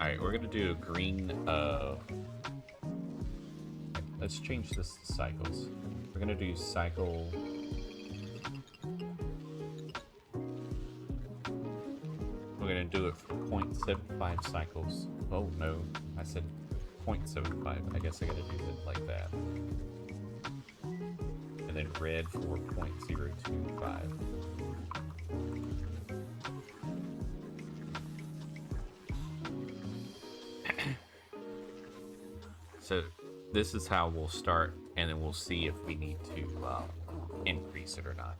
Alright, we're gonna do a green, let's change this to cycles. We're gonna do cycle. We're gonna do it for 0.75 cycles. Oh no, I said 0.75. I guess I gotta do it like that. And then red for 0.025. So this is how we'll start, and then we'll see if we need to increase it or not.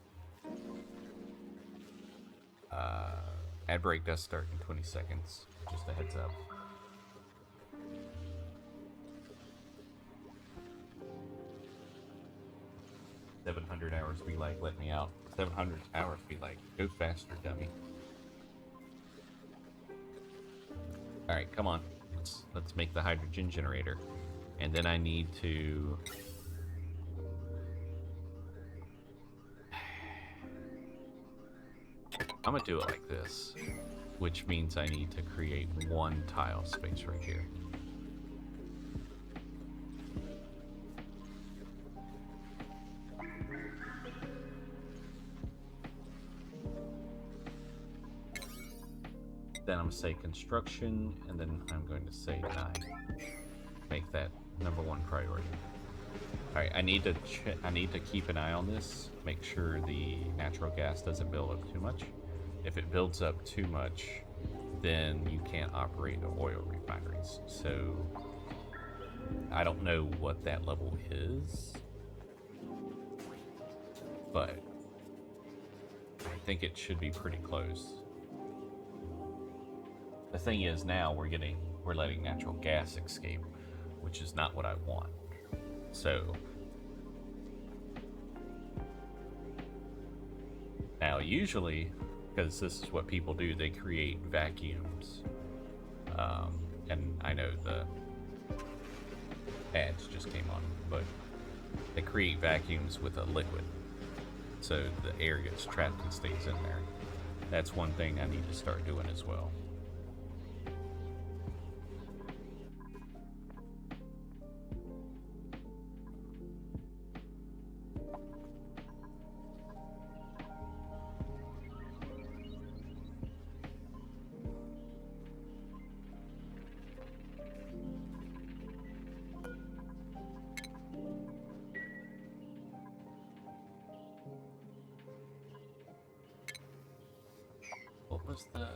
Ad break does start in 20 seconds, just a heads up. $700 hours be like, let me out. 700 hours be like, go faster, dummy. Alright, come on. Let's make the hydrogen generator. And then I need to... I'm gonna do it like this, which means I need to create one tile space right here. Then I'm gonna say construction, and then I'm going to say 9. Make that #1 priority. Alright, I need to keep an eye on this, make sure the natural gas doesn't build up too much. If it builds up too much, then you can't operate the oil refineries. So I don't know what that level is, but I think it should be pretty close. The thing is, now we're letting natural gas escape, which is not what I want. So now usually, because this is what people do, they create vacuums. And I know ads just came on, but they create vacuums with a liquid, so the air gets trapped and stays in there. That's one thing I need to start doing as well. What was the...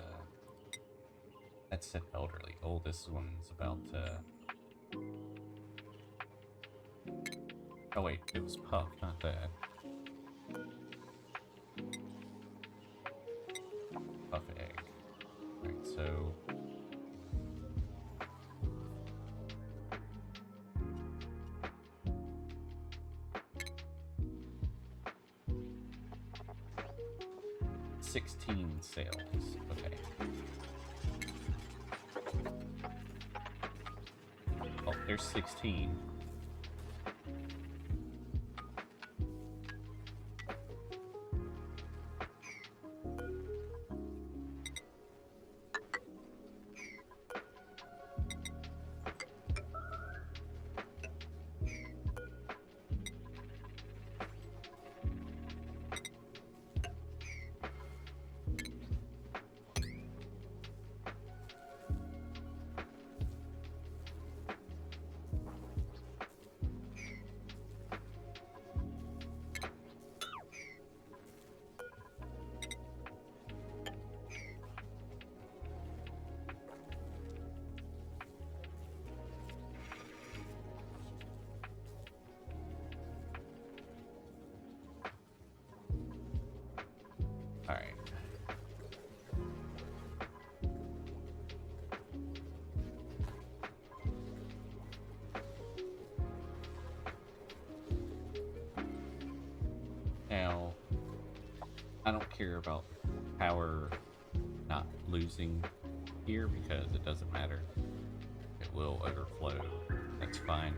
That said elderly. Oh, this one's about to... Oh wait, it was Puff, not that. Puff egg. Alright, so... $16 sales. Okay. Oh, there's 16. Alright. Now, I don't care about power not losing here because it doesn't matter. It will overflow. That's fine.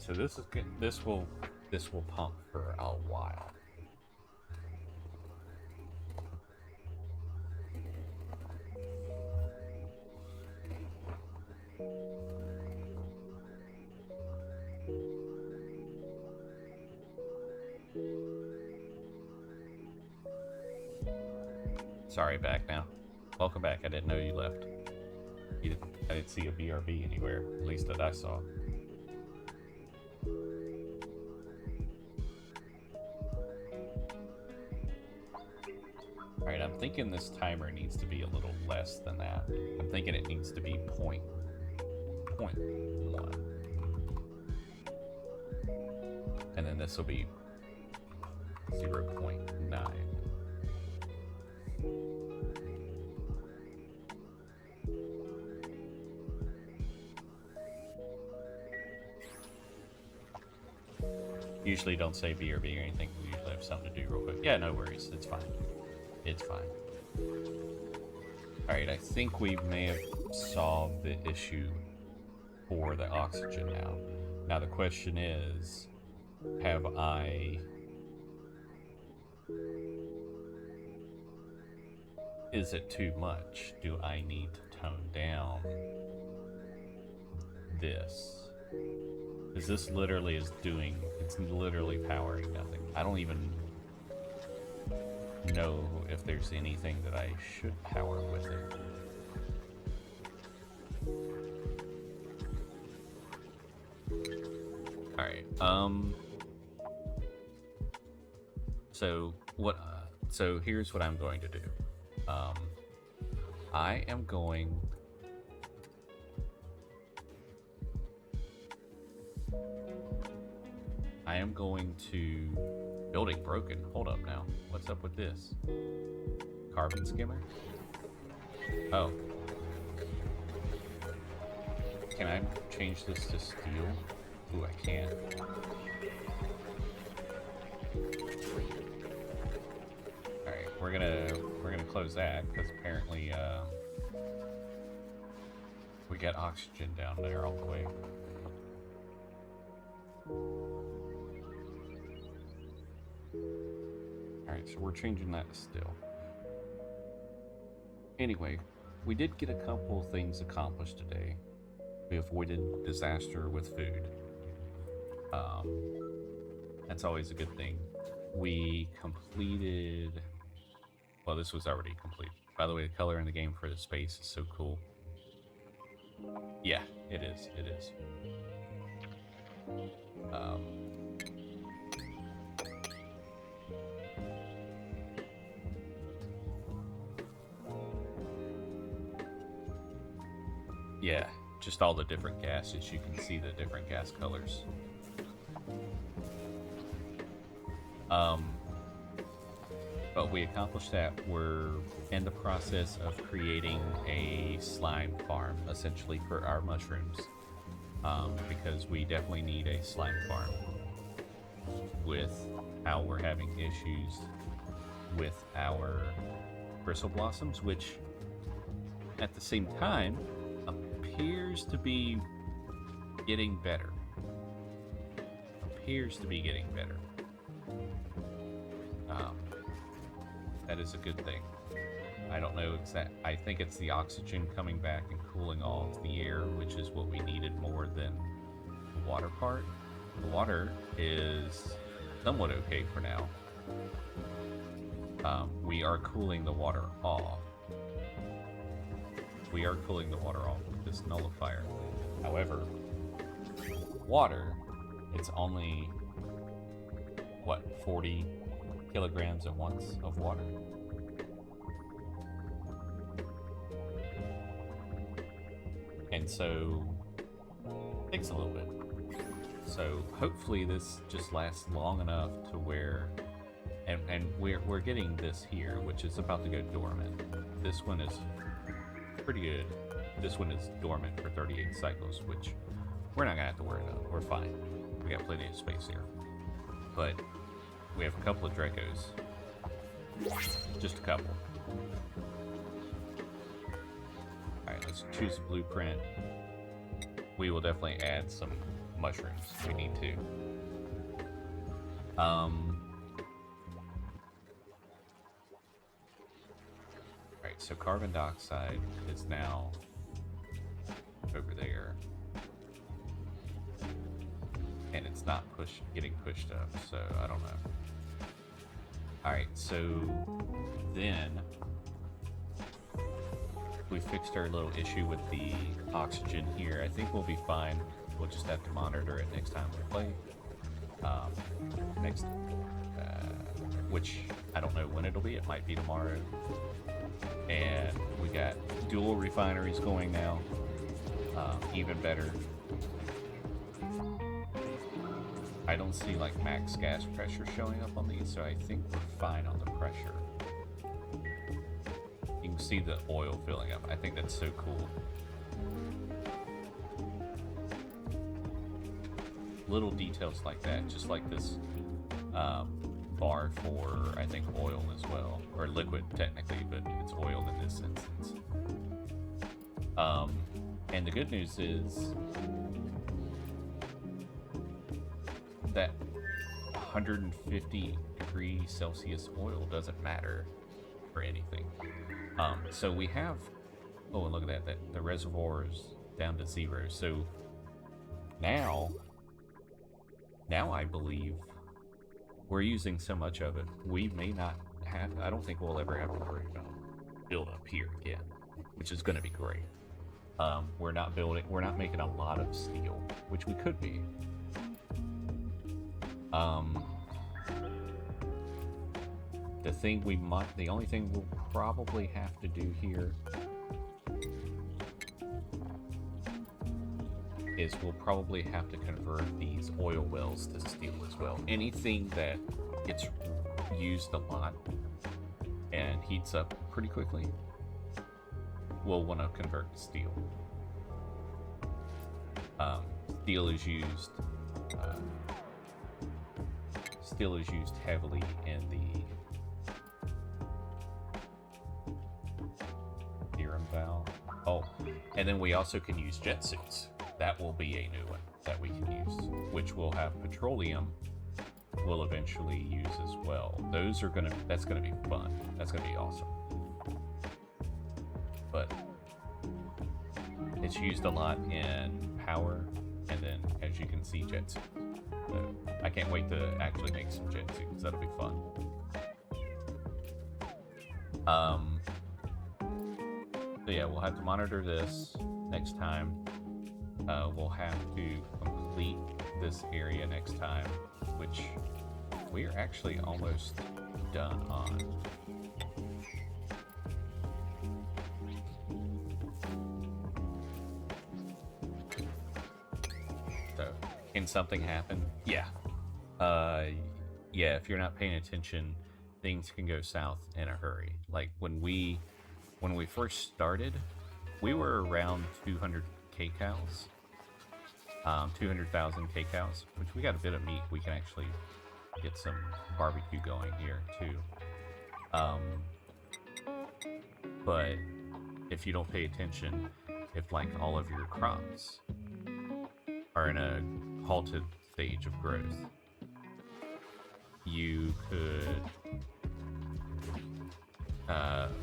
So this is good. This will pump for a while. Sorry, back now. Welcome back. I didn't know you left. I didn't see a BRB anywhere, at least that I saw. Alright, I'm thinking this timer needs to be a little less than that. I'm thinking it needs to be point 0.1. And then this will be 0.9. Usually don't say BRB or anything. We usually have something to do real quick. Yeah, no worries. It's fine. It's fine. Alright, I think we may have solved the issue for the oxygen now. Now the question is, have I... Is it too much? Do I need to tone down this? Because this literally is doing... It's literally powering nothing. I don't even know if there's anything that I should power with it. Alright, so what, so here's what I'm going to do. I am going to Building broken. Hold up now. What's up with this? Carbon skimmer? Oh. Can I change this to steel? Ooh, I can. Alright, we're gonna close that because apparently we got oxygen down there all the way. Alright, so we're changing that to steel. Anyway, we did get a couple things accomplished today. We avoided disaster with food. That's always a good thing. We completed... Well, this was already complete. By the way, the color in the game for the space is so cool. Yeah, it is. It is. Yeah, just all the different gases. You can see the different gas colors. But we accomplished that. We're in the process of creating a slime farm, essentially, for our mushrooms. Because we definitely need a slime farm with how we're having issues with our bristle blossoms, which at the same time appears to be getting better. That is a good thing. I don't know exact. I think it's the oxygen coming back and cooling off the air, which is what we needed more than the water part. The water is somewhat okay for now. We are cooling the water off. We are cooling the water off with this nullifier. However, water, it's only, what, 40 kilograms at once of water? And so, it takes a little bit. So, hopefully this just lasts long enough to where, and we're getting this here, which is about to go dormant. This one is pretty good. This one is dormant for 38 cycles, which we're not gonna have to worry about. We're fine. We got plenty of space here. But we have a couple of Dracos. Just a couple. Alright, let's choose a blueprint. We will definitely add some mushrooms. We need to. Alright, so carbon dioxide is now over there. And it's not getting pushed up, so I don't know. Alright, so then we fixed our little issue with the oxygen here. I think we'll be fine. We'll just have to monitor it next time we play. Which I don't know when it'll be. It might be tomorrow. And we got dual refineries going now. Even better. I don't see like max gas pressure showing up on these, so I think we're fine on the pressure. You can see the oil filling up. I think that's so cool. Little details like that, just like this bar for, I think, oil as well. Or liquid, technically, but it's oil in this instance. And the good news is that 150 degrees Celsius oil doesn't matter for anything. So we have, oh, and look at that, the reservoir is down to 0. So now I believe we're using so much of it, we may not have, I don't think we'll ever have to worry about build up here again, which is going to be great. We're not making a lot of steel, which we could be. The only thing we'll probably have to do here is we'll probably have to convert these oil wells to steel as well. Anything that gets used a lot and heats up pretty quickly, we'll want to convert to steel. Steel is used. Steel is used heavily in the theorem valve. Oh, and then we also can use jet suits. That will be a new one that we can use, which will have petroleum. We'll eventually use as well. Those are gonna. That's gonna be fun. That's gonna be awesome. But it's used a lot in power, and then as you can see, jet suits. So I can't wait to actually make some jet suits. That'll be fun. So yeah, we'll have to monitor this next time. We'll have to complete this area next time, which we are actually almost done on. So, can something happen? Yeah. Yeah, if you're not paying attention, things can go south in a hurry. Like when we first started, we were around 200 kcals. 200,000 kcals, which we got a bit of meat. We can actually get some barbecue going here too. But if you don't pay attention, if like all of your crops are in a halted stage of growth, you could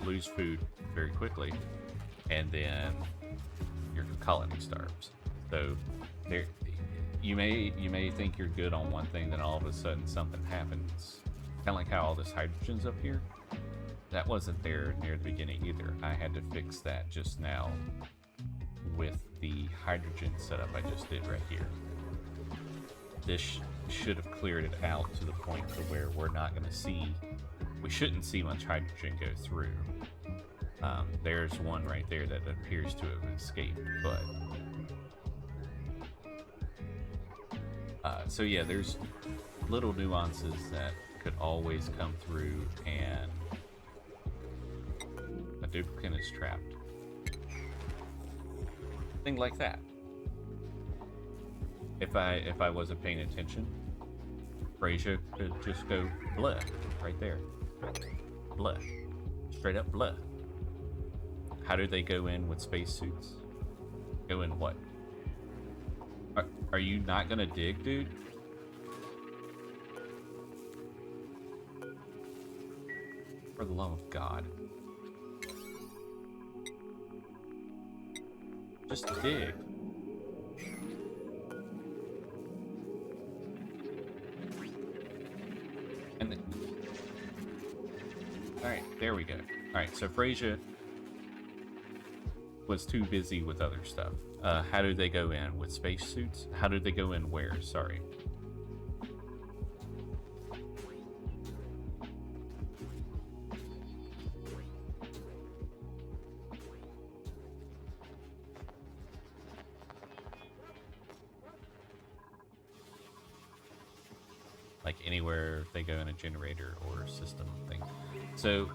lose food very quickly, and then your colony starves. So there, you may think you're good on one thing, then all of a sudden something happens. Kind of like how all this hydrogen's up here. That wasn't there near the beginning either. I had to fix that just now with the hydrogen setup I just did right here. This should have cleared it out to the point to where we're not going to see, we shouldn't see much hydrogen go through. There's one right there that appears to have escaped, but so yeah, there's little nuances that could always come through, and a duplicate is trapped. Thing like that. If I wasn't paying attention, Frasier could just go blah right there. Blah. Straight up blah. How do they go in with spacesuits? Go in what? Are you not gonna dig, dude? For the love of God. Just dig. And alright, there we go. Alright, so Frasier was too busy with other stuff. How do they go in? With spacesuits? How did they go in where? Sorry. Like anywhere they go in a generator or system thing. So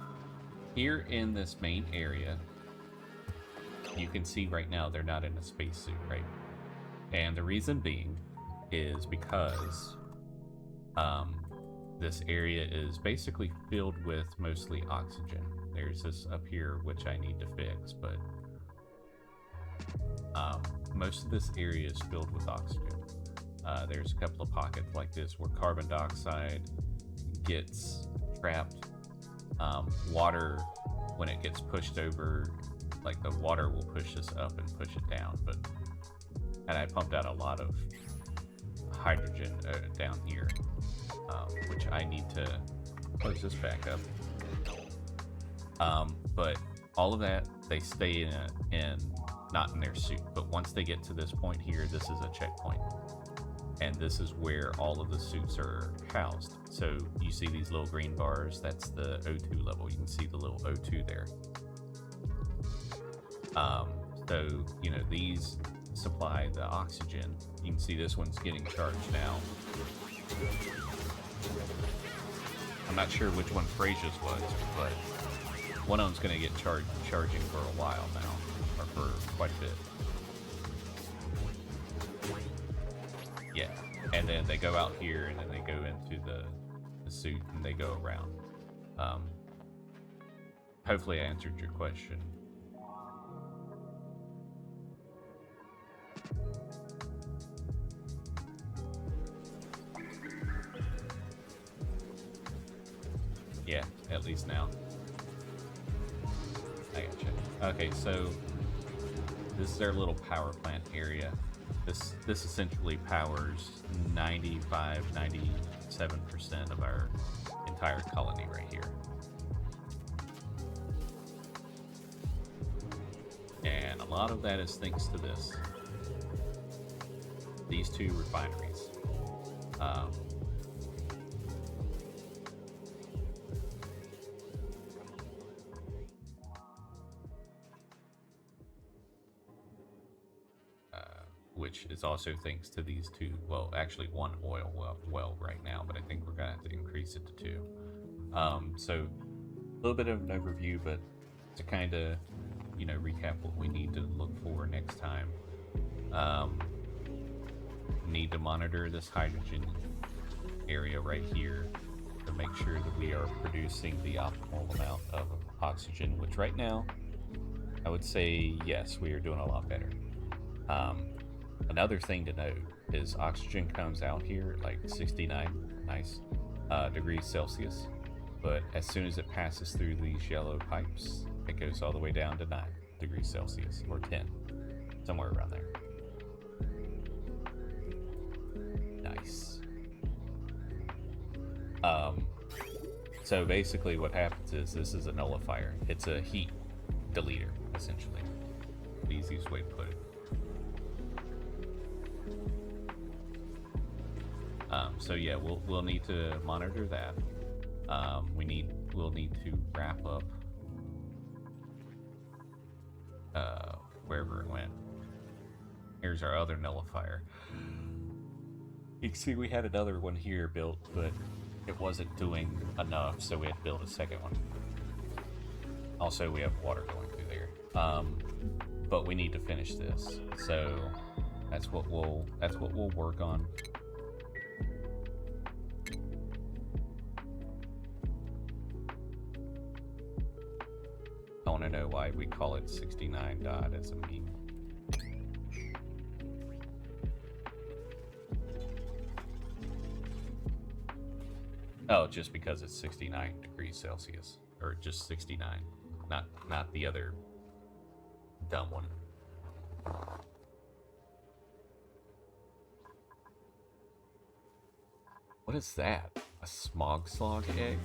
here in this main area, you can see right now they're not in a spacesuit, right? And the reason being is because this area is basically filled with mostly oxygen. There's this up here which I need to fix, but most of this area is filled with oxygen. There's a couple of pockets like this where carbon dioxide gets trapped. Water, when it gets pushed over, like the water will push this up and push it down, and I pumped out a lot of hydrogen down here, which I need to close this back up. But all of that, they stay not in their suit, but once they get to this point here, this is a checkpoint, and this is where all of the suits are housed. So you see these little green bars, that's the O2 level. You can see the little O2 there. So, you know, these supply the oxygen. You can see this one's getting charged now. I'm not sure which one Frasia's was, but one of them's going to get charging for a while now, or for quite a bit. Yeah, and then they go out here, and then they go into the suit, and they go around. Hopefully I answered your question. Yeah, at least now. I gotcha. Okay, so this is their little power plant area. This essentially powers 95, 97% of our entire colony right here. And a lot of that is thanks to this. These two refineries. Which is also thanks to these two, well, actually one oil well right now, but I think we're gonna have to increase it to 2. So a little bit of an overview, but to kind of, you know, recap what we need to look for next time. Need to monitor this hydrogen area right here to make sure that we are producing the optimal amount of oxygen, which right now I would say yes, we are doing a lot better. Another thing to note is oxygen comes out here at like 69 degrees Celsius, but as soon as it passes through these yellow pipes, it goes all the way down to 9 degrees Celsius, or 10, somewhere around there. Nice. So basically what happens is this is a nullifier. It's a heat deleter, essentially. The easiest way to put it. So yeah, we'll need to monitor that. We'll need to wrap up wherever it went. Here's our other nullifier. You can see we had another one here built, but it wasn't doing enough, so we had to build a second one. Also, we have water going through there. But we need to finish this, so that's what we'll work on. I want to know why we call it 69 dot as a meme. Oh, just because it's 69 degrees Celsius, or just 69, not the other dumb one. What is that? A smog slog egg?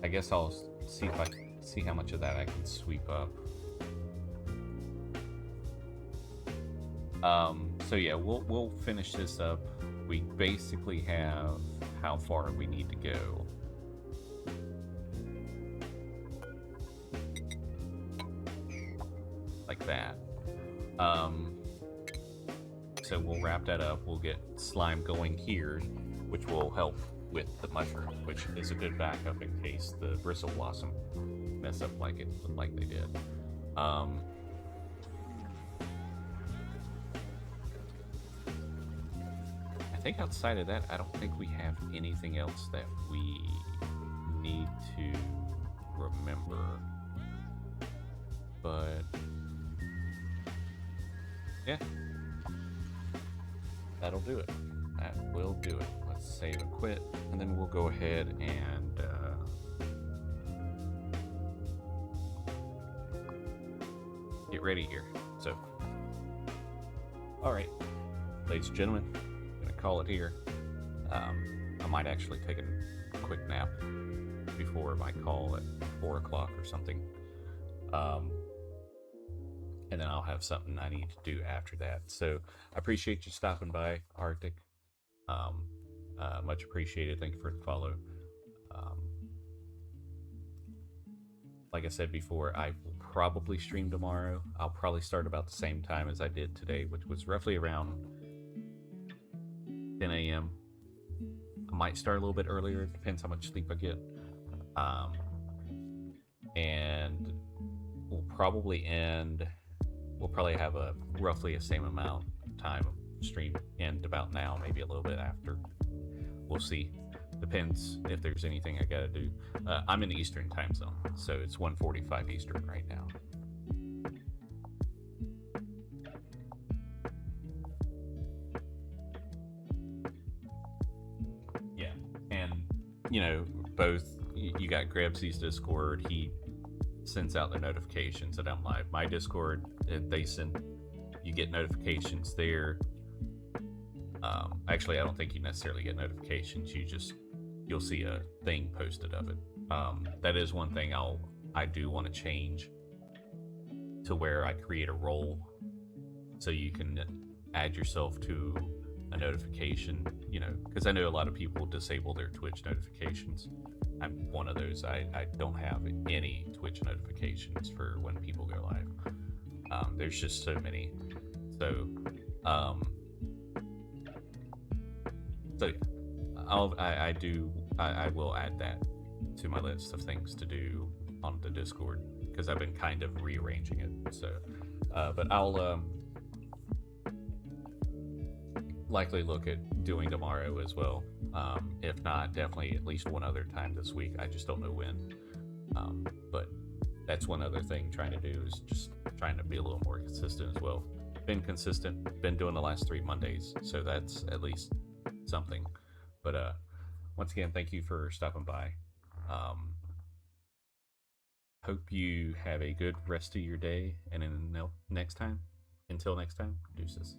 I guess I'll see how much of that I can sweep up. So yeah, we'll finish this up. We basically have how far we need to go. Like that. So we'll wrap that up. We'll get slime going here, which will help with the mushroom, which is a good backup in case the bristle blossom mess up like they did. I think outside of that, I don't think we have anything else that we need to remember. But yeah, that'll do it. That will do it. Let's save and quit, and then we'll go ahead and get ready here. So, all right, ladies and gentlemen, I'm gonna call it here. I might actually take a quick nap before my call at 4 o'clock or something. And then I'll have something I need to do after that. So I appreciate you stopping by, Arctic. Much appreciated. Thank you for the follow. like I said before, I will probably stream tomorrow. I'll probably start about the same time as I did today, which was roughly around 10 a.m. I might start a little bit earlier. It depends how much sleep I get. Um, and we'll probably end. We'll probably have a roughly the same amount of time stream end about now, maybe a little bit after. We'll see. Depends if there's anything I gotta do. I'm in the Eastern time zone, so it's 1:45 Eastern right now. Yeah, and you know, both you got Grebsy's Discord. He sends out the notifications that I'm live. My Discord, they send. You get notifications there. Actually, I don't think you necessarily get notifications. You'll see a thing posted of it. That is one thing I do want to change to where I create a role so you can add yourself to a notification. You know, because I know a lot of people disable their Twitch notifications. I'm one of those. I don't have any Twitch notifications for when people go live. There's just so many. So, so I will add that to my list of things to do on the Discord because I've been kind of rearranging it. So, but I'll likely look at doing tomorrow as well. If not, definitely at least one other time this week. I just don't know when. But that's one other thing trying to do is just trying to be a little more consistent as well. Been consistent, been doing the last 3 Mondays, so that's at least something. But once again, thank you for stopping by. Hope you have a good rest of your day, and until next time, deuces.